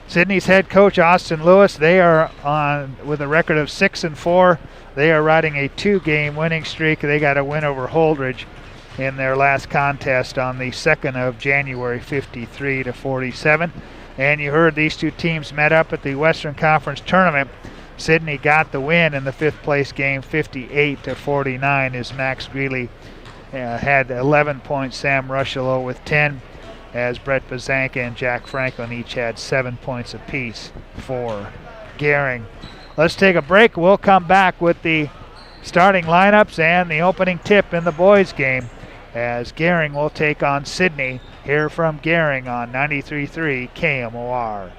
Sidney's head coach, Austin Lewis, they are on with a record of 6-4. They are riding a 2-game winning streak. They got a win over Holdridge in their last contest on the 2nd of January, 53-47. And you heard these two teams met up at the Western Conference Tournament. Sidney got the win in the 5th place game, 58-49, as Max Greeley had 11 points, Sam Rushelo with 10, as Brett Bazanka and Jack Franklin each had 7 points apiece for Gering. Let's take a break. We'll come back with the starting lineups and the opening tip in the boys' game, as Gering will take on Sidney here from Gering on 93.3 KMOR.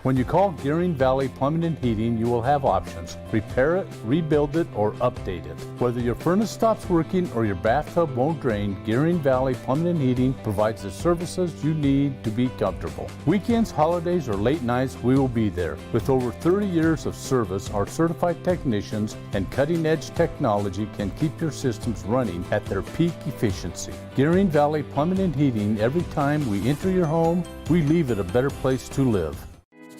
When you call Gering Valley Plumbing and Heating, you will have options. Repair it, rebuild it, or update it. Whether your furnace stops working or your bathtub won't drain, Gering Valley Plumbing and Heating provides the services you need to be comfortable. Weekends, holidays, or late nights, we will be there. With over 30 years of service, our certified technicians and cutting-edge technology can keep your systems running at their peak efficiency. Gering Valley Plumbing and Heating, every time we enter your home, we leave it a better place to live.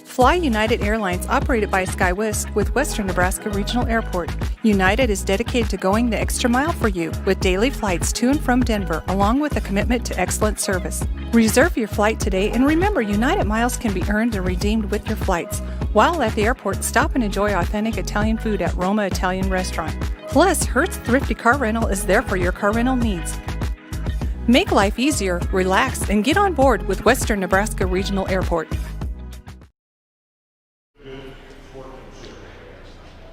Fly United Airlines, operated by SkyWest with Western Nebraska Regional Airport. United is dedicated to going the extra mile for you with daily flights to and from Denver, along with a commitment to excellent service. Reserve your flight today, and remember, United miles can be earned and redeemed with your flights. While at the airport, stop and enjoy authentic Italian food at Roma Italian Restaurant. Plus, Hertz Thrifty Car Rental is there for your car rental needs. Make life easier, relax, and get on board with Western Nebraska Regional Airport.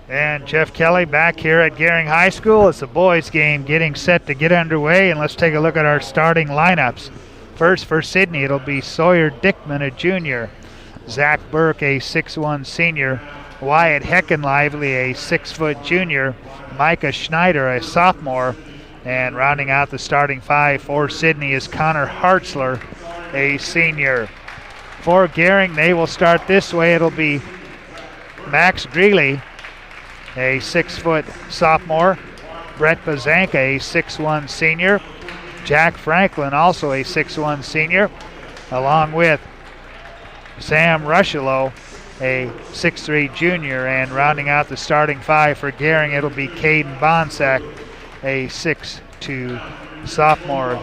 And Jeff Kelly back here at Gering High School. It's the boys' game getting set to get underway, and let's take a look at our starting lineups. First for Sidney, it'll be Sawyer Dickman, a junior, Zach Burke, a 6'1 senior, Wyatt Heckenlively, a 6' junior, Micah Schneider, a sophomore, and rounding out the starting 5 for Sidney is Connor Hartzler, a senior. For Gering, they will start this way. It'll be Max Greeley, a 6' sophomore, Brett Bazanka, a 6'1 senior, Jack Franklin, also a 6'1 senior, along with Sam Rushelo, a 6'3 junior, and rounding out the starting 5 for Gering, it'll be Caden Bonsack, a 6'2 sophomore.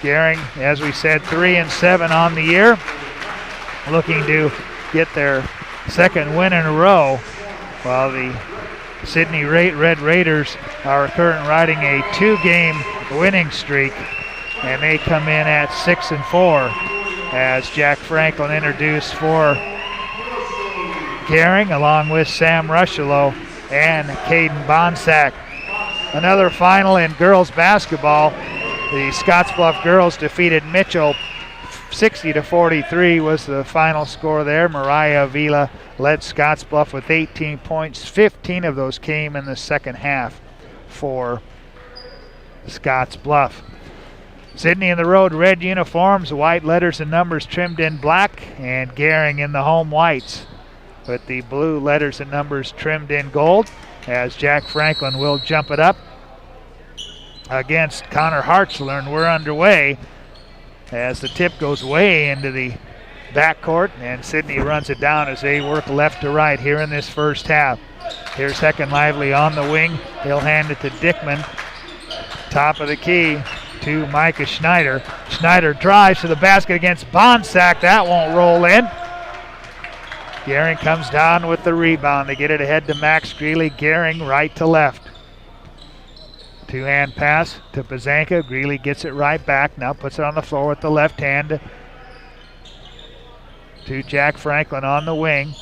Gering, as we said, 3-7 on the year, looking to get their second win in a row, while the Sidney Red Raiders are currently riding a 2-game winning streak, and they come in at 6-4 as Jack Franklin introduced for Gering, along with Sam Rushelo and Caden Bonsack. Another final in girls basketball. The Scottsbluff girls defeated Mitchell 60-43 was the final score there. Mariah Avila led Scottsbluff with 18 points. 15 of those came in the second half for Scottsbluff. Sidney in the road red uniforms, white letters and numbers trimmed in black, and Gering in the home whites with the blue letters and numbers trimmed in gold, as Jack Franklin will jump it up against Connor Hartzler, and we're underway as the tip goes way into the backcourt, and Sidney runs it down as they work left to right here in this first half. Here's Hecken Lively on the wing. He'll hand it to Dickman. Top of the key to Micah Schneider. Schneider drives to the basket against Bonsack. That won't roll in. Gering comes down with the rebound. They get it ahead to Max Greeley. Gering right to left. Two-hand pass to Pazanka. Greeley gets it right back. Now puts it on the floor with the left hand to Jack Franklin on the wing.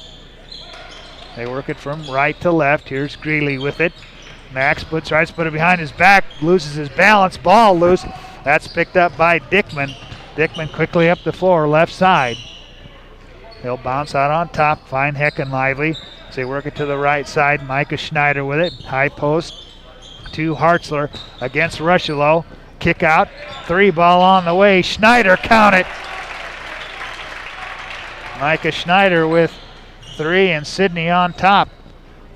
They work it from right to left. Here's Greeley with it. Max tries to put it behind his back, loses his balance, ball loose. That's picked up by Dickman. Dickman quickly up the floor, left side. He'll bounce out on top, find Hecken Lively. So they work it to the right side. Micah Schneider with it. High post to Hartzler against Rushelo. Kick out, 3 ball on the way. Schneider, count it. Micah Schneider with 3 and Sidney on top.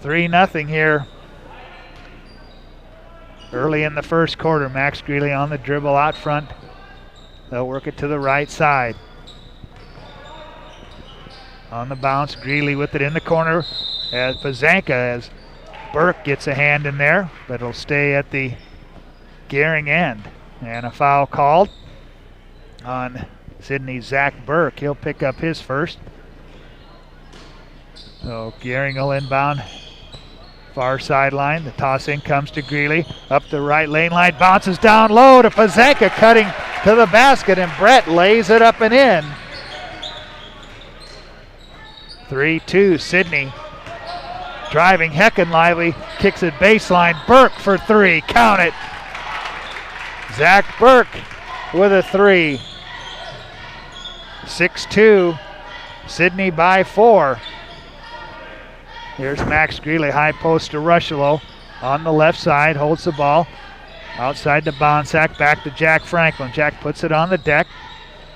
3-0 here early in the first quarter. Max Greeley on the dribble out front. They'll work it to the right side. On the bounce, Greeley with it in the corner as Pazanka, as Burke gets a hand in there, but it'll stay at the Gering end. And a foul called on Sidney's Zach Burke. He'll pick up his first. So Gering will inbound far sideline. The toss in comes to Greeley. Up the right lane line, bounces down low to Pazanka, cutting to the basket, and Brett lays it up and in. 3-2 Sidney. Driving Hecken Lively, kicks it baseline. Burke for 3, count it. Zach Burke with a 3. 6-2, Sidney by 4. Here's Max Greeley, high post to Rushelo. On the left side, holds the ball. Outside to Bonsack, back to Jack Franklin. Jack puts it on the deck.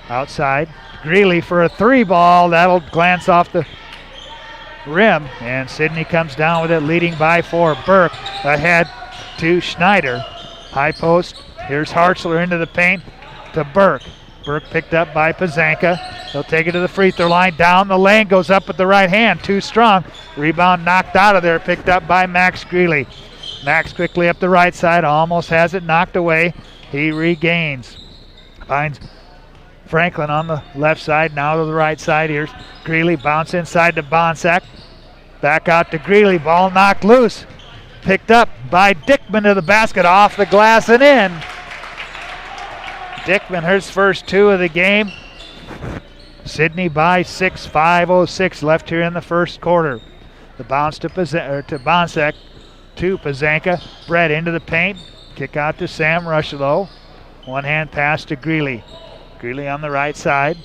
Outside, Greeley for a 3 ball. That'll glance off the rim, and Sidney comes down with it, leading by 4. Burke ahead to Schneider. High post, here's Hartzler into the paint to Burke. Burke picked up by Pazanka. He'll take it to the free throw line. Down the lane, goes up with the right hand. Too strong. Rebound knocked out of there, picked up by Max Greeley. Max quickly up the right side, almost has it knocked away. He regains. Finds Franklin on the left side, now to the right side. Here's Greeley, bounce inside to Bonsack. Back out to Greeley, ball knocked loose. Picked up by Dickman to the basket, off the glass and in. Dickman, his first 2 of the game. Sidney by 6, 5:06 left here in the first quarter. The bounce to Bonsack, to Pazanka. Brett into the paint. Kick out to Sam Rushelo. One hand pass to Greeley. Greeley on the right side.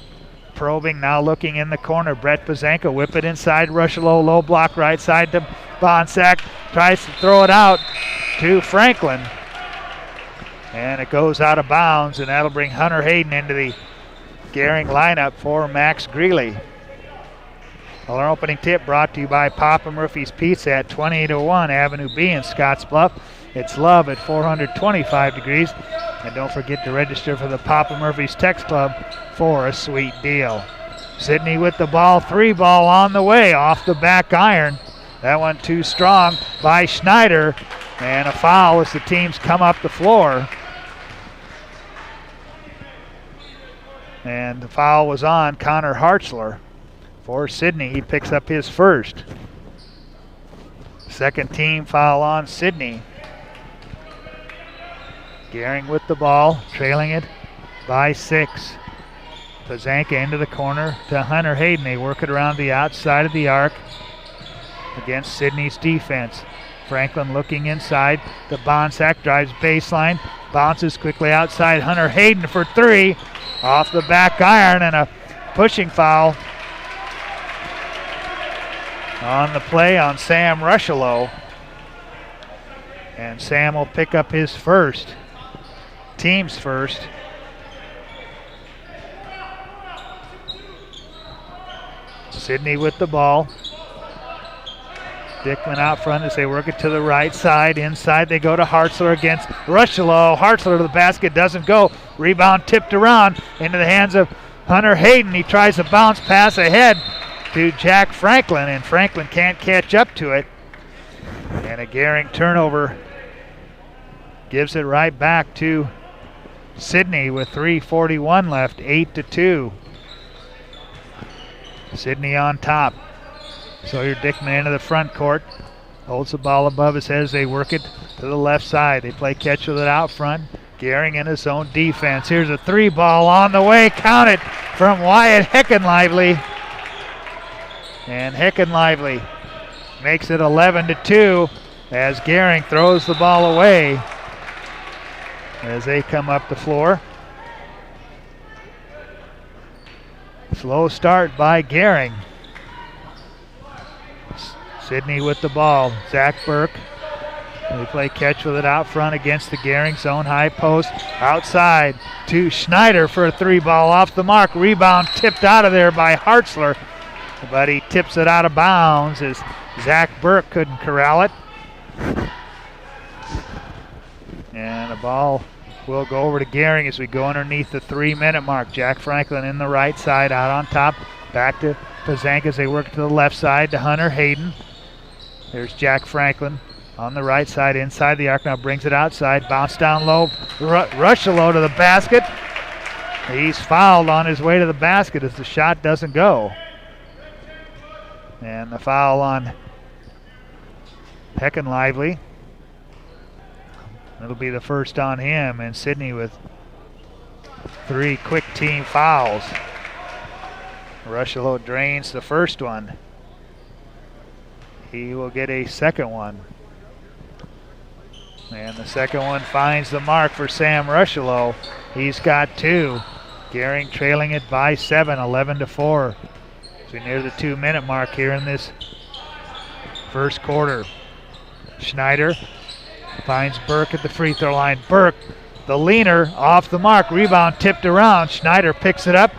Probing, now looking in the corner. Brett Pazanka, whip it inside. Rushelo, low block right side to Bonsack. Tries to throw it out to Franklin. And it goes out of bounds, and that'll bring Hunter Hayden into the Gering lineup for Max Greeley. Well, our opening tip brought to you by Papa Murphy's Pizza at 2801 Avenue B in Scottsbluff. It's love at 425 degrees. And don't forget to register for the Papa Murphy's Text Club for a sweet deal. Sidney with the ball, 3 ball on the way, off the back iron. That one too strong by Schneider. And a foul as the teams come up the floor. And the foul was on Connor Hartzler for Sidney. He picks up his first. Second team foul on Sidney. Gering with the ball, trailing it by 6. Pazanka into the corner to Hunter Hayden. They work it around the outside of the arc against Sidney's defense. Franklin looking inside. The Bonsack drives baseline, bounces quickly outside. Hunter Hayden for 3. Off the back iron, and a pushing foul on the play on Sam Rushello. And Sam will pick up his first, team's first. Sidney with the ball. Dickman out front as they work it to the right side. Inside they go to Hartzler against Rushello. Hartzler to the basket, doesn't go. Rebound tipped around into the hands of Hunter Hayden. He tries to bounce pass ahead to Jack Franklin, and Franklin can't catch up to it. And a Gering turnover gives it right back to Sidney with 3:41 left, 8-2. Sidney on top. Sawyer Dickman into the front court. Holds the ball above his head as they work it to the left side. They play catch with it out front. Gering in his own defense. Here's a 3 ball on the way. Count it from Wyatt Heckenlively. And Heckenlively makes it 11-2 as Gering throws the ball away as they come up the floor. Slow start by Gering. Sidney with the ball. Zach Burke. They play catch with it out front against the Gering zone high post. Outside to Schneider for a 3 ball off the mark. Rebound tipped out of there by Hartzler, but he tips it out of bounds as Zach Burke couldn't corral it. And the ball will go over to Gering as we go underneath the 3-minute mark. Jack Franklin in the right side, out on top. Back to Pazanka as they work to the left side to Hunter Hayden. There's Jack Franklin on the right side, inside the arc, now brings it outside. Bounce down low, Rushello to the basket. He's fouled on his way to the basket as the shot doesn't go. And the foul on Heckenlively. It'll be the first on him, and Sidney with 3 quick team fouls. Rushello drains the first one. He will get a second one. And the second one finds the mark for Sam Rushello. He's got 2. Gering trailing it by 7, 11-4. As we near the 2-minute mark here in this first quarter. Schneider finds Burke at the free throw line. Burke, the leaner, off the mark. Rebound tipped around. Schneider picks it up,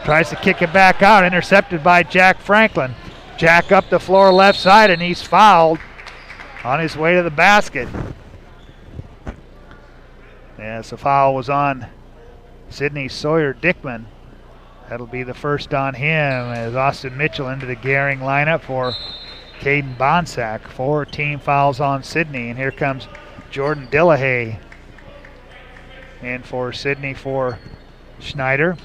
tries to kick it back out. Intercepted by Jack Franklin. Jack up the floor left side, and he's fouled on his way to the basket. As the foul was on Sidney Sawyer Dickman. That'll be the first on him as Austin Mitchell into the Gering lineup for Caden Bonsack. 4 team fouls on Sidney, and here comes Jordan Dillahay in for Sidney for Schneider.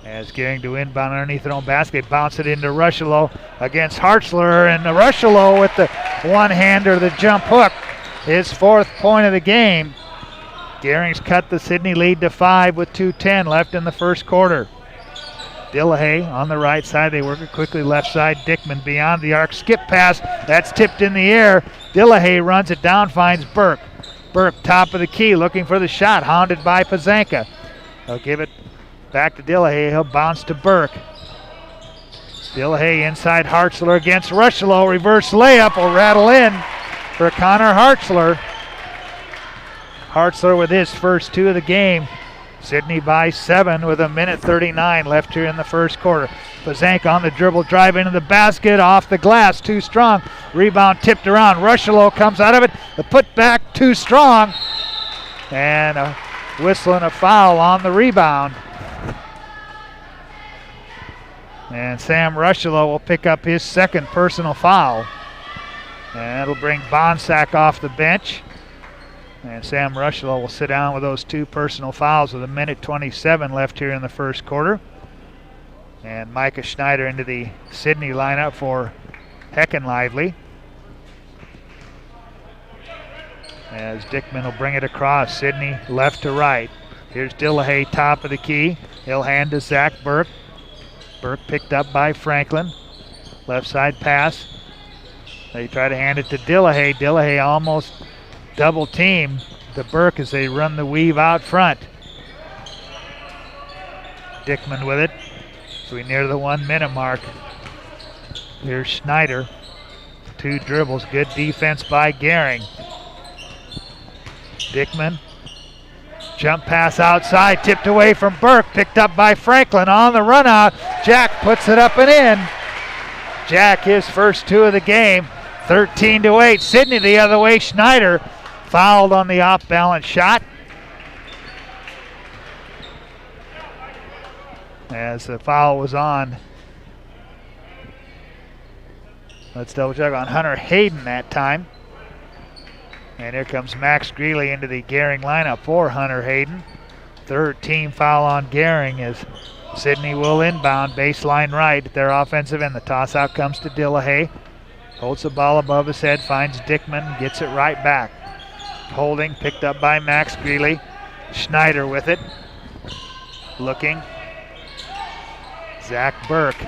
As Gering to inbound underneath their own basket, bounce it into Rushello against Hartzler, and Rushello with the one-hander, the jump hook, his 4th point of the game. Gering's cut the Sidney lead to 5 with 2:10 left in the first quarter. Dillahay on the right side. They work it quickly left side. Dickman beyond the arc. Skip pass. That's tipped in the air. Dillahay runs it down, finds Burke. Burke top of the key looking for the shot. Hounded by Pazanka. They'll give it back to Dillahay. He'll bounce to Burke. Dillahay inside Hartzler against Rushello. Reverse layup will rattle in for Connor Hartzler. Hartzler with his first 2 of the game. Sidney by 7 with 1:39 left here in the first quarter. Pazanka on the dribble, drive into the basket, off the glass, too strong. Rebound tipped around. Rushello comes out of it. The putback too strong. And a whistle and a foul on the rebound. And Sam Rushello will pick up his 2nd personal foul. And it'll bring Bonsack off the bench. And Sam Rushlow will sit down with those 2 personal fouls with 1:27 left here in the first quarter. And Micah Schneider into the Sidney lineup for Heckenlively. As Dickman will bring it across, Sidney left to right. Here's Dillahay, top of the key. He'll hand to Zach Burke. Burke picked up by Franklin. Left side pass. They try to hand it to Dillahay. Dillahay almost double team to Burke as they run the weave out front. Dickman with it. So we near the 1 minute mark. Here's Schneider. 2 dribbles. Good defense by Gering. Dickman. Jump pass outside. Tipped away from Burke. Picked up by Franklin on the run out. Jack puts it up and in. Jack his first 2 of the game. 13-8. Sidney the other way. Schneider fouled on the off-balance shot. As the foul was on, let's double check, on Hunter Hayden that time. And here comes Max Greeley into the Gering lineup for Hunter Hayden. 3rd team foul on Gering as Sidney will inbound baseline right at their offensive end. The toss out comes to Dillahay. Holds the ball above his head, finds Dickman, gets it right back. Holding, picked up by Max Greeley. Schneider with it. Looking. Zach Burke.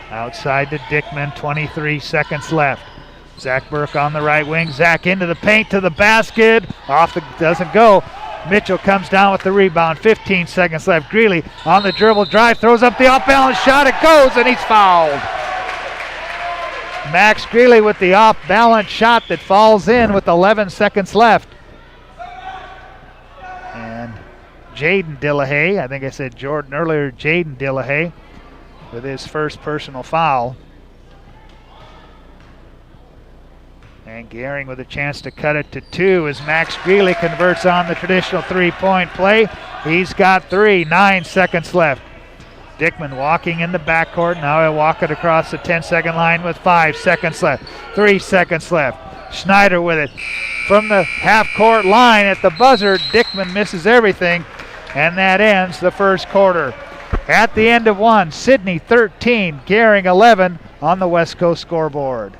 Outside to Dickman, 23 seconds left. Zach Burke on the right wing. Zach into the paint to the basket. Doesn't go. Mitchell comes down with the rebound. 15 seconds left. Greeley on the dribble drive, throws up the off-balance shot. It goes, and he's fouled. Max Greeley with the off-balance shot that falls in with 11 seconds left. And Jaden Dillahay, I think I said Jordan earlier, Jaden Dillahay with his first personal foul. And Gering with a chance to cut it to 2 as Max Greeley converts on the traditional 3-point play. He's got 3, 9 seconds left. Dickman walking in the backcourt. Now he'll walk it across the 10-second line with 5 seconds left. 3 seconds left. Schneider with it from the half-court line at the buzzer. Dickman misses everything, and that ends the first quarter. At the end of 1, Sidney 13, Gering 11 on the West Coast scoreboard.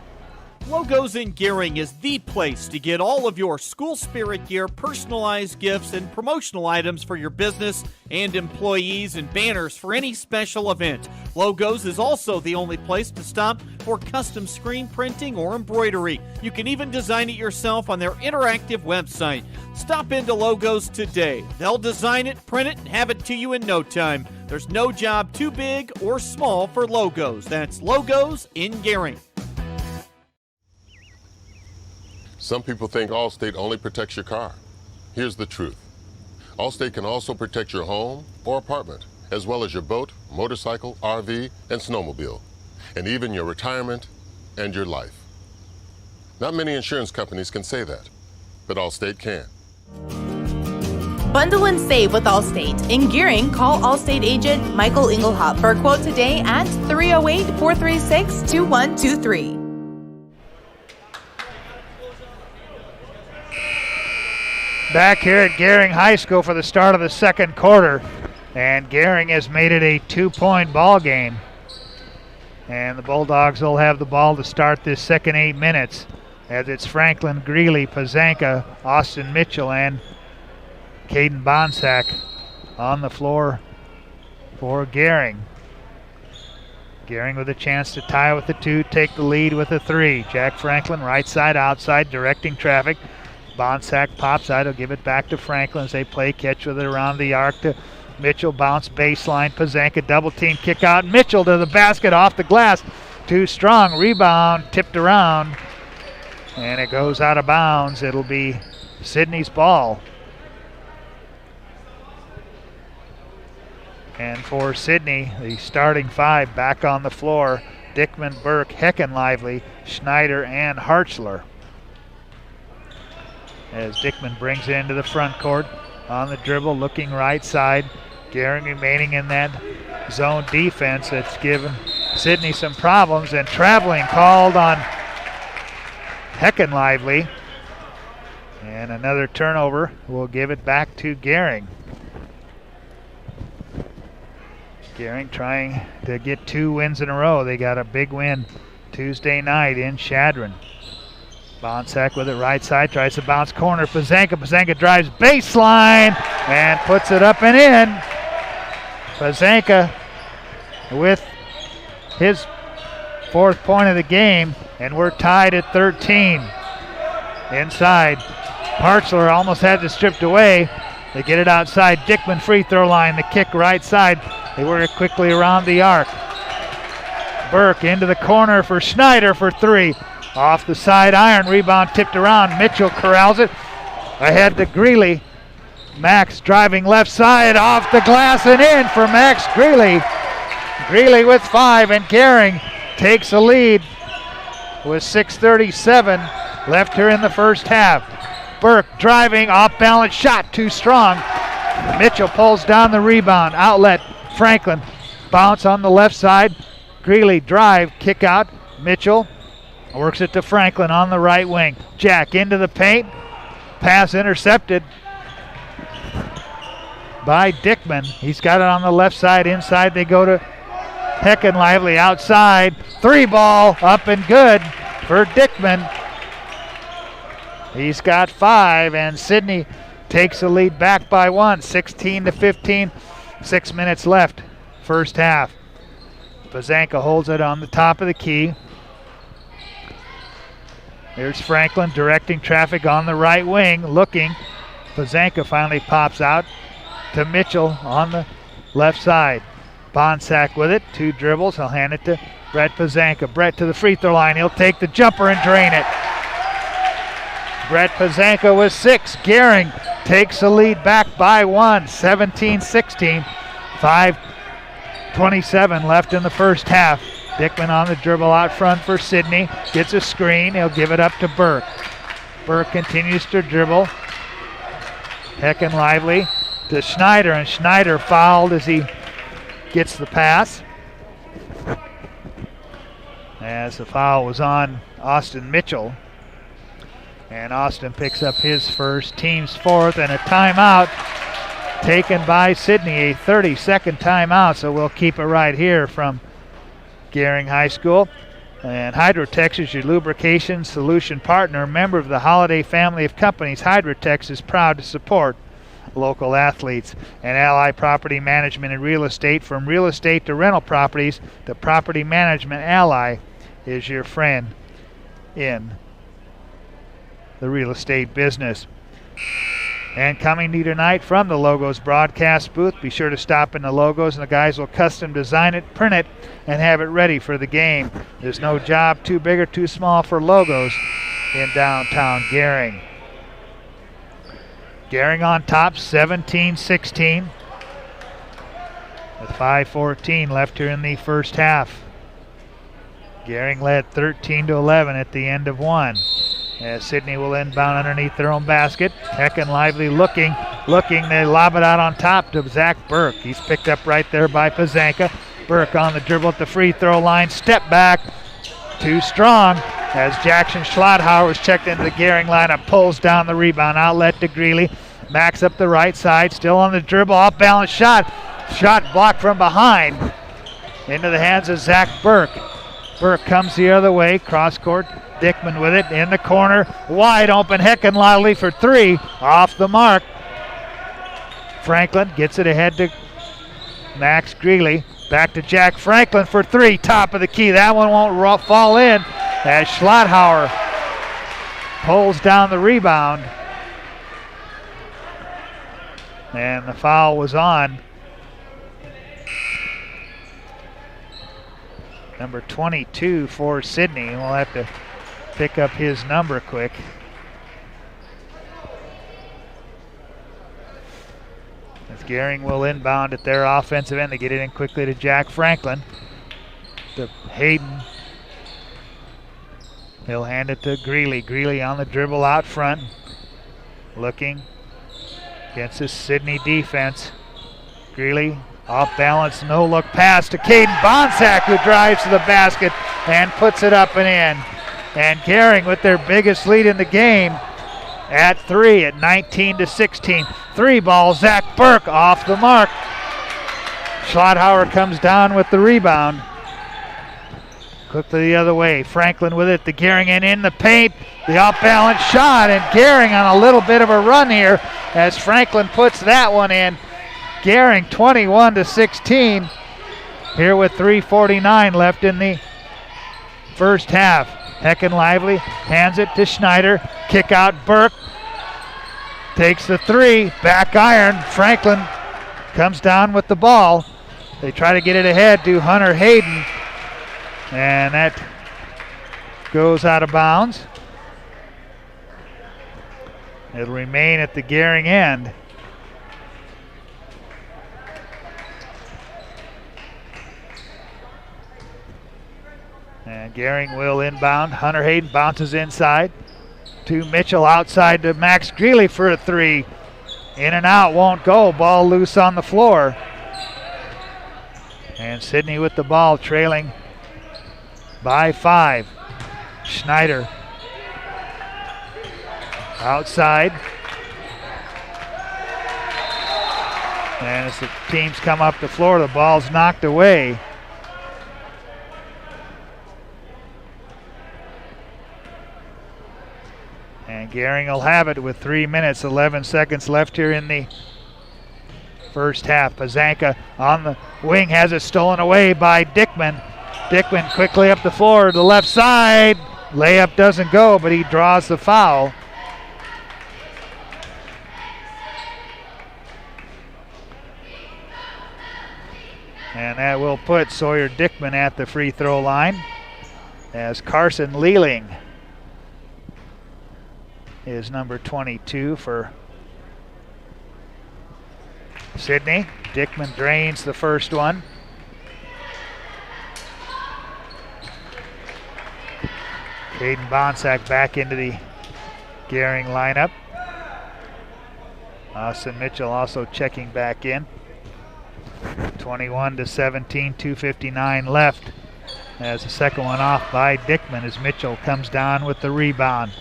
Logos in Gering is the place to get all of your school spirit gear, personalized gifts, and promotional items for your business and employees, and banners for any special event. Logos is also the only place to stop for custom screen printing or embroidery. You can even design it yourself on their interactive website. Stop into Logos today. They'll design it, print it, and have it to you in no time. There's no job too big or small for Logos. That's Logos in Gering. Some people think Allstate only protects your car. Here's the truth. Allstate can also protect your home or apartment, as well as your boat, motorcycle, RV, and snowmobile, and even your retirement and your life. Not many insurance companies can say that, but Allstate can. Bundle and save with Allstate. In Gering, call Allstate agent Michael Engelhop for a quote today at 308-436-2123. Back here at Gering High School for the start of the second quarter, and Gering has made it a 2-point ball game. And the Bulldogs will have the ball to start this second 8 minutes, as it's Franklin, Greeley, Pazanka, Austin Mitchell, and Caden Bonsack on the floor for Gering. Gering with a chance to tie with the 2, take the lead with a 3. Jack Franklin right side, outside, directing traffic. Bonsack pops out. He'll give it back to Franklin as they play catch with it around the arc to Mitchell. Bounce baseline. Pazanka double team kick out. Mitchell to the basket off the glass. Too strong. Rebound tipped around. And it goes out of bounds. It'll be Sidney's ball. And for Sidney, the starting 5 back on the floor. Dickman, Burke, Heckenlively, Schneider, and Hartzler. As Dickman brings it into the front court on the dribble, looking right side. Gering remaining in that zone defense that's given Sidney some problems, and traveling called on heckin' lively. And another turnover. We'll give it back to Gering. Gering trying to get 2 wins in a row. They got a big win Tuesday night in Chadron. Bonsack with it right side, tries to bounce corner. Pazanka drives baseline and puts it up and in. Pazanka with his 4th point of the game, and we're tied at 13. Inside, Parchler almost had it stripped away. They get it outside. Dickman free throw line, the kick right side. They work it quickly around the arc. Burke into the corner for Schneider for 3. Off the side iron, rebound tipped around. Mitchell corrals it. Ahead to Greeley. Max driving left side, off the glass and in for Max Greeley. Greeley with 5, and Gering takes a lead with 6:37 left here in the first half. Burke driving, off balance shot, too strong. Mitchell pulls down the rebound. Outlet, Franklin. Bounce on the left side. Greeley drive, kick out. Mitchell works it to Franklin on the right wing. Jack into the paint. Pass intercepted by Dickman. He's got it on the left side. Inside they go to Heckin Lively outside. 3 ball up and good for Dickman. He's got 5, and Sidney takes the lead back by 1, 16-15. 6 minutes left, first half. Pazanka holds it on the top of the key. There's Franklin directing traffic on the right wing, looking. Pazanka finally pops out to Mitchell on the left side. Bonsack with it, 2 dribbles. He'll hand it to Brett Pazanka. Brett to the free throw line. He'll take the jumper and drain it. Brett Pazanka with 6. Gering takes the lead back by 1, 17-16. 5:27 left in the first half. Dickman on the dribble out front for Sidney. Gets a screen. He'll give it up to Burke. Burke continues to dribble. Heckin Lively to Schneider, and Schneider fouled as he gets the pass. As the foul was on Austin Mitchell. And Austin picks up his first, team's 4th, and a timeout taken by Sidney, a 30-second timeout, so we'll keep it right here from Gering High School. And Hydrotex is your lubrication solution partner, member of the Holiday family of companies. Hydrotex is proud to support local athletes. And Ally Property Management and Real Estate, from real estate to rental properties to property management, Ally is your friend in the real estate business. And coming to you tonight from the Logos broadcast booth, be sure to stop in the Logos and the guys will custom design it, print it, and have it ready for the game. There's no job too big or too small for Logos in downtown Gering. Gering on top, 17-16, with 5:14 left here in the first half. Gering led 13-11 at the end of 1. As Sidney will inbound underneath their own basket. Heckin Lively looking. They lob it out on top to Zach Burke. He's picked up right there by Pazanka. Burke on the dribble at the free throw line. Step back. Too strong as Jackson Schlotthauer was checked into the Gering lineup. Pulls down the rebound. Outlet to Greeley. Max up the right side. Still on the dribble. Off balance shot. Shot blocked from behind. Into the hands of Zach Burke. Burke comes the other way. Cross court. Dickman with it in the corner. Wide open. Heckin Lively for 3. Off the mark. Franklin gets it ahead to Max Greeley. Back to Jack Franklin for 3. Top of the key. That one won't fall in as Schlotthauer pulls down the rebound. And the foul was on number 22 for Sidney. We'll have to pick up his number quick. As Gering will inbound at their offensive end. They get it in quickly to Jack Franklin. To Hayden. He'll hand it to Greeley. Greeley on the dribble out front. Looking against this Sidney defense. Greeley off balance, no look pass to Caden Bonsack, who drives to the basket and puts it up and in. And Gering with their biggest lead in the game at 3 at 19-16. 3 ball, Zach Burke off the mark. Schlotthauer comes down with the rebound. Quickly the other way. Franklin with it. The Gering and in the paint. The off-balance shot, and Gering on a little bit of a run here as Franklin puts that one in. Gering 21-16 here with 3:49 left in the first half. Hecken Lively hands it to Schneider. Kick out Burke. Takes the 3. Back iron. Franklin comes down with the ball. They try to get it ahead to Hunter Hayden. And that goes out of bounds. It'll remain at the Gering end. And Gering will inbound. Hunter Hayden bounces inside to Mitchell, outside to Max Greeley for a 3. In and out, won't go. Ball loose on the floor. And Sidney with the ball, trailing by 5. Schneider outside. And as the teams come up the floor, the ball's knocked away. And Gering will have it with 3 minutes, 11 seconds left here in the first half. Pazanka on the wing has it stolen away by Dickman. Dickman quickly up the floor to the left side. Layup doesn't go, but he draws the foul. And that will put Sawyer Dickman at the free throw line as Carson Lealing is number 22 for Sidney. Dickman drains the first one. Caden Bonsack back into the Gering lineup. Austin Mitchell also checking back in. 21-17, 2:59 left as the second one off by Dickman as Mitchell comes down with the rebound.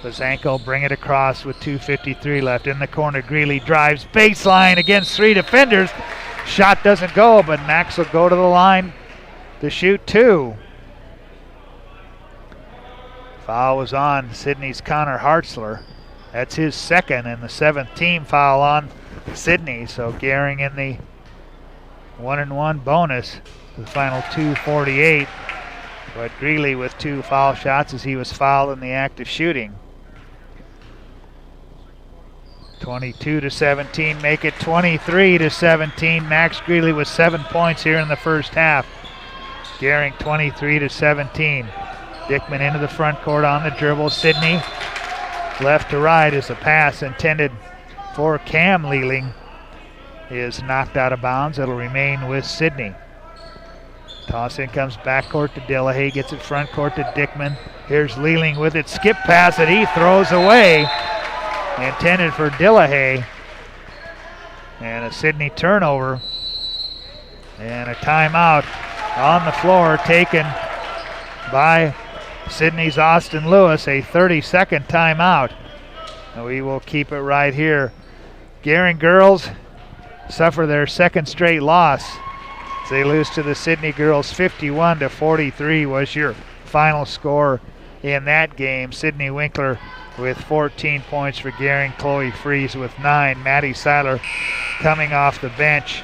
Pazanko bring it across with 2:53 left. In the corner, Greeley drives baseline against 3 defenders. Shot doesn't go, but Max will go to the line to shoot 2. Foul was on Sidney's Connor Hartzler. That's his second and the 7th team foul on Sidney. So Gering in the 1-and-1 bonus to the final 2:48. But Greeley with 2 foul shots as he was fouled in the act of shooting. 22-17, make it 23-17. Max Greeley with 7 points here in the first half. Gering 23-17. Dickman into the front court on the dribble. Sidney left to right as a pass intended for Cam Lealing is knocked out of bounds. It'll remain with Sidney. Toss in comes backcourt to Dillahay, gets it front court to Dickman. Here's Lealing with it, skip pass that he throws away. Intended for Dillahay. And a Sidney turnover. And a timeout on the floor taken by Sidney's Austin Lewis, a 30-second timeout. And we will keep it right here. Gering girls suffer their second straight loss. They lose to the Sidney girls 51-43 was your final score in that game. Sidney Winkler with 14 points for Gering. Chloe Fries with 9. Maddie Seiler coming off the bench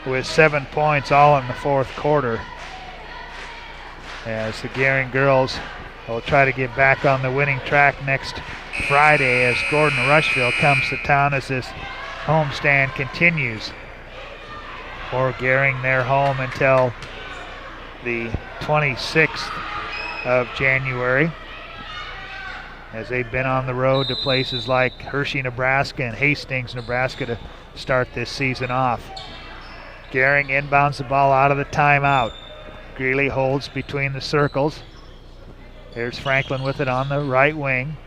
with 7 points, all in the fourth quarter. As the Gering girls will try to get back on the winning track next Friday as Gordon Rushville comes to town as this homestand continues. For Gering, they're home until the 26th of January, as they've been on the road to places like Hershey, Nebraska and Hastings, Nebraska to start this season off. Gering inbounds the ball out of the timeout. Greeley holds between the circles. There's Franklin with it on the right wing.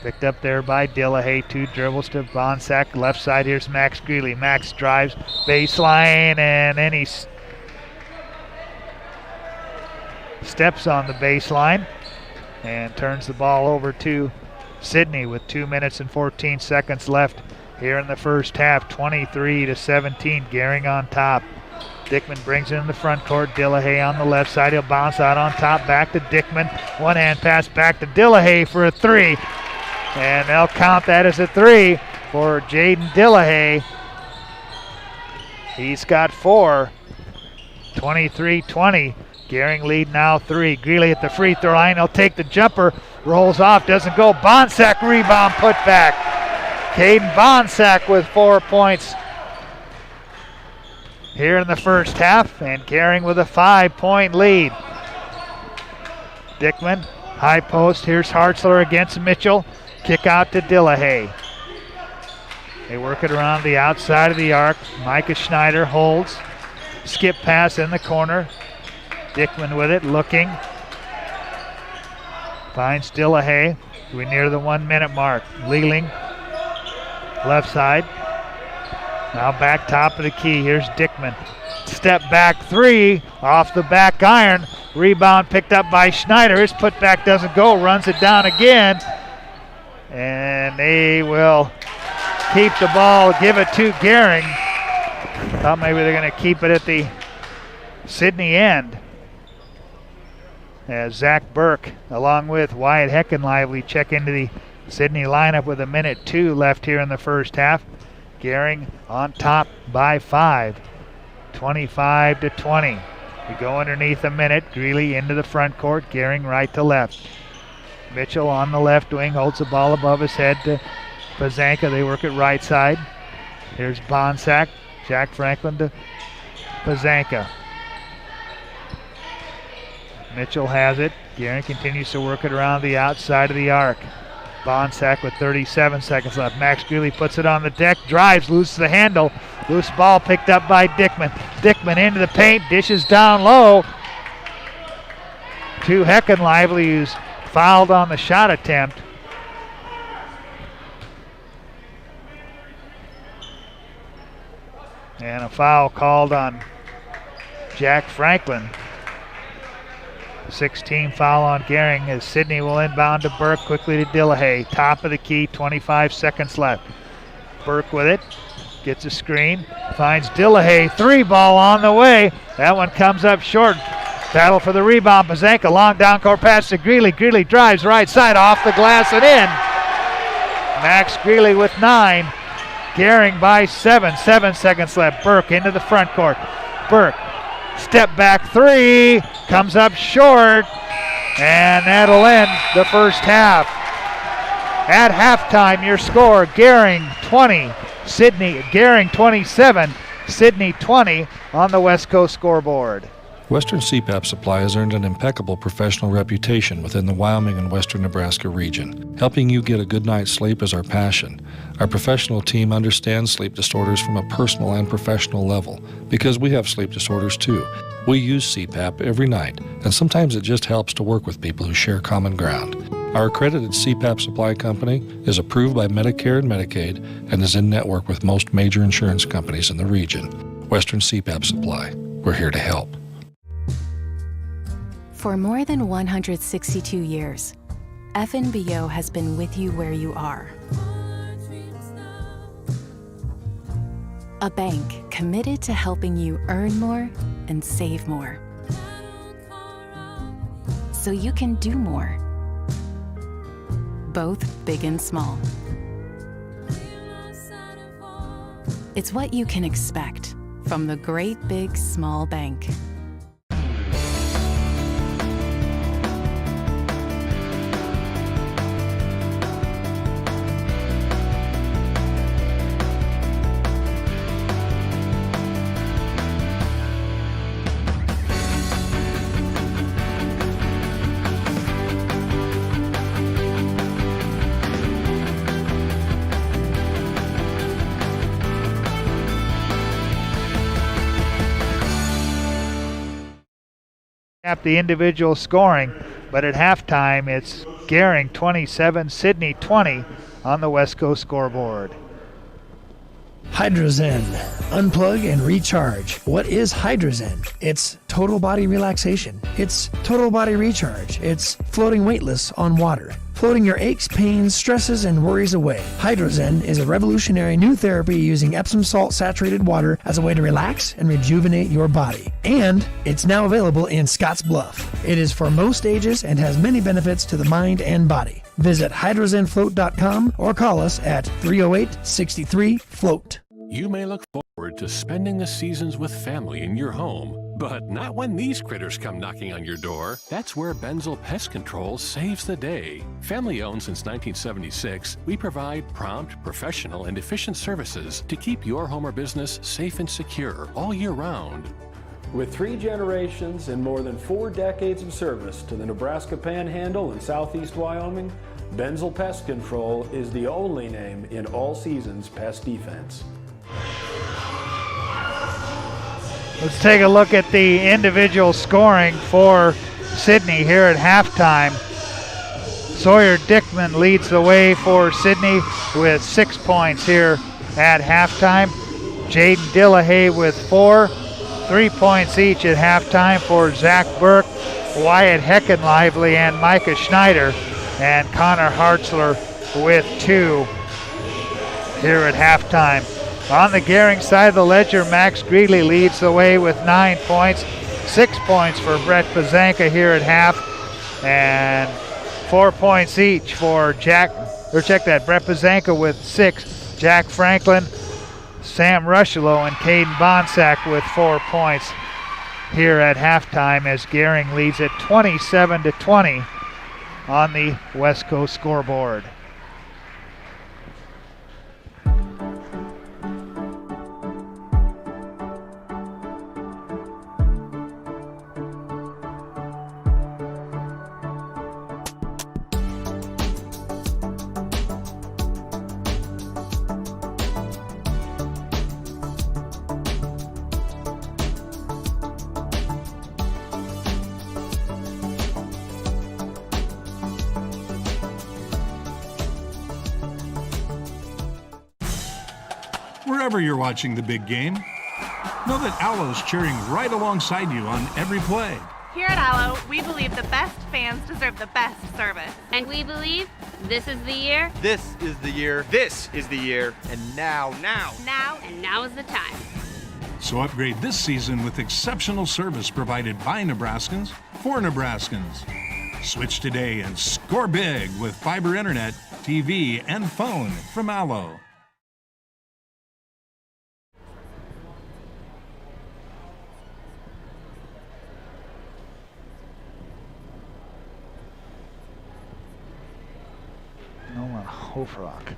Picked up there by Dillahay. 2 dribbles to Bonsack. Left side, here's Max Greeley. Max drives baseline, and then he steps on the baseline. and turns the ball over to Sidney with 2 minutes and 14 seconds left here in the first half. 23-17, Gering on top. Dickman brings it in the front court. Dillahay on the left side. He'll bounce out on top. Back to Dickman. One-hand pass back to Dillahay for a three. And they'll count that as a three for Jaden Dillahay. He's got 4. 23-20. Gering lead now 3. Greeley at the free throw line. He'll take the jumper. Rolls off. Doesn't go. Bonsack rebound put back. Caden Bonsack with 4 points here in the first half, and Gering with a 5-point lead. Dickman, high post. Here's Hartzler against Mitchell. Kick out to Dillahay. They work it around the outside of the arc. Micah Schneider holds. Skip pass in the corner. Dickman with it, looking. Finds Dillahay. We're near the 1 minute mark. Leeling, left side. Now back top of the key. Here's Dickman. Step back three off the back iron. Rebound picked up by Schneider. His putback doesn't go. Runs it down again. And they will keep the ball, give it to Gering. Thought maybe they're going to keep it at the Sidney end. As Zach Burke, along with Wyatt Heckenlively, check into the Sidney lineup with 1:02 left here in the first half. Gering on top by 5, 25-20. We go underneath a minute. Greeley into the front court. Gering right to left. Mitchell on the left wing holds the ball above his head to Pazanka. They work it right side. Here's Bonsack. Jack Franklin to Pazanka. Mitchell has it. Gering continues to work it around the outside of the arc. Bonsack with 37 seconds left. Max Greeley puts it on the deck, drives, loses the handle. Loose ball picked up by Dickman. Dickman into the paint, dishes down low to Heckenlively, who's fouled on the shot attempt. And a foul called on Jack Franklin. 16 foul on Gering as Sidney will inbound to Burke, quickly to Dillahay. Top of the key, 25 seconds left. Burke with it, gets a screen, finds Dillahay, 3 ball on the way. That one comes up short. Battle for the rebound. Pazanka, long down court pass to Greeley. Greeley drives right side, off the glass and in. Max Greeley with 9. Gering by 7. 7 seconds left. Burke into the front court. Burke, step back 3, comes up short, and that'll end the first half. At halftime, your score: Gering 20, Gering 27, Sidney 20 on the West Coast scoreboard. Western CPAP Supply has earned an impeccable professional reputation within the Wyoming and Western Nebraska region. Helping you get a good night's sleep is our passion. Our professional team understands sleep disorders from a personal and professional level because we have sleep disorders too. We use CPAP every night, and sometimes it just helps to work with people who share common ground. Our accredited CPAP supply company is approved by Medicare and Medicaid and is in network with most major insurance companies in the region. Western CPAP Supply. We're here to help. For more than 162 years, FNBO has been with you where you are. A bank committed to helping you earn more and save more, so you can do more, both big and small. It's what you can expect from the Great Big Small Bank. The individual scoring, but at halftime it's Gering 27, Sidney 20 on the West Coast scoreboard. Hydrozen. Unplug and recharge. What is Hydrozen? It's total body relaxation. It's total body recharge. It's floating weightless on water. Floating your aches, pains, stresses, and worries away. Hydrozen is a revolutionary new therapy using Epsom salt saturated water as a way to relax and rejuvenate your body. And it's now available in Scottsbluff. It is for most ages and has many benefits to the mind and body. Visit hydrozenfloat.com or call us at 308-63-FLOAT. You may look forward to spending the seasons with family in your home, but not when these critters come knocking on your door. That's where Benzel Pest Control saves the day. Family owned since 1976, we provide prompt, professional, and efficient services to keep your home or business safe and secure all year round. With 3 generations and more than 4 decades of service to the Nebraska Panhandle and Southeast Wyoming, Benzel Pest Control is the only name in all seasons pest defense. Let's take a look at the individual scoring for Sidney here at halftime. Sawyer Dickman leads the way for Sidney with 6 points here at halftime. Jaden Dillahay with 4. 3 points each at halftime for Zach Burke, Wyatt Heckenlively, and Micah Schneider. And Connor Hartzler with 2 here at halftime. On the Gering side of the ledger, Max Greeley leads the way with 9 points. 6 points for Brett Pazanka here at half. And 4 points each for Brett Pazanka with 6. Jack Franklin, Sam Rushlow, and Caden Bonsack with 4 points here at halftime as Gering leads at 27-20 on the West Coast scoreboard. Wherever you're watching the big game, know that Alo's cheering right alongside you on every play. Here at Alo, we believe the best fans deserve the best service. And we believe this is the year. This is the year. This is the year. And now is the time. So upgrade this season with exceptional service provided by Nebraskans for Nebraskans. Switch today and score big with fiber internet, TV, and phone from Alo. Nolan Hofrock.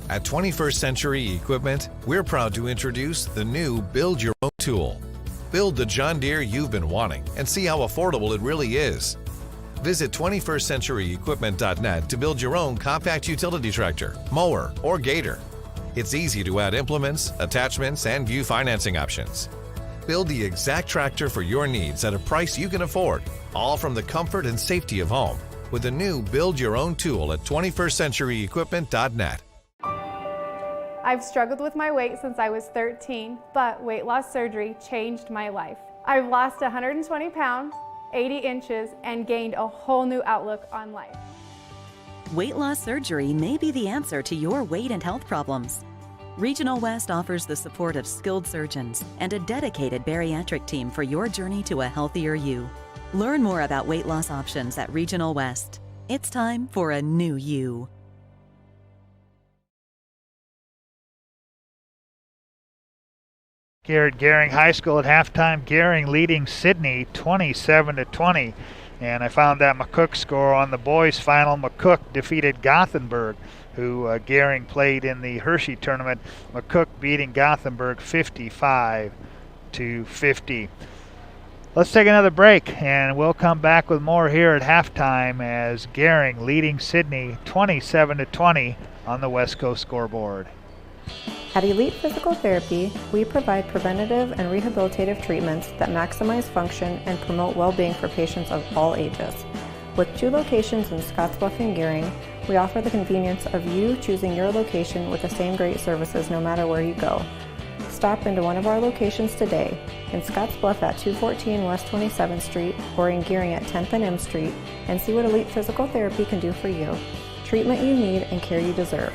At 21st Century Equipment, we're proud to introduce the new Build Your Own tool. Build the John Deere you've been wanting and see how affordable it really is. Visit 21stcenturyequipment.net to build your own compact utility tractor, mower, or gator. It's easy to add implements, attachments, and view financing options. Build the exact tractor for your needs at a price you can afford, all from the comfort and safety of home, with the new Build Your Own tool at 21stcenturyequipment.net. I've struggled with my weight since I was 13, but weight loss surgery changed my life. I've lost 120 pounds, 80 inches, and gained a whole new outlook on life. weight loss surgery may be the answer to your weight and health problems. Regional West offers the support of skilled surgeons and a dedicated bariatric team for your journey to a healthier you. Learn more about weight loss options at Regional West. It's time for a new you. Here at Gering High School at halftime, Gering leading Sidney 27-20. And I found that McCook score on the boys' final. McCook defeated Gothenburg, who Gering played in the Hershey tournament. McCook beating Gothenburg 55-50. Let's take another break, and we'll come back with more here at halftime as Gering leading Sidney 27-20 on the West Coast scoreboard. At Elite Physical Therapy, we provide preventative and rehabilitative treatments that maximize function and promote well-being for patients of all ages. With 2 locations in Scottsbluff and Gering, we offer the convenience of you choosing your location with the same great services no matter where you go. Stop into one of our locations today, in Scottsbluff at 214 West 27th Street or in Gering at 10th and M Street, and see what Elite Physical Therapy can do for you. Treatment you need and care you deserve.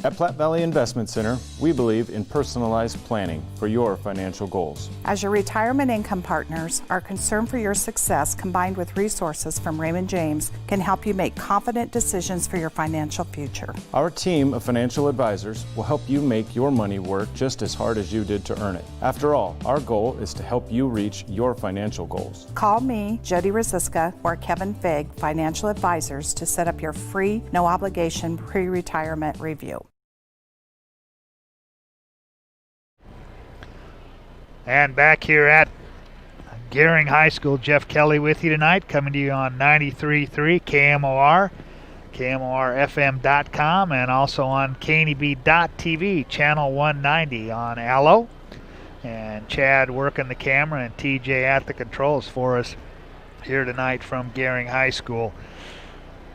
At Platte Valley Investment Center, we believe in personalized planning for your financial goals. As your retirement income partners, our concern for your success combined with resources from Raymond James can help you make confident decisions for your financial future. Our team of financial advisors will help you make your money work just as hard as you did to earn it. After all, our goal is to help you reach your financial goals. Call me, Jody Rosiska, or Kevin Fig, Financial Advisors, to set up your free, no-obligation pre-retirement review. And back here at Gering High School, Jeff Kelly with you tonight, coming to you on 93.3 KMOR, KMORFM.com, and also on KNEB.TV, channel 190 on Allo. And Chad working the camera and TJ at the controls for us here tonight from Gering High School.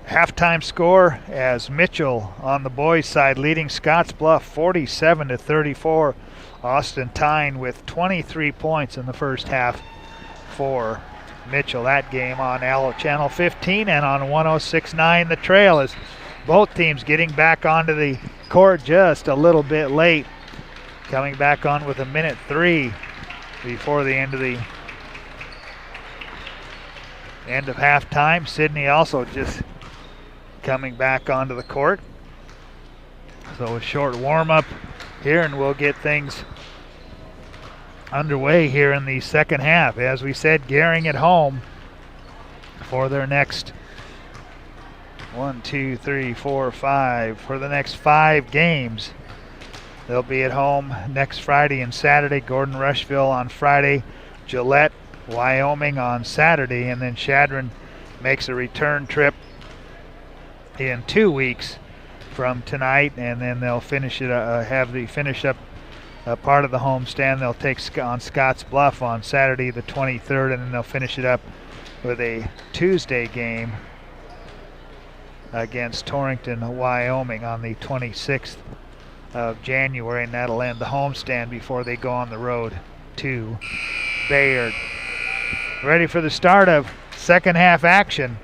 Halftime score as Mitchell on the boys' side leading Scottsbluff 47-34. Austin Tyne with 23 points in the first half for Mitchell. That game on Allo Channel 15 and on 106.9 The Trail, as both teams getting back onto the court just a little bit late. Coming back on with 1:03 before the end of halftime. Sidney also just coming back onto the court. So a short warm-up here, and we'll get things underway here in the second half. As we said, Gering at home for their next 1, 2, 3, 4, 5 for the next 5 games. They'll be at home next Friday and Saturday. Gordon Rushville on Friday, Gillette, Wyoming on Saturday, and then Chadron makes a return trip in 2 weeks from tonight, and then they'll finish it. Finish up part of the homestand. They'll take on Scotts Bluff on Saturday the 23rd, and then they'll finish it up with a Tuesday game against Torrington, Wyoming on the 26th of January, and that'll end the homestand before they go on the road to Bayard. Ready for the start of second half action.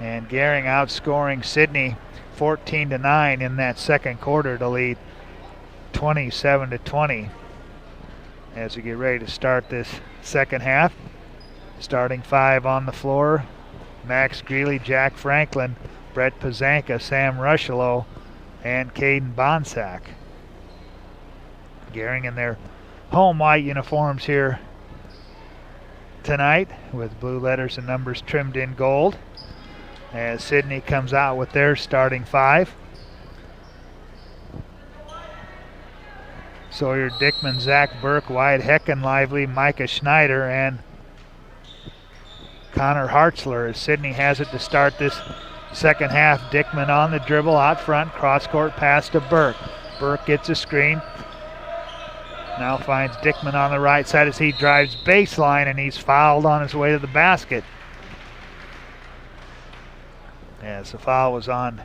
And Gering outscoring Sidney 14-9 in that second quarter to lead 27-20 as we get ready to start this second half. Starting 5 on the floor: Max Greeley, Jack Franklin, Brett Pazanka, Sam Rushlow, and Caden Bonsack. Gering in their home white uniforms here tonight with blue letters and numbers trimmed in gold, as Sidney comes out with their starting 5. Sawyer Dickman, Zach Burke, Wyatt Heckenlively, Micah Schneider, and Connor Hartzler, as Sidney has it to start this second half. Dickman on the dribble out front, cross-court pass to Burke. Burke gets a screen. Now finds Dickman on the right side as he drives baseline, and he's fouled on his way to the basket. As the foul was on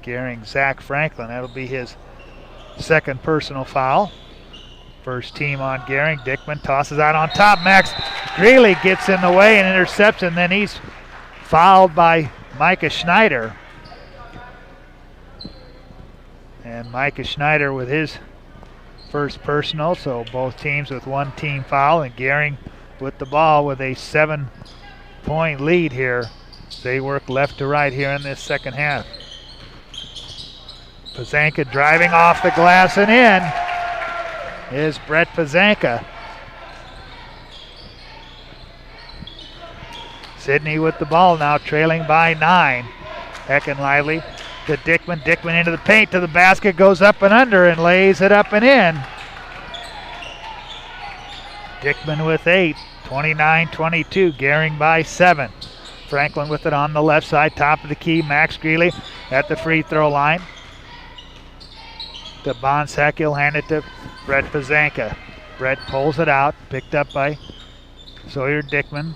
Gering, Zach Franklin. That'll be his second personal foul. First team on Gering. Dickman tosses out on top. Max Greeley gets in the way and intercepts, and then he's fouled by Micah Schneider. And Micah Schneider with his first personal, so both teams with one team foul, and Gering with the ball with a 7-point lead here. They work left to right here in this second half. Pazanka driving off the glass and in is Brett Pazanka. Sidney with the ball now, trailing by 9. Heckenlively to Dickman. Dickman into the paint, to the basket, goes up and under and lays it up and in. Dickman with 8, 29-22, Gering by 7. Franklin with it on the left side, top of the key. Max Greeley at the free throw line. To Bonsack, he'll hand it to Brett Pazanka. Brett pulls it out, picked up by Sawyer Dickman.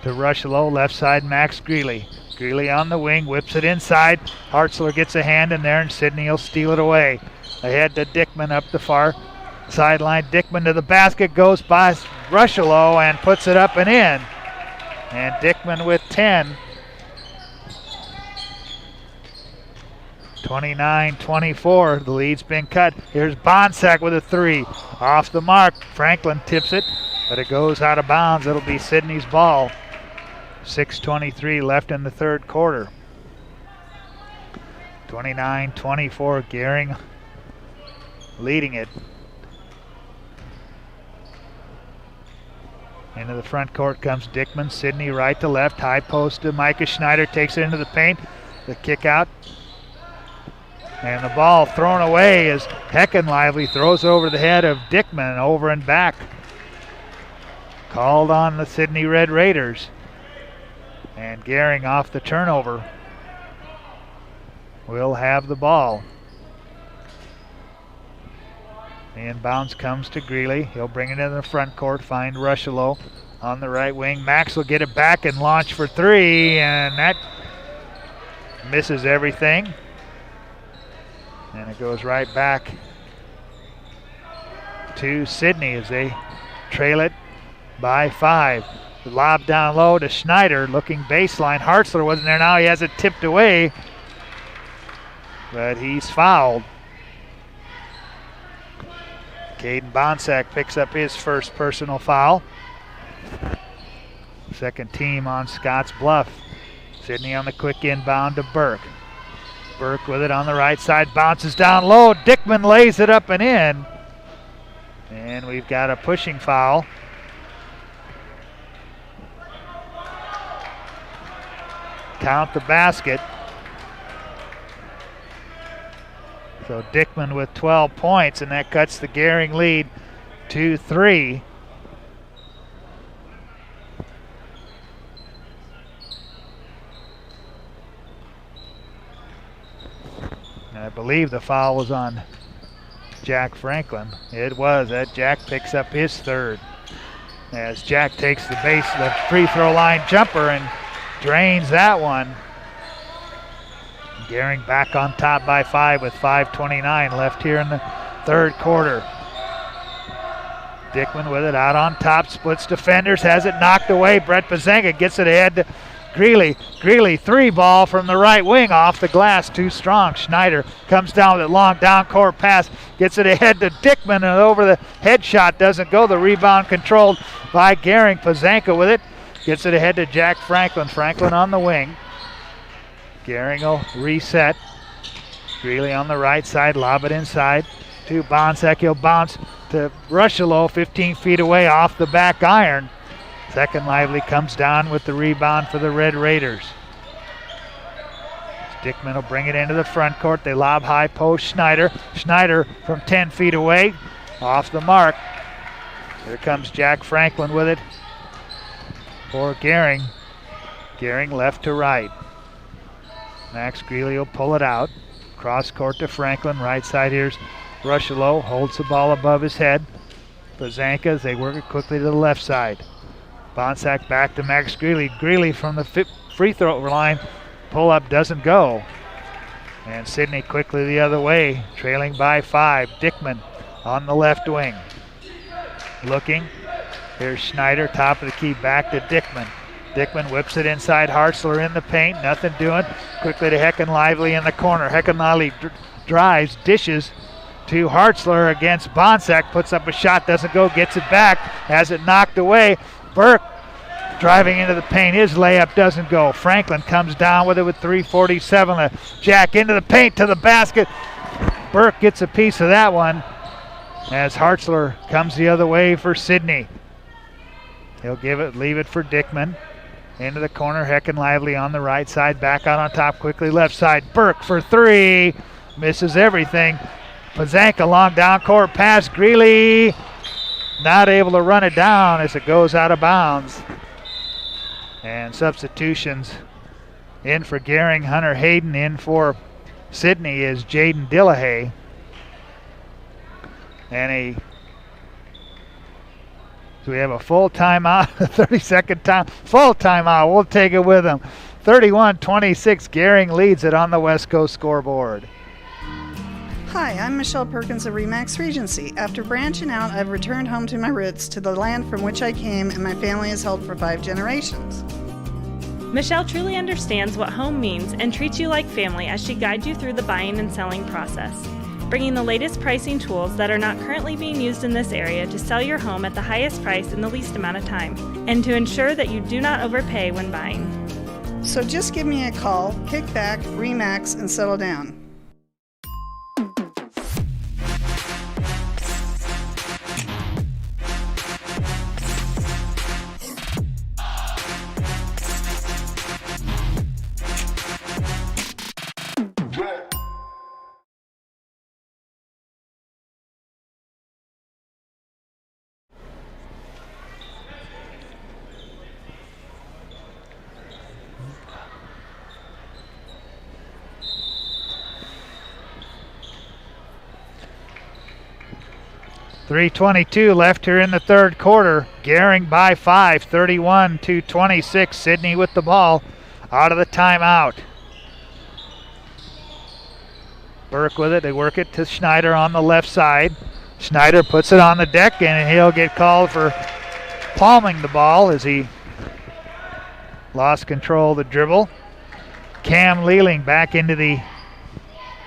To Rushlow, left side, Max Greeley. Greeley on the wing, whips it inside. Hartzler gets a hand in there, and Sidney will steal it away. Ahead to Dickman up the far sideline. Dickman to the basket, goes by Rushlow and puts it up and in. And Dickman with 10. 29-24, the lead's been cut. Here's Bonsack with a 3. Off the mark, Franklin tips it, but it goes out of bounds. It'll be Sidney's ball. 6:23 left in the third quarter. 29-24, Gering leading it. Into the front court comes Dickman. Sidney right to left, high post to Micah Schneider, takes it into the paint. The kick out. And the ball thrown away as Heckenlively throws over the head of Dickman, over and back. Called on the Sidney Red Raiders. And Gering off the turnover will have the ball. The inbounds comes to Greeley. He'll bring it in the front court, find Rushlow on the right wing. Max will get it back and launch for 3, and that misses everything. And it goes right back to Sidney as they trail it by 5. The lob down low to Schneider, looking baseline. Hartzler wasn't there now. He has it tipped away, but he's fouled. Caden Bonsack picks up his first personal foul. Second team on Scotts Bluff. Sidney on the quick inbound to Burke. Burke with it on the right side, bounces down low. Dickman lays it up and in. And we've got a pushing foul. Count the basket. So Dickman with 12 points, and that cuts the Gering lead to 3. And I believe the foul was on Jack Franklin. It was. That Jack picks up his third. As Jack takes the free throw line jumper and drains that one. Gering back on top by 5 with 5:29 left here in the third quarter. Dickman with it out on top, splits defenders, has it knocked away. Brett Pazanka gets it ahead to Greeley. Greeley 3 ball from the right wing off the glass, too strong. Schneider comes down with a long down court pass, gets it ahead to Dickman, and over the head shot doesn't go. The rebound controlled by Gering. Pazanka with it, gets it ahead to Jack Franklin. Franklin on the wing. Gering will reset. Greeley on the right side, lob it inside to Bonsack. He'll bounce to Rushlow, 15 feet away off the back iron. Heckenlively comes down with the rebound for the Red Raiders. Dickman will bring it into the front court. They lob high post Schneider. Schneider from 10 feet away, off the mark. Here comes Jack Franklin with it for Gering. Gering left to right. Max Greeley will pull it out. Cross court to Franklin. Right side, here's Rushlow. Holds the ball above his head. Pazanka as they work it quickly to the left side. Bonsack back to Max Greeley. Greeley from the free throw line. Pull up doesn't go. And Sidney quickly the other way, trailing by 5. Dickman on the left wing. Looking. Here's Schneider, top of the key, back to Dickman. Dickman whips it inside. Hartzler in the paint, nothing doing. Quickly to Heckenlively in the corner. Heckenlively drives, dishes to Hartzler against Bonsack. Puts up a shot, doesn't go, gets it back, has it knocked away. Burke driving into the paint. His layup doesn't go. Franklin comes down with it with 3:47. Jack into the paint to the basket. Burke gets a piece of that one as Hartzler comes the other way for Sidney. He'll leave it for Dickman. Into the corner, Heckenlively on the right side, back out on top quickly, left side. Burke for three, misses everything. Pazanka long down court pass. Greeley not able to run it down as it goes out of bounds. And substitutions in for Gering. Hunter Hayden in for Sidney is Jaden Dillahay. And so we have a full timeout, a 30-second time, full timeout. We'll take it with them. 31-26, Gering leads it on the West Coast scoreboard. Hi, I'm Michelle Perkins of Remax Regency. After branching out, I've returned home to my roots, to the land from which I came and my family has held for 5 generations. Michelle truly understands what home means and treats you like family as she guides you through the buying and selling process, bringing the latest pricing tools that are not currently being used in this area to sell your home at the highest price in the least amount of time, and to ensure that you do not overpay when buying. So just give me a call, kick back, Remax, and settle down. .322 left here in the third quarter. Gering by 5, 31-26. Sidney with the ball out of the timeout. Burke with it. They work it to Schneider on the left side. Schneider puts it on the deck, and he'll get called for palming the ball as he lost control of the dribble. Cam Lealing back into the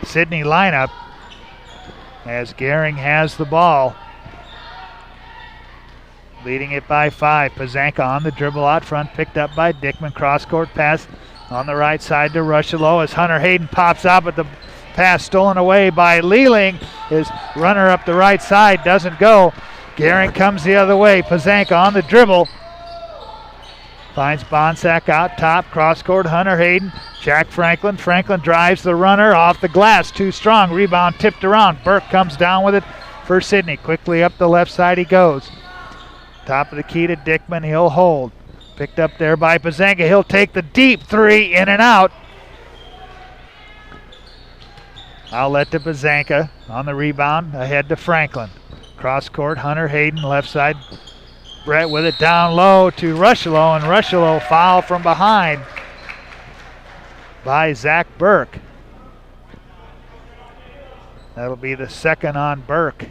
Sidney lineup as Gering has the ball. Leading it by 5. Pazanka on the dribble out front, picked up by Dickman. Cross-court pass on the right side to Rushalow as Hunter Hayden pops out, but the pass stolen away by Lealing. His runner up the right side doesn't go. Gering comes the other way. Pazanka on the dribble. Finds Bonsack out top. Cross-court, Hunter Hayden. Jack Franklin. Franklin drives the runner off the glass. Too strong. Rebound tipped around. Burke comes down with it for Sidney. Quickly up the left side he goes. Top of the key to Dickman. He'll hold. Picked up there by Pazanka. He'll take the deep three, in and out. Outlet to Pazanka on the rebound. Ahead to Franklin. Cross court, Hunter Hayden, left side. Brett with it down low to Rushalow, and Rushalow foul from behind by Zach Burke. That'll be the second on Burke.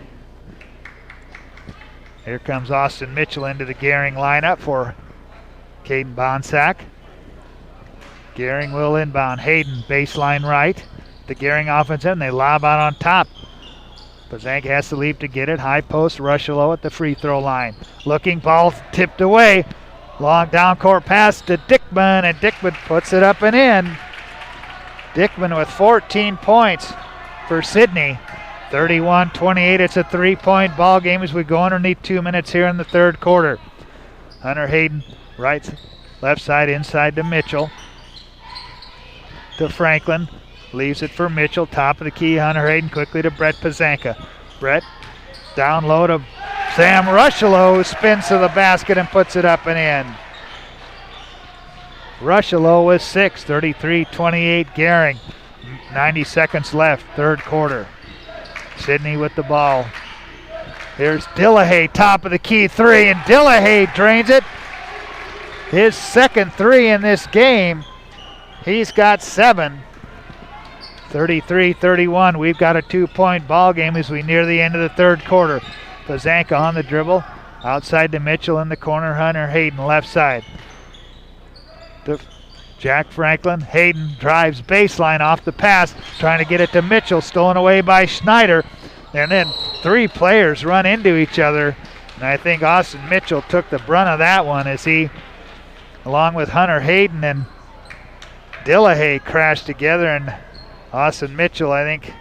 Here comes Austin Mitchell into the Gering lineup for Caden Bonsack. Gering will inbound. Hayden baseline right. The Gering offense in. They lob out on top. Pazanka has to leave to get it. High post, Rushalow at the free throw line. Looking, ball tipped away. Long down court pass to Dickman, and Dickman puts it up and in. Dickman with 14 points for Sidney. 31-28, it's a 3-point ball game as we go underneath 2 minutes here in the third quarter. Hunter Hayden, left side, inside to Mitchell. To Franklin, leaves it for Mitchell, top of the key, Hunter Hayden quickly to Brett Pazanka. Brett down low to Sam Rushalow, who spins to the basket and puts it up and in. Rushalow with 6, 33-28 Gering. 90 seconds left, third quarter. Sidney with the ball. Here's Dillahay, top of the key three, and Dillahay drains it. His second three in this game. He's got 7. 33-31. We've got a 2-point ball game as we near the end of the third quarter. Pazanka on the dribble. Outside to Mitchell in the corner. Hunter Hayden left side. To Jack Franklin. Hayden drives baseline off the pass. Trying to get it to Mitchell. Stolen away by Schneider. And then 3 players run into each other. And I think Austin Mitchell took the brunt of that one as he, along with Hunter Hayden and Dillahay, crashed together. And Austin Mitchell, I think,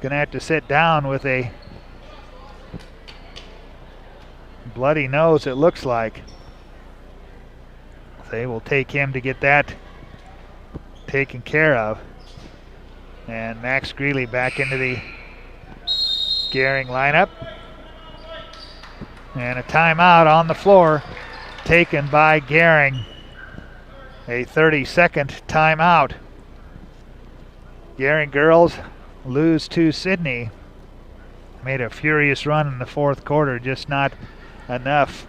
going to have to sit down with a bloody nose, it looks like. They will take him to get that taken care of. And Max Greeley back into the Gering lineup. And a timeout on the floor taken by Gering. A 30-second timeout. Gering girls lose to Sidney. Made a furious run in the fourth quarter, just not enough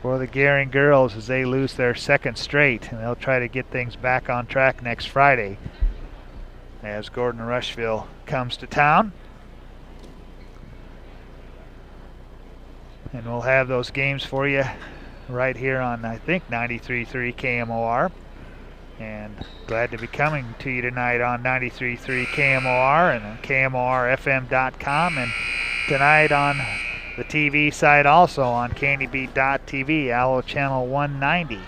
for the Gering girls as they lose their second straight, and they'll try to get things back on track next Friday as Gordon Rushville comes to town. And we'll have those games for you right here on, I think, 93.3 KMOR. And glad to be coming to you tonight on 93.3 KMOR and on KMORFM.com, and tonight on the TV side also on CandyBeat.tv, Allo Channel 190,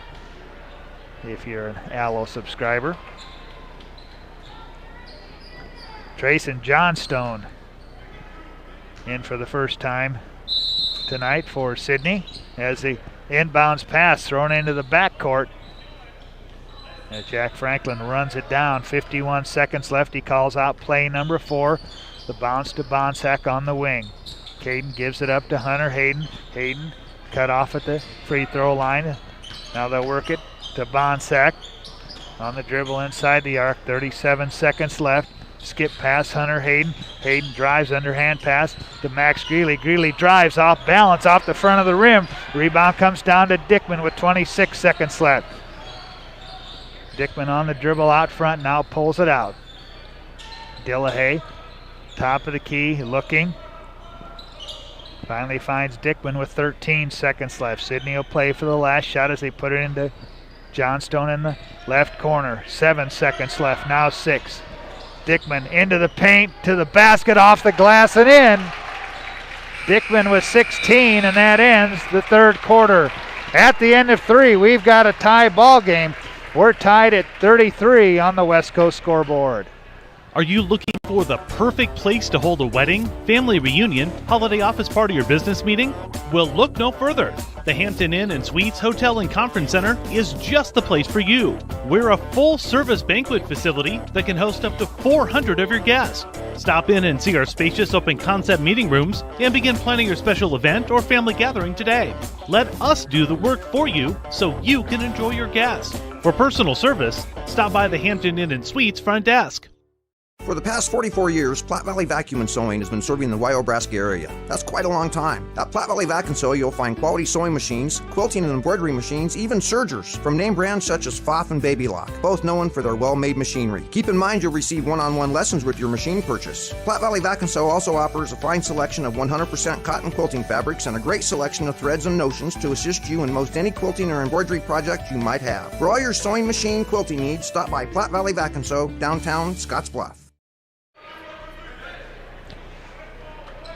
if you're an Allo subscriber. Trayson Johnstone in for the first time tonight for Sidney as the inbounds pass thrown into the backcourt. As Jack Franklin runs it down, 51 seconds left. He calls out play number 4. The bounce to Bonsack on the wing. Caden gives it up to Hunter Hayden. Hayden cut off at the free throw line. Now they'll work it to Bonsack on the dribble inside the arc. 37 seconds left. Skip past Hunter Hayden. Hayden drives, underhand pass to Max Greeley. Greeley drives off balance off the front of the rim. Rebound comes down to Dickman with 26 seconds left. Dickman on the dribble out front, now pulls it out. Dillahay, top of the key, looking. Finally finds Dickman with 13 seconds left. Sidney will play for the last shot as they put it into Johnstone in the left corner. 7 seconds left, now 6. Dickman into the paint, to the basket, off the glass and in. Dickman with 16, and that ends the third quarter. At the end of 3, we've got a tie ball game. We're tied at 33 on the West Coast scoreboard. Are you looking for the perfect place to hold a wedding, family reunion, holiday office party, or business meeting? Well, look no further. The Hampton Inn and Suites Hotel and Conference Center is just the place for you. We're a full-service banquet facility that can host up to 400 of your guests. Stop in and see our spacious open-concept meeting rooms and begin planning your special event or family gathering today. Let us do the work for you so you can enjoy your guests. For personal service, stop by the Hampton Inn and Suites front desk. For the past 44 years, Platte Valley Vacuum and Sewing has been serving the Wyobraska area. That's quite a long time. At Platte Valley Vac and Sew, you'll find quality sewing machines, quilting and embroidery machines, even sergers from name brands such as Pfaff and Baby Lock, both known for their well-made machinery. Keep in mind you'll receive one-on-one lessons with your machine purchase. Platte Valley Vac and Sew also offers a fine selection of 100% cotton quilting fabrics and a great selection of threads and notions to assist you in most any quilting or embroidery project you might have. For all your sewing machine quilting needs, stop by Platte Valley Vac and Sew, downtown Scottsbluff.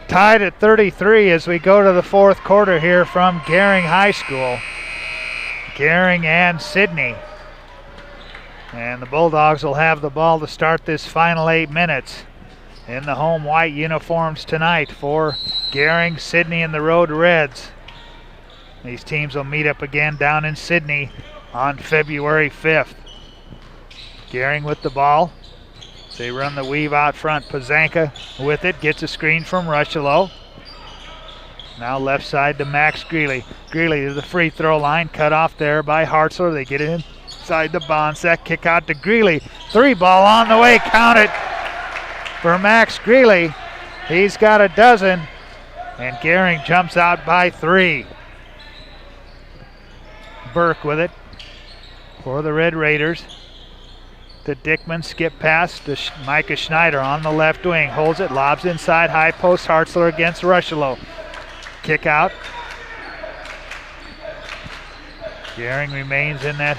Tied at 33 as we go to the fourth quarter here from Gering High School. Gering and Sidney. And the Bulldogs will have the ball to start this final 8 minutes in the home white uniforms tonight for Gering, Sidney, and the Road Reds. These teams will meet up again down in Sidney on February 5th. Gering with the ball. They run the weave out front. Pazanka with it, gets a screen from Rushalo. Now left side to Max Greeley. Greeley to the free throw line, cut off there by Hartzler. They get it inside to Bonsack, kick out to Greeley. 3 ball on the way, count it for Max Greeley. He's got a dozen, and Gering jumps out by 3. Burke with it for the Red Raiders. to Dickman, skip pass to Micah Schneider on the left wing, holds it, lobs inside, high post, Hartzler against Rushelo. Kick out. Gering remains in that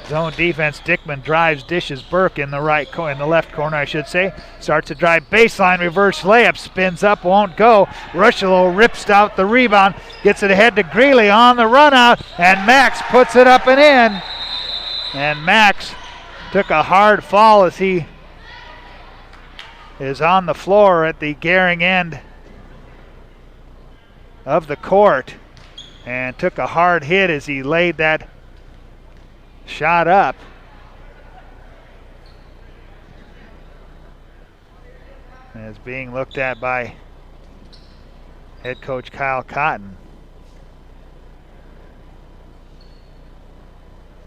zone defense. Dickman drives, dishes Burke in the left corner, I should say. Starts to drive baseline, reverse layup, spins up, won't go. Rushelo rips out the rebound, gets it ahead to Greeley on the run out, and Max puts it up and in. And Max took a hard fall as he is on the floor at the Gering end of the court and took a hard hit as he laid that shot up. And is being looked at by head coach Kyle Cotton.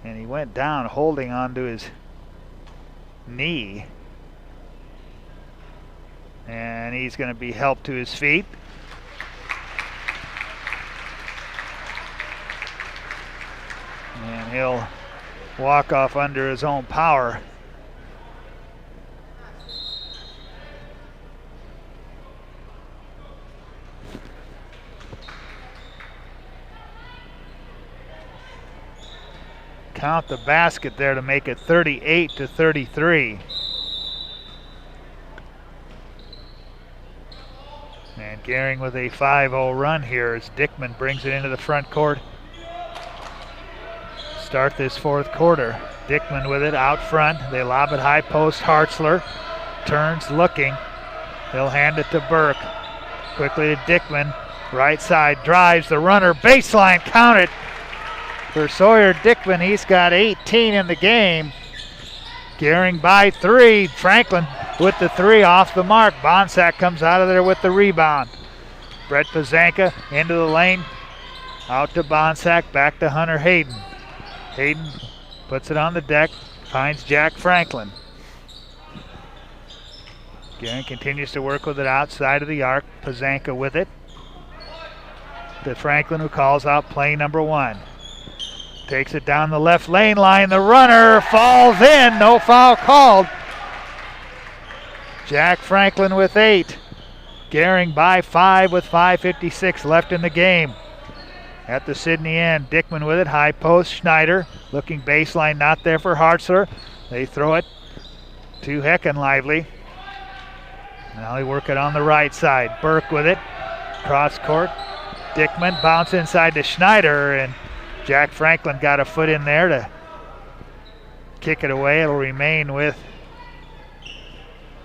And he went down holding onto his knee. And he's going to be helped to his feet. And he'll walk off under his own power. Count the basket there to make it 38-33. And Gering with a 5-0 run here as Dickman brings it into the front court. Start this fourth quarter. Dickman with it out front. They lob it high post. Hartzler turns looking. He'll hand it to Burke. Quickly to Dickman. Right side drives the runner. Baseline, count it. For Sawyer Dickman, he's got 18 in the game. Gering by 3. Franklin with the 3 off the mark. Bonsack comes out of there with the rebound. Brett Pazanka into the lane. Out to Bonsack, back to Hunter Hayden. Hayden puts it on the deck, finds Jack Franklin. Gering continues to work with it outside of the arc. Pazanka with it. To Franklin, who calls out play number 1. Takes it down the left lane line. The runner falls in. No foul called. Jack Franklin with 8. Gering by 5 with 5:56 left in the game. At the Sidney end, Dickman with it. High post. Schneider looking baseline. Not there for Hartzler. They throw it to Heckenlively. Now they work it on the right side. Burke with it. Cross court. Dickman bounce inside to Schneider, and Jack Franklin got a foot in there to kick it away. It'll remain with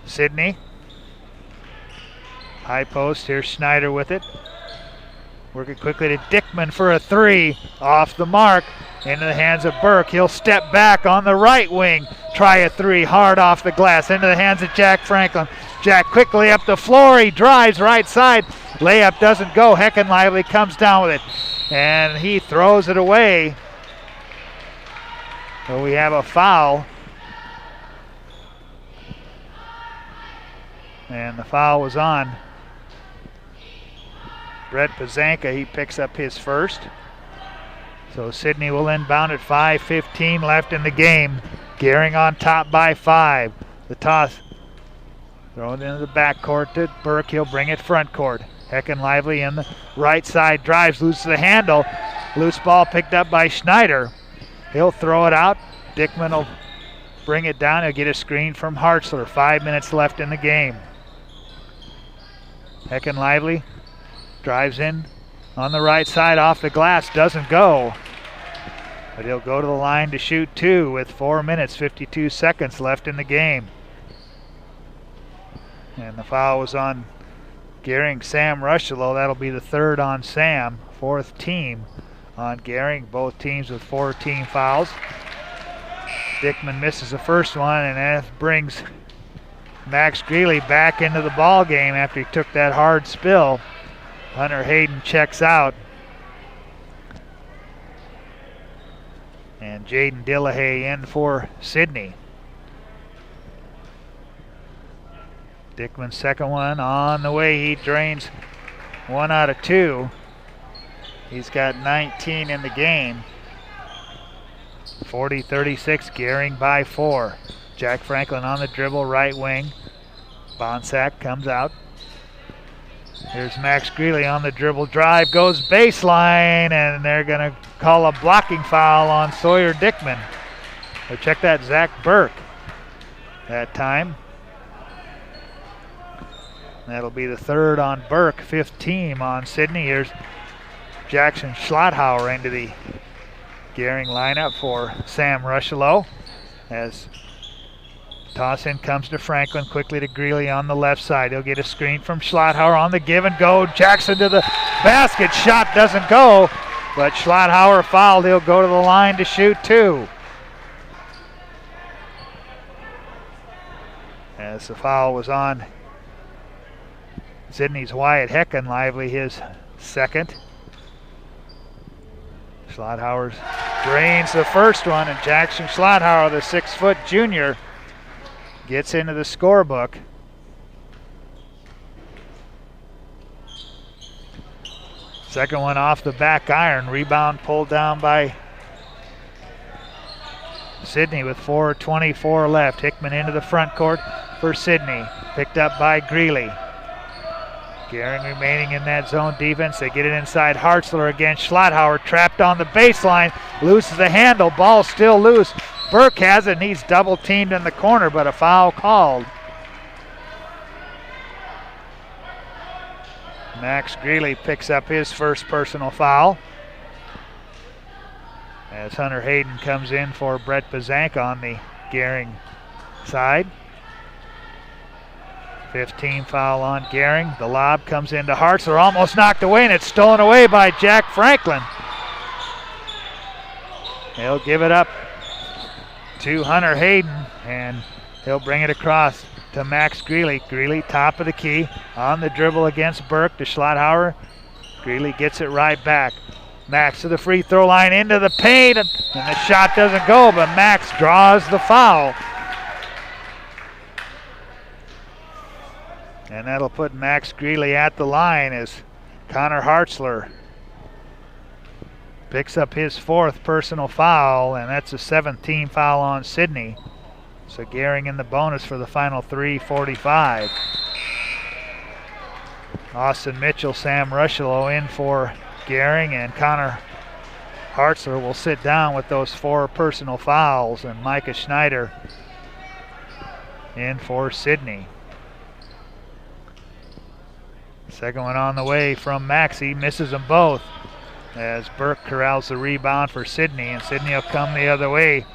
Sidney. High post, here's Schneider with it. Working quickly to Dickman for a 3. Off the mark, into the hands of Burke. He'll step back on the right wing. Try a 3, hard off the glass. Into the hands of Jack Franklin. Jack quickly up the floor. He drives right side. Layup doesn't go. Heckenlively comes down with it. And he throws it away. So we have a foul. And the foul was on Brett Pazanka. He picks up his first. So Sidney will inbound at 5:15 left in the game. Gering on top by 5. The toss. Throw it into the backcourt to Burke. He'll bring it front court. Heckenlively in the right side drives, loses the handle. Loose ball picked up by Schneider. He'll throw it out. Dickman will bring it down. He'll get a screen from Hartzler. 5 minutes left in the game. Heckenlively drives in on the right side off the glass. Doesn't go. But he'll go to the line to shoot 2 with 4 minutes, 52 seconds left in the game. And the foul was on Gering, Sam Rushelo. That'll be the 3rd on Sam, 4th team on Gering. Both teams with 4 team fouls. Dickman misses the first one, and that brings Max Greeley back into the ball game after he took that hard spill. Hunter Hayden checks out. And Jaden Dillahay in for Sidney. Dickman's second one on the way. He drains 1 out of 2. He's got 19 in the game. 40-36, Gering by 4. Jack Franklin on the dribble, right wing. Bonsack comes out. Here's Max Greeley on the dribble drive, goes baseline, and they're going to call a blocking foul on Sawyer Dickman. So check that, Zach Burke that time. That'll be the third on Burke, fifth team on Sidney. Here's Jackson Schlotthauer into the Gering lineup for Sam Rushlow as toss-in comes to Franklin, quickly to Greeley on the left side. He'll get a screen from Schlotthauer on the give and go. Jackson to the basket. Shot doesn't go, but Schlotthauer fouled. He'll go to the line to shoot two. As the foul was on Sidney's Wyatt Heckenlively, his second. Schlotthauer drains the first one, and Jackson Schlotthauer, the 6-foot junior, gets into the scorebook. Second one off the back iron. Rebound pulled down by Sidney with 4:24 left. Hickman into the front court for Sidney. Picked up by Greeley. Gering remaining in that zone defense. They get it inside Hartzler again. Schlotthauer trapped on the baseline. Loses the handle. Ball still loose. Burke has it, and he's double teamed in the corner, but a foul called. Max Greeley picks up his first personal foul as Hunter Hayden comes in for Brett Bazanka on the Gering side. 15 foul on Gering. The lob comes into Hartzler, almost knocked away, and it's stolen away by Jack Franklin. He'll give it up to Hunter Hayden, and he'll bring it across to Max Greeley. Greeley, top of the key, on the dribble against Burke to Schlotthauer. Greeley gets it right back. Max to the free throw line, into the paint, and the shot doesn't go, but Max draws the foul. And that'll put Max Greeley at the line as Connor Hartzler picks up his fourth personal foul, and that's a 7th-team foul on Sidney. So Gering in the bonus for the final 3:45. Austin Mitchell, Sam Rushlow in for Gering, and Connor Hartzler will sit down with those 4 personal fouls, and Micah Schneider in for Sidney. Second one on the way from Maxey, misses them both as Burke corrals the rebound for Sidney, and Sidney will come the other way,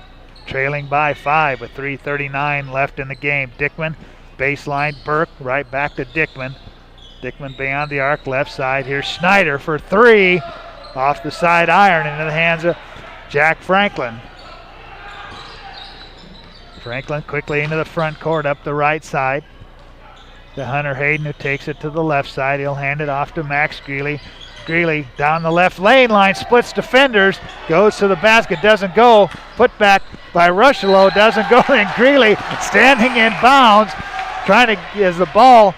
trailing by 5 with 3:39 left in the game. Dickman, baseline, Burke, right back to Dickman. Dickman beyond the arc, left side. Here's Schneider for 3, off the side iron, into the hands of Jack Franklin. Franklin quickly into the front court, up the right side to Hunter Hayden, who takes it to the left side. He'll hand it off to Max Greeley. Greeley down the left lane line, splits defenders, goes to the basket, doesn't go. Put back by Rushlow, doesn't go. And Greeley standing in bounds, trying to, as the ball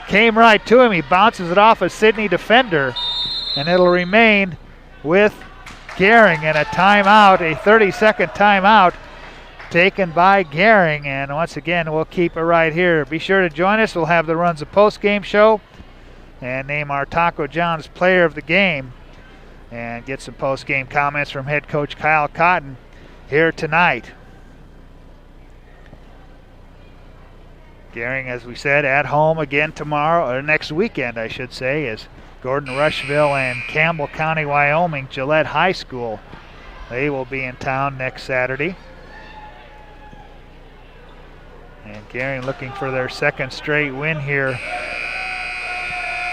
came right to him, he bounces it off a Sidney defender, and it'll remain with Gering, and a timeout, a 30-second timeout taken by Gering. And once again, we'll keep it right here. Be sure to join us. We'll have the Runs of Post-Game show and name our Taco John's player of the game and get some post-game comments from head coach Kyle Cotton here tonight. Gering, as we said, at home again tomorrow, or next weekend, I should say, is Gordon Rushville and Campbell County, Wyoming, Gillette High School. They will be in town next Saturday. And Gering looking for their second straight win here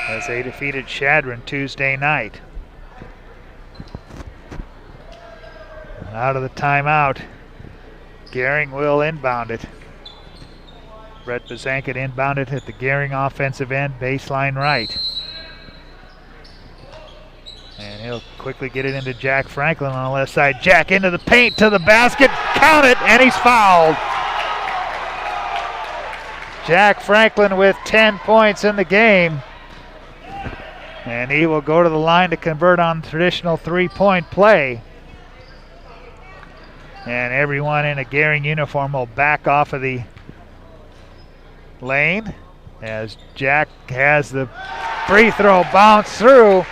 as they defeated Chadron Tuesday night. Out of the timeout, Gering will inbound it. Brett Bazanka inbound it at the Gering offensive end, baseline right. And he'll quickly get it into Jack Franklin on the left side. Jack into the paint, to the basket, count it, and he's fouled. Jack Franklin with 10 points in the game. And he will go to the line to convert on traditional three-point play. And everyone in a Gering uniform will back off of the lane as Jack has the free throw bounce through.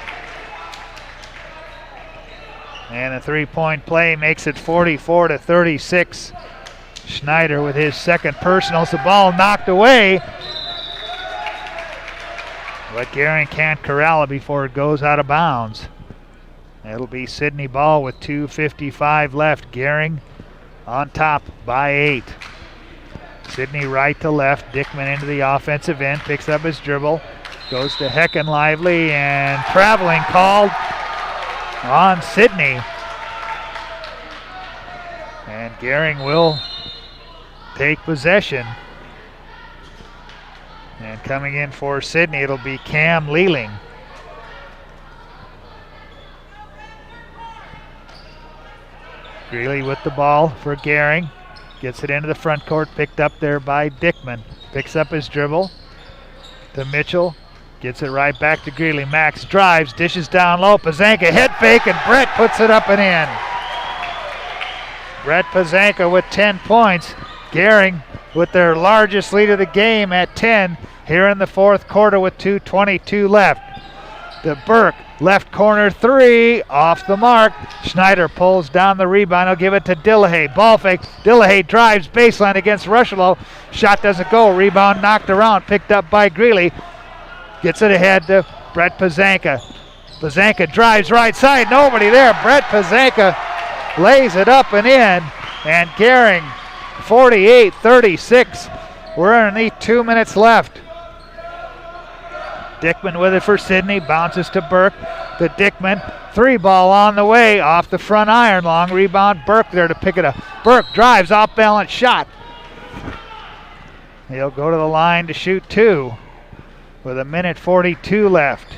And a three-point play makes it 44-36. Schneider with his second personal. The ball knocked away. But Gering can't corral it before it goes out of bounds. It'll be Sidney ball with 2:55 left. Gering on top by 8. Sidney right to left. Dickman into the offensive end. Picks up his dribble. Goes to Hecken Lively, and traveling called on Sidney. And Gering will take possession. And coming in for Sidney, it'll be Cam Lealing. Greeley with the ball for Gering. Gets it into the front court, picked up there by Dickman. Picks up his dribble to Mitchell. Gets it right back to Greeley. Max drives, dishes down low. Pazanka head fake, and Brett puts it up and in. Brett Pazanka with 10 points. Gering with their largest lead of the game at 10 here in the fourth quarter with 2:22 left. To Burke, left corner three, off the mark. Schneider pulls down the rebound. He'll give it to Dillahay. Ball fake. Dillahay drives baseline against Rushlow. Shot doesn't go. Rebound knocked around. Picked up by Greeley. Gets it ahead to Brett Pazanka. Pazanka drives right side. Nobody there. Brett Pazanka lays it up and in. And Gering 48-36. We're underneath 2 minutes left. Dickman with it for Sidney. Bounces to Burke. To Dickman. Three ball on the way. Off the front iron. Long rebound. Burke there to pick it up. Burke drives. Off balance shot. He'll go to the line to shoot two with 1:42 left.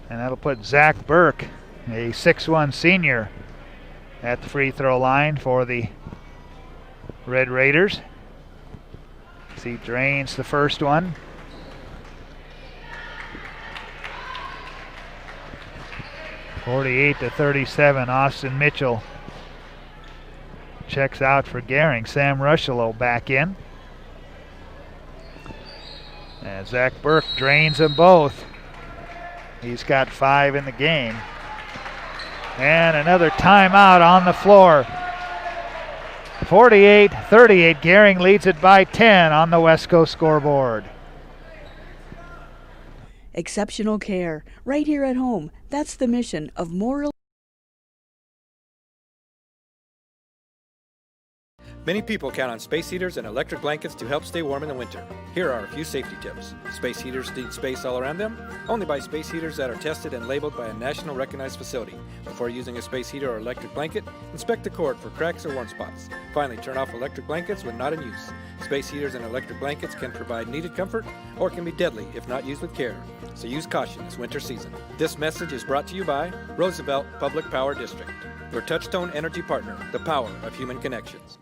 And that'll put Zach Burke, a 6'1" senior, at the free throw line for the Red Raiders. He drains the first one. (48-37). Austin Mitchell checks out for Gering. Sam Rushlow back in. And Zach Burke drains them both. He's got 5 in the game. And another timeout on the floor. 48-38. Gering leads it by 10 on the Wesco scoreboard. Exceptional care, right here at home. That's the mission of Moral. Many people count on space heaters and electric blankets to help stay warm in the winter. Here are a few safety tips. Space heaters need space all around them. Only buy space heaters that are tested and labeled by a national recognized facility. Before using a space heater or electric blanket, inspect the cord for cracks or warm spots. Finally, turn off electric blankets when not in use. Space heaters and electric blankets can provide needed comfort or can be deadly if not used with care. So use caution this winter season. This message is brought to you by Roosevelt Public Power District, your touchstone energy partner, the power of human connections.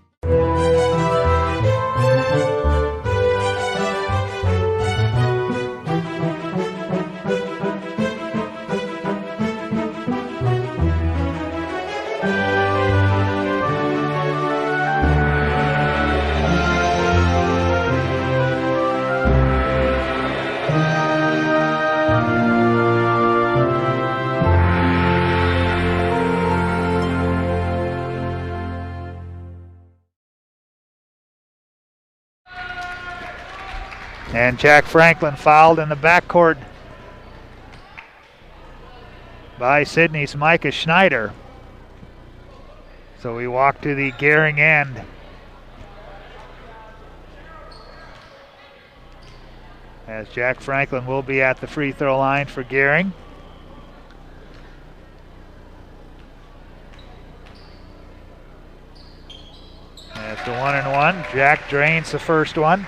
And Jack Franklin fouled in the backcourt by Sidney's Micah Schneider. So we walk to the Gering end. As Jack Franklin will be at the free throw line for Gering. That's the 1-and-1. Jack drains the first one.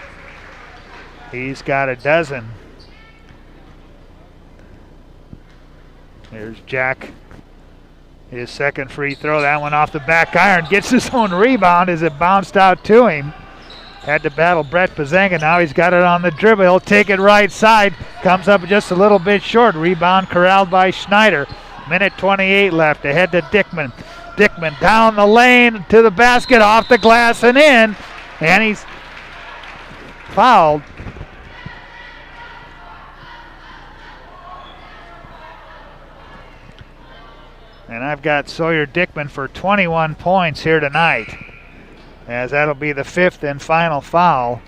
He's got a dozen. There's Jack. His second free throw. That one off the back iron. Gets his own rebound as it bounced out to him. Had to battle Brett Pazanka. Now he's got it on the dribble. He'll take it right side. Comes up just a little bit short. Rebound corralled by Schneider. Minute 28 left. Ahead to Dickman. Dickman down the lane to the basket, off the glass and in. And he's fouled. And I've got Sawyer Dickman for 21 points here tonight, as that'll be the 5th and final foul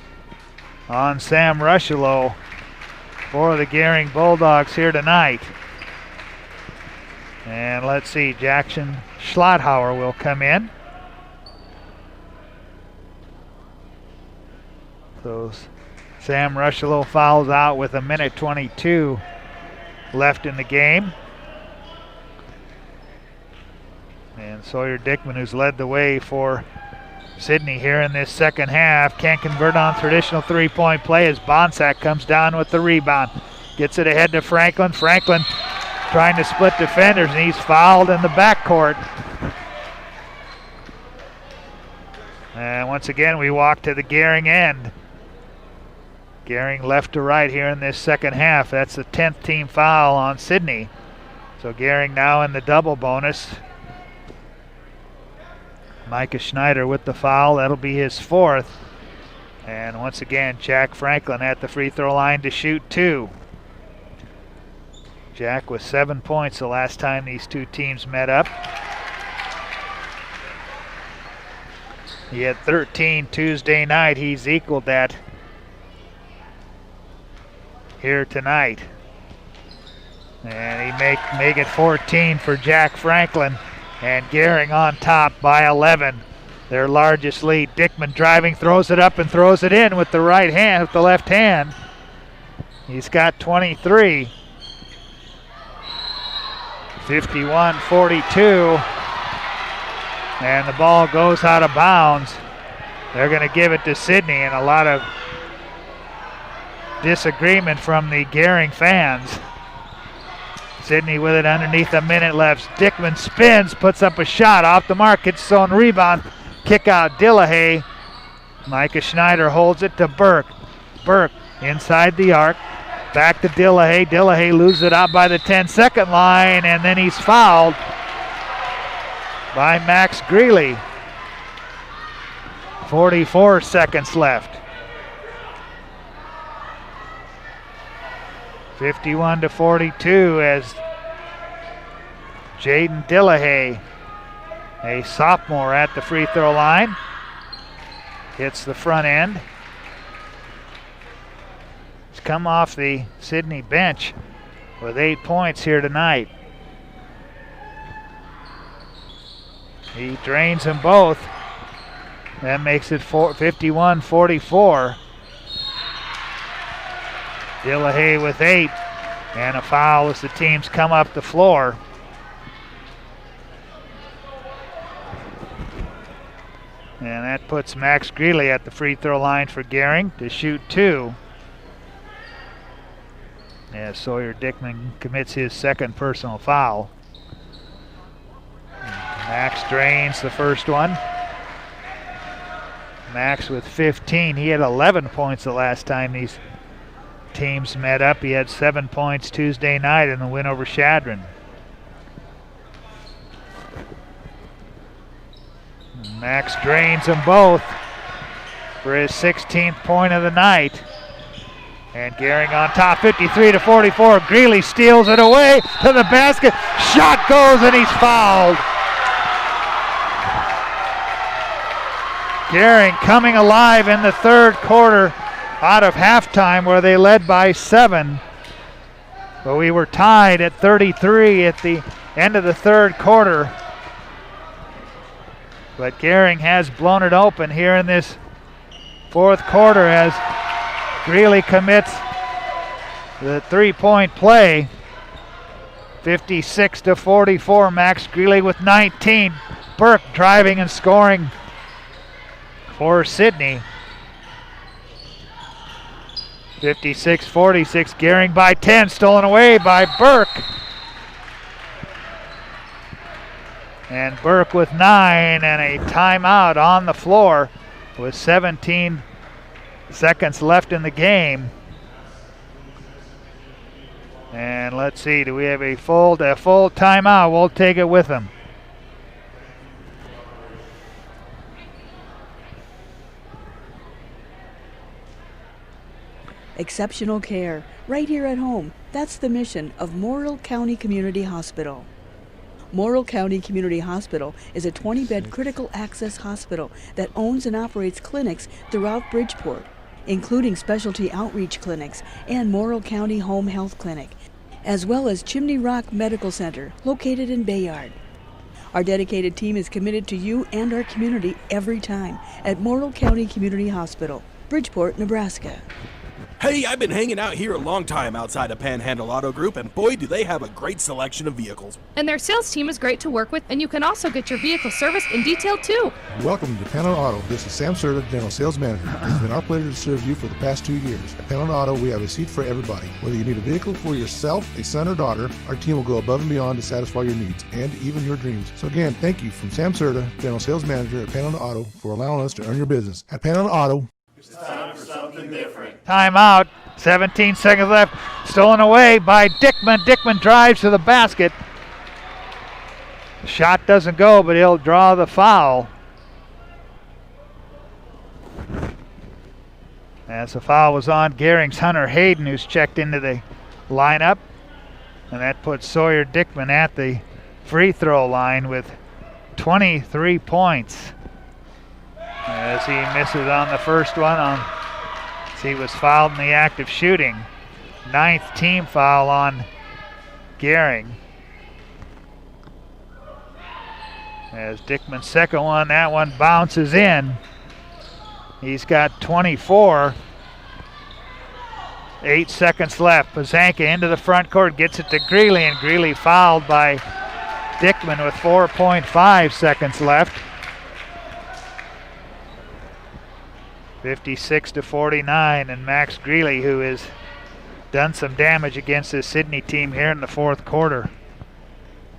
on Sam Rushelo for the Gering Bulldogs here tonight. And let's see, Jackson Schlotthauer will come in. So Sam Rushelo fouls out with a minute 22 left in the game. And Sawyer Dickman, who's led the way for Sidney here in this second half, can't convert on traditional three-point play as Bonsack comes down with the rebound. Gets it ahead to Franklin. Franklin trying to split defenders, and he's fouled in the backcourt. And once again, we walk to the Gering end. Gering left to right here in this second half. That's the 10th team foul on Sidney. So Gering now in the double bonus. Micah Schneider with the foul. That'll be his 4th. And once again, Jack Franklin at the free throw line to shoot 2. Jack with 7 points the last time these two teams met up. He had 13 Tuesday night. He's equaled that here tonight. And he make it 14 for Jack Franklin. And Gering on top by 11. Their largest lead. Dickman driving, throws it up and throws it in with the right hand, with the left hand. He's got 23. 51-42. And the ball goes out of bounds. They're going to give it to Sidney, and a lot of disagreement from the Gering fans. Sidney with it underneath a minute left. Dickman spins, puts up a shot off the mark, gets his own rebound. Kick out Dillahay. Micah Schneider holds it to Burke. Burke inside the arc. Back to Dillahay. Dillahay loses it out by the 10-second line, and then he's fouled by Max Greeley. 44 seconds left. 51-42 as Jaden Dillahay, a sophomore, at the free throw line, hits the front end. He's come off the Sidney bench with 8 points here tonight. He drains them both. That makes it 51-44. Dillahay with 8, and a foul as the teams come up the floor. And that puts Max Greeley at the free throw line for Gering to shoot 2. As Sawyer Dickman commits his second personal foul. Max drains the first one. Max with 15. He had 11 points the last time these teams met up. He had 7 points Tuesday night in the win over Shadron. Max drains them both for his 16th point of the night. And Gering on top, 53-44. Greeley steals it away to the basket. Shot goes and he's fouled. Gering coming alive in the third quarter out of halftime where they led by 7. But we were tied at 33 at the end of the third quarter. But Gering has blown it open here in this fourth quarter as Greeley commits the three-point play. 56-44. Max Greeley with 19. Burke driving and scoring for Sidney. 56-46. Gering by 10. Stolen away by Burke. And Burke with 9 and a timeout on the floor with 17 seconds left in the game. And let's see, do we have a full timeout? We'll take it with them. Exceptional care, right here at home. That's the mission of Morrill County Community Hospital. Morrill County Community Hospital is a 20-bed critical access hospital that owns and operates clinics throughout Bridgeport, including specialty outreach clinics and Morrill County Home Health Clinic, as well as Chimney Rock Medical Center, located in Bayard. Our dedicated team is committed to you and our community every time at Morrill County Community Hospital, Bridgeport, Nebraska. Hey, I've been hanging out here a long time outside of Panhandle Auto Group, and boy, do they have a great selection of vehicles. And their sales team is great to work with, and you can also get your vehicle serviced and detailed too. Welcome to Panhandle Auto. This is Sam Serta, General Sales Manager. It's been our pleasure to serve you for the past 2 years. At Panhandle Auto, we have a seat for everybody. Whether you need a vehicle for yourself, a son or daughter, our team will go above and beyond to satisfy your needs and even your dreams. So again, thank you from Sam Serta, General Sales Manager at Panhandle Auto, for allowing us to earn your business. At Panhandle Auto, it's time for something different. Timeout. 17 seconds left. Stolen away by Dickman. Dickman drives to the basket. The shot doesn't go, but he'll draw the foul. As the foul was on Gering's Hunter Hayden, who's checked into the lineup. And that puts Sawyer Dickman at the free throw line with 23 points. As he misses on the first one, he was fouled in the act of shooting. 9th team foul on Gering. As Dickman's second one, that one bounces in. He's got 24. 8 seconds left. Pazanka into the front court, gets it to Greeley, and Greeley fouled by Dickman with 4.5 seconds left. 56-49, and Max Greeley, who has done some damage against this Sidney team here in the fourth quarter,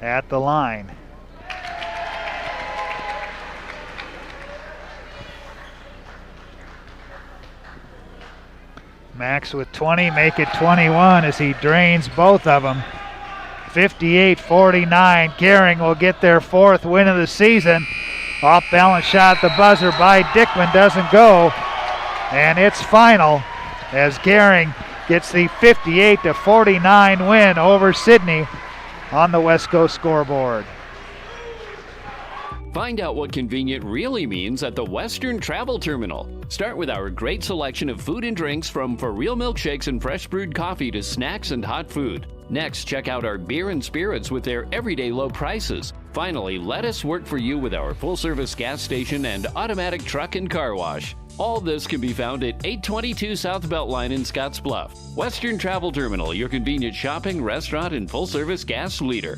at the line. Max with 20, make it 21 as he drains both of them. 58-49, Gering will get their 4th win of the season. Off balance shot at the buzzer by Dickman, doesn't go. And it's final as Gering gets the 58-49 win over Sidney on the West Coast scoreboard. Find out what convenient really means at the Western Travel Terminal. Start with our great selection of food and drinks, from for real milkshakes and fresh brewed coffee to snacks and hot food. Next, check out our beer and spirits with their everyday low prices. Finally, let us work for you with our full-service gas station and automatic truck and car wash. All this can be found at 822 South Beltline in Scottsbluff. Western Travel Terminal, your convenient shopping, restaurant, and full-service gas leader.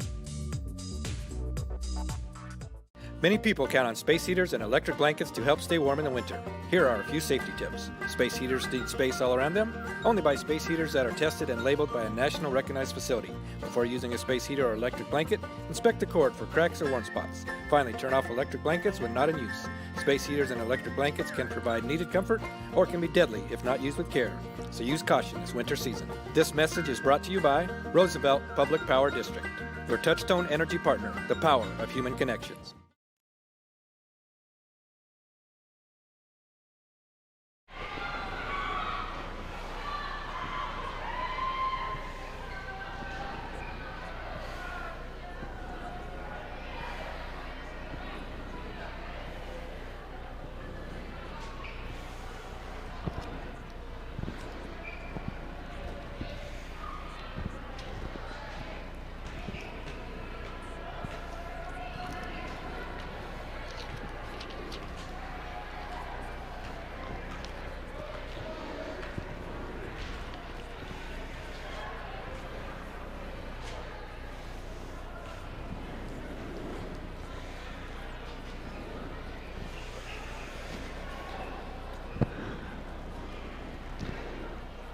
Many people count on space heaters and electric blankets to help stay warm in the winter. Here are a few safety tips. Space heaters need space all around them. Only buy space heaters that are tested and labeled by a national recognized facility. Before using a space heater or electric blanket, inspect the cord for cracks or warm spots. Finally, turn off electric blankets when not in use. Space heaters and electric blankets can provide needed comfort or can be deadly if not used with care. So use caution this winter season. This message is brought to you by Roosevelt Public Power District, your touchstone energy partner, the power of human connections.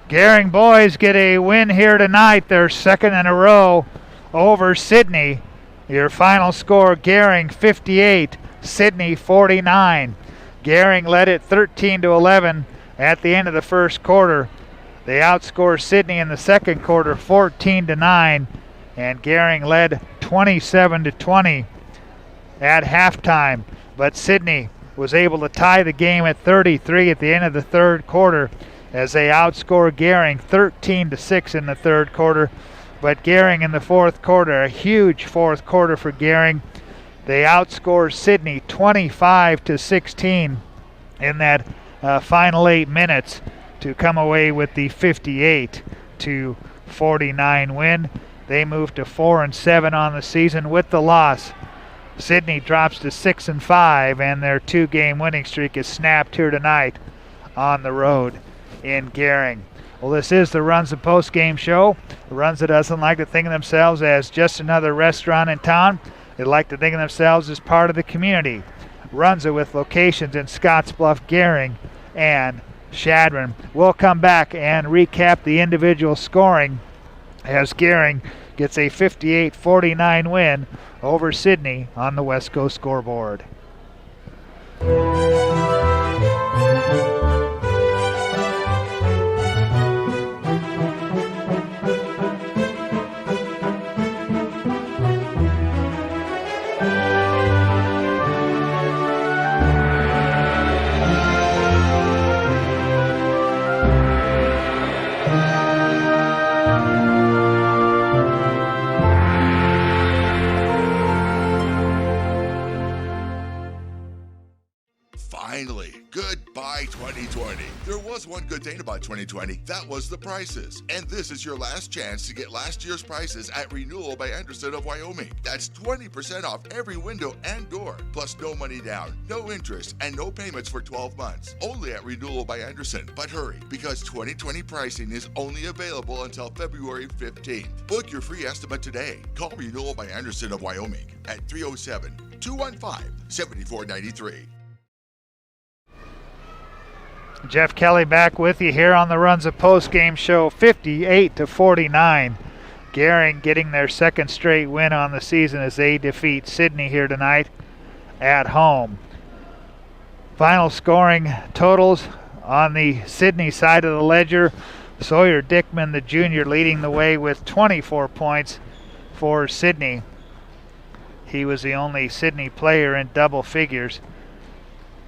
Gering boys get a win here tonight, their second in a row over Sidney. Your final score, Gering 58, Sidney 49. Gering led it 13-11 at the end of the first quarter. They outscored Sidney in the second quarter 14-9, and Gering led 27-20 at halftime. But Sidney was able to tie the game at 33 at the end of the third quarter as they outscored Gering 13-6 in the third quarter. But Gering in the fourth quarter, a huge fourth quarter for Gering. They outscored Sidney 25-16 in that final 8 minutes to come away with the 58-49 win. They moved to 4-7 on the season with the loss. Sidney drops to 6-5, and their 2-game winning streak is snapped here tonight on the road in Gering. Well, this is the Runza post-game show. Runza doesn't like to think of themselves as just another restaurant in town. They like to think of themselves as part of the community. Runza with locations in Scottsbluff, Gering, and Shadron. We'll come back and recap the individual scoring as Gering gets a 58-49 win over Sidney on the West Coast scoreboard. Finally, goodbye 2020. There was one good thing about 2020. That was the prices. And this is your last chance to get last year's prices at Renewal by Anderson of Wyoming. That's 20% off every window and door. Plus no money down, no interest, and no payments for 12 months. Only at Renewal by Anderson. But hurry, because 2020 pricing is only available until February 15th. Book your free estimate today. Call Renewal by Anderson of Wyoming at 307-215-7493. Jeff Kelly back with you here on the Runza post-game show, 58-49. Gering getting their second straight win on the season as they defeat Sidney here tonight at home. Final scoring totals on the Sidney side of the ledger. Sawyer Dickman, the junior, leading the way with 24 points for Sidney. He was the only Sidney player in double figures.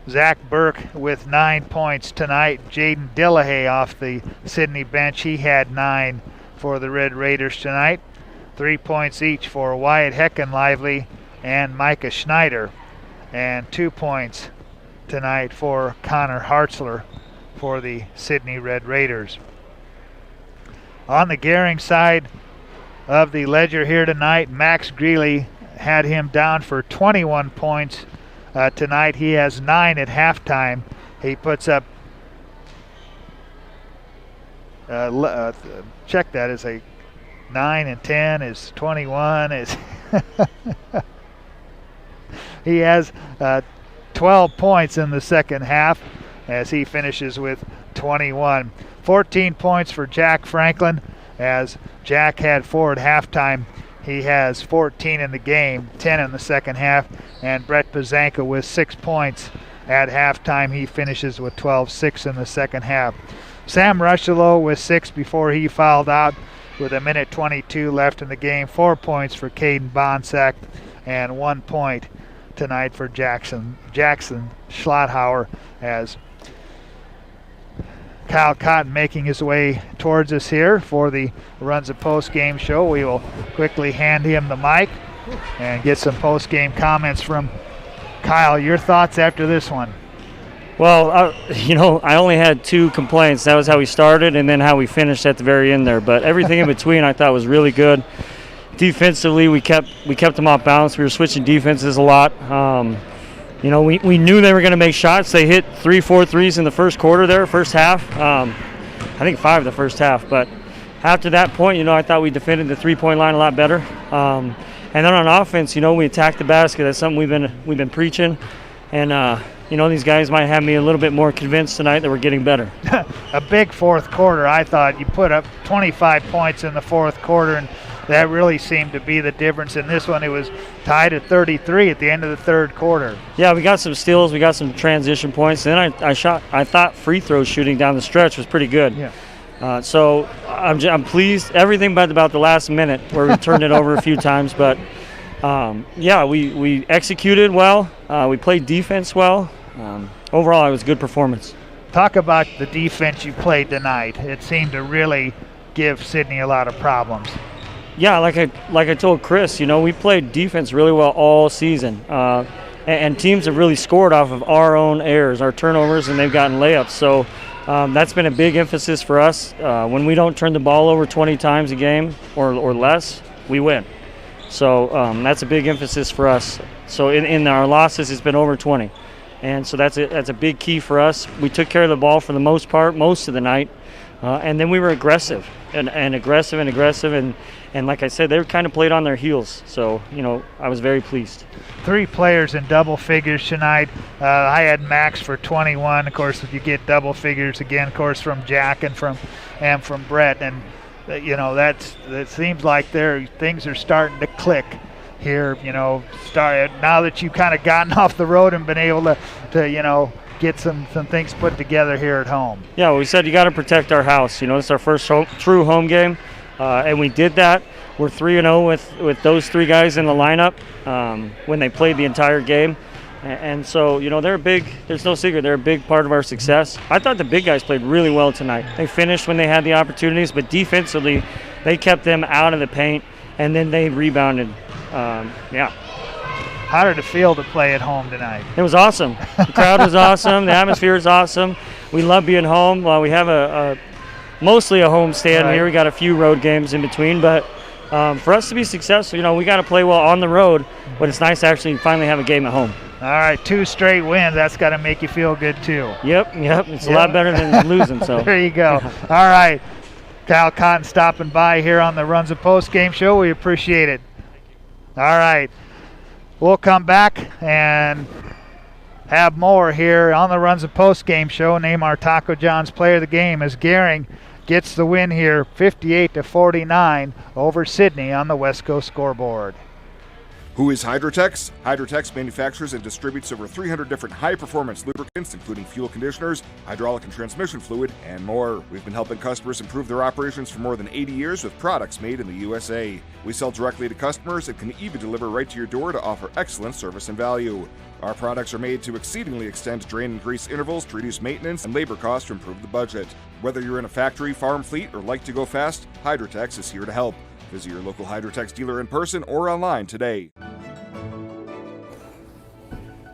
Zach Burke with 9 points tonight. Jaden Dillahay off the Sidney bench. He had 9 for the Red Raiders tonight. 3 points each for Wyatt Heckenlively and Micah Schneider. And 2 points tonight for Connor Hartzler for the Sidney Red Raiders. On the Gering side of the ledger here tonight, Max Greeley had him down for 21 points. Tonight he has 9 at halftime. He puts up, check that, is a 9 and 10 is 21. Is he has 12 points in the second half as he finishes with 21. 14 points for Jack Franklin as Jack had 4 at halftime. He has 14 in the game, 10 in the second half, and Brett Pazanka with 6 points at halftime. He finishes with 12-6 in the second half. Sam Rushello with 6 before he fouled out with a minute 22 left in the game. 4 points for Caden Bonsack and 1 point tonight for Jackson Schlotthauer as Kyle Cotton making his way towards us here for the Runza post-game show. We will quickly hand him the mic and get some post-game comments from Kyle. Your thoughts after this one? Well, I only had 2 complaints. That was how we started and then how we finished at the very end there. But everything in between I thought was really good. Defensively, we kept them off balance. We were switching defenses a lot. We knew they were going to make shots. They hit 3-4 threes in the first quarter there, first half. I think 5 the first half. But after that point, I thought we defended the three-point line a lot better. And then on offense, we attacked the basket. That's something we've been preaching. And these guys might have me a little bit more convinced tonight that we're getting better. A big fourth quarter. I thought you put up 25 points in the fourth quarter, and that really seemed to be the difference. In this one, it was tied at 33 at the end of the third quarter. Yeah, we got some steals. We got some transition points. And then I thought free throw shooting down the stretch was pretty good. Yeah. So I'm pleased. Everything but about the last minute where we turned it over a few times, but yeah, we executed well. We played defense well. Overall, it was a good performance. Talk about the defense you played tonight. It seemed to really give Sidney a lot of problems. Yeah, like I told Chris, we played defense really well all season, and teams have really scored off of our own errors, our turnovers, and they've gotten layups. So that's been a big emphasis for us. When we don't turn the ball over 20 times a game or less, we win. So that's a big emphasis for us. So in our losses, it's been over 20. And so that's a big key for us. We took care of the ball for the most part, most of the night, and then we were aggressive and aggressive. And like I said, they kind of played on their heels. So, I was very pleased. 3 players in double figures tonight. I had Max for 21. Of course, you get double figures again, of course, from Jack and from Brett. And, it seems like things are starting to click here, now that you've kind of gotten off the road and been able to get some things put together here at home. Yeah, we said you got to protect our house. It's our first true home game, and we did that. We're 3-0 with those 3 guys in the lineup when they played the entire game. And so, they're a big, there's no secret, they're a big part of our success. I thought the big guys played really well tonight. They finished when they had the opportunities, but defensively, they kept them out of the paint, and then they rebounded. Yeah. How did it feel to play at home tonight? It was awesome. The crowd was awesome. The atmosphere is awesome. We love being home. Well, we have mostly a home stand here. We got a few road games in between, but for us to be successful, we got to play well on the road, but it's nice to actually finally have a game at home. All right, 2 straight wins. That's got to make you feel good, too. Yep. It's a lot better than losing. So there you go. All right. Kyle Cotton stopping by here on the Runs of Post Game Show. We appreciate it. All right. We'll come back and have more here on the Runs of Post Game Show. Name our Taco John's player of the game as Gering gets the win here 58-49 over Sidney on the West Coast scoreboard. Who is Hydrotex? Hydrotex manufactures and distributes over 300 different high-performance lubricants, including fuel conditioners, hydraulic and transmission fluid, and more. We've been helping customers improve their operations for more than 80 years with products made in the USA. We sell directly to customers and can even deliver right to your door to offer excellent service and value. Our products are made to exceedingly extend drain and grease intervals to reduce maintenance and labor costs to improve the budget. Whether you're in a factory, farm fleet, or like to go fast, Hydrotex is here to help. Visit your local Hydrotex dealer in person or online today.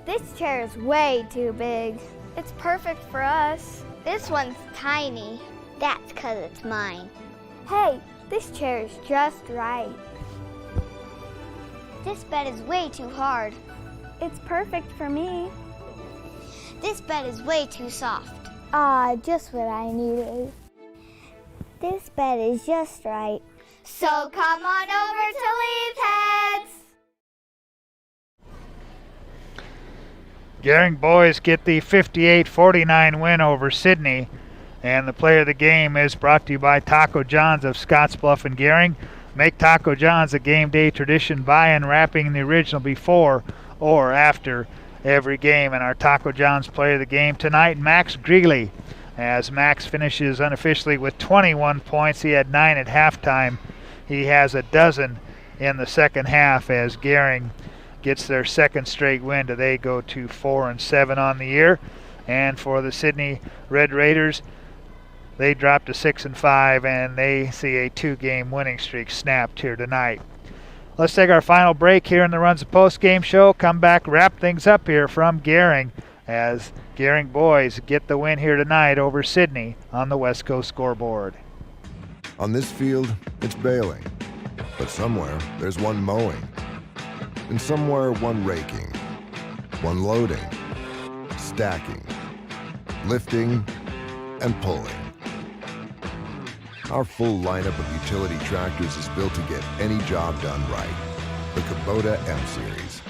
This chair is way too big. It's perfect for us. This one's tiny. That's 'cause it's mine. Hey, this chair is just right. This bed is way too hard. It's perfect for me. This bed is way too soft. Just what I needed. This bed is just right. So come on over to Leeds Heads. Gering boys get the 58-49 win over Sidney. And the player of the game is brought to you by Taco John's of Scottsbluff and Gering. Make Taco John's a game day tradition by unwrapping the original before or after every game. And our Taco John's player of the game tonight, Max Greeley. As Max finishes unofficially with 21 points. He had 9 at halftime. He has a dozen in the second half as Gering gets their second straight win. They go to 4-7 on the year. And for the Sidney Red Raiders, they drop to 6-5, and they see a 2-game winning streak snapped here tonight. Let's take our final break here in the Runs of Post Game Show. Come back, wrap things up here from Gering as Gering boys get the win here tonight over Sidney on the West Coast scoreboard. On this field, it's baling, but somewhere there's one mowing, and somewhere one raking, one loading, stacking, lifting, and pulling. Our full lineup of utility tractors is built to get any job done right. The Kubota M-Series.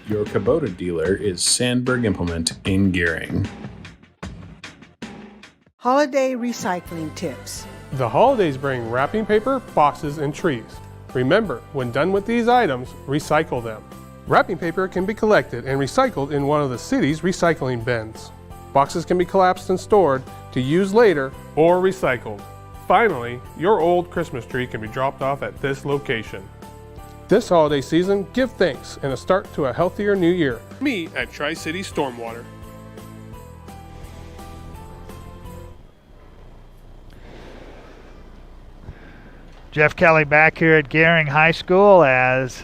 Your Kubota dealer is Sandberg Implement in Gering. Holiday recycling tips. The holidays bring wrapping paper, boxes, and trees. Remember, when done with these items, recycle them. Wrapping paper can be collected and recycled in one of the city's recycling bins. Boxes can be collapsed and stored to use later or recycled. Finally, your old Christmas tree can be dropped off at this location. This holiday season, give thanks and a start to a healthier new year. Me at Tri-City Stormwater. Jeff Kelly back here at Gering High School as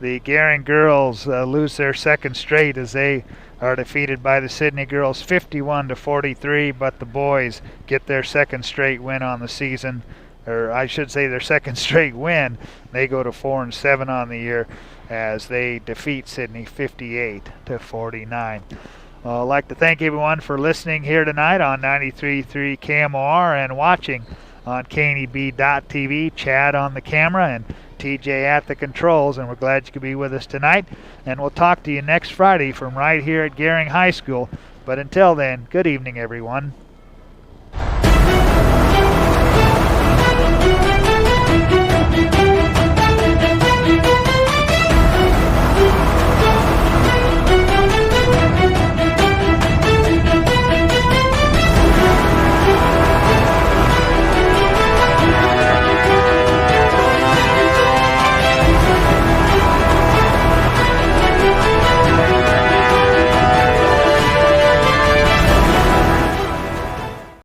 the Gering girls lose their second straight as they are defeated by the Sidney girls 51-43, but the boys get their second straight win on the season, or I should say their second straight win. They go to 4-7 on the year as they defeat Sidney 58-49. I'd like to thank everyone for listening here tonight on 93.3 KMOR and watching on KNEB.TV. Chad on the camera and TJ at the controls, and we're glad you could be with us tonight. And we'll talk to you next Friday from right here at Gering High School. But until then, good evening, everyone.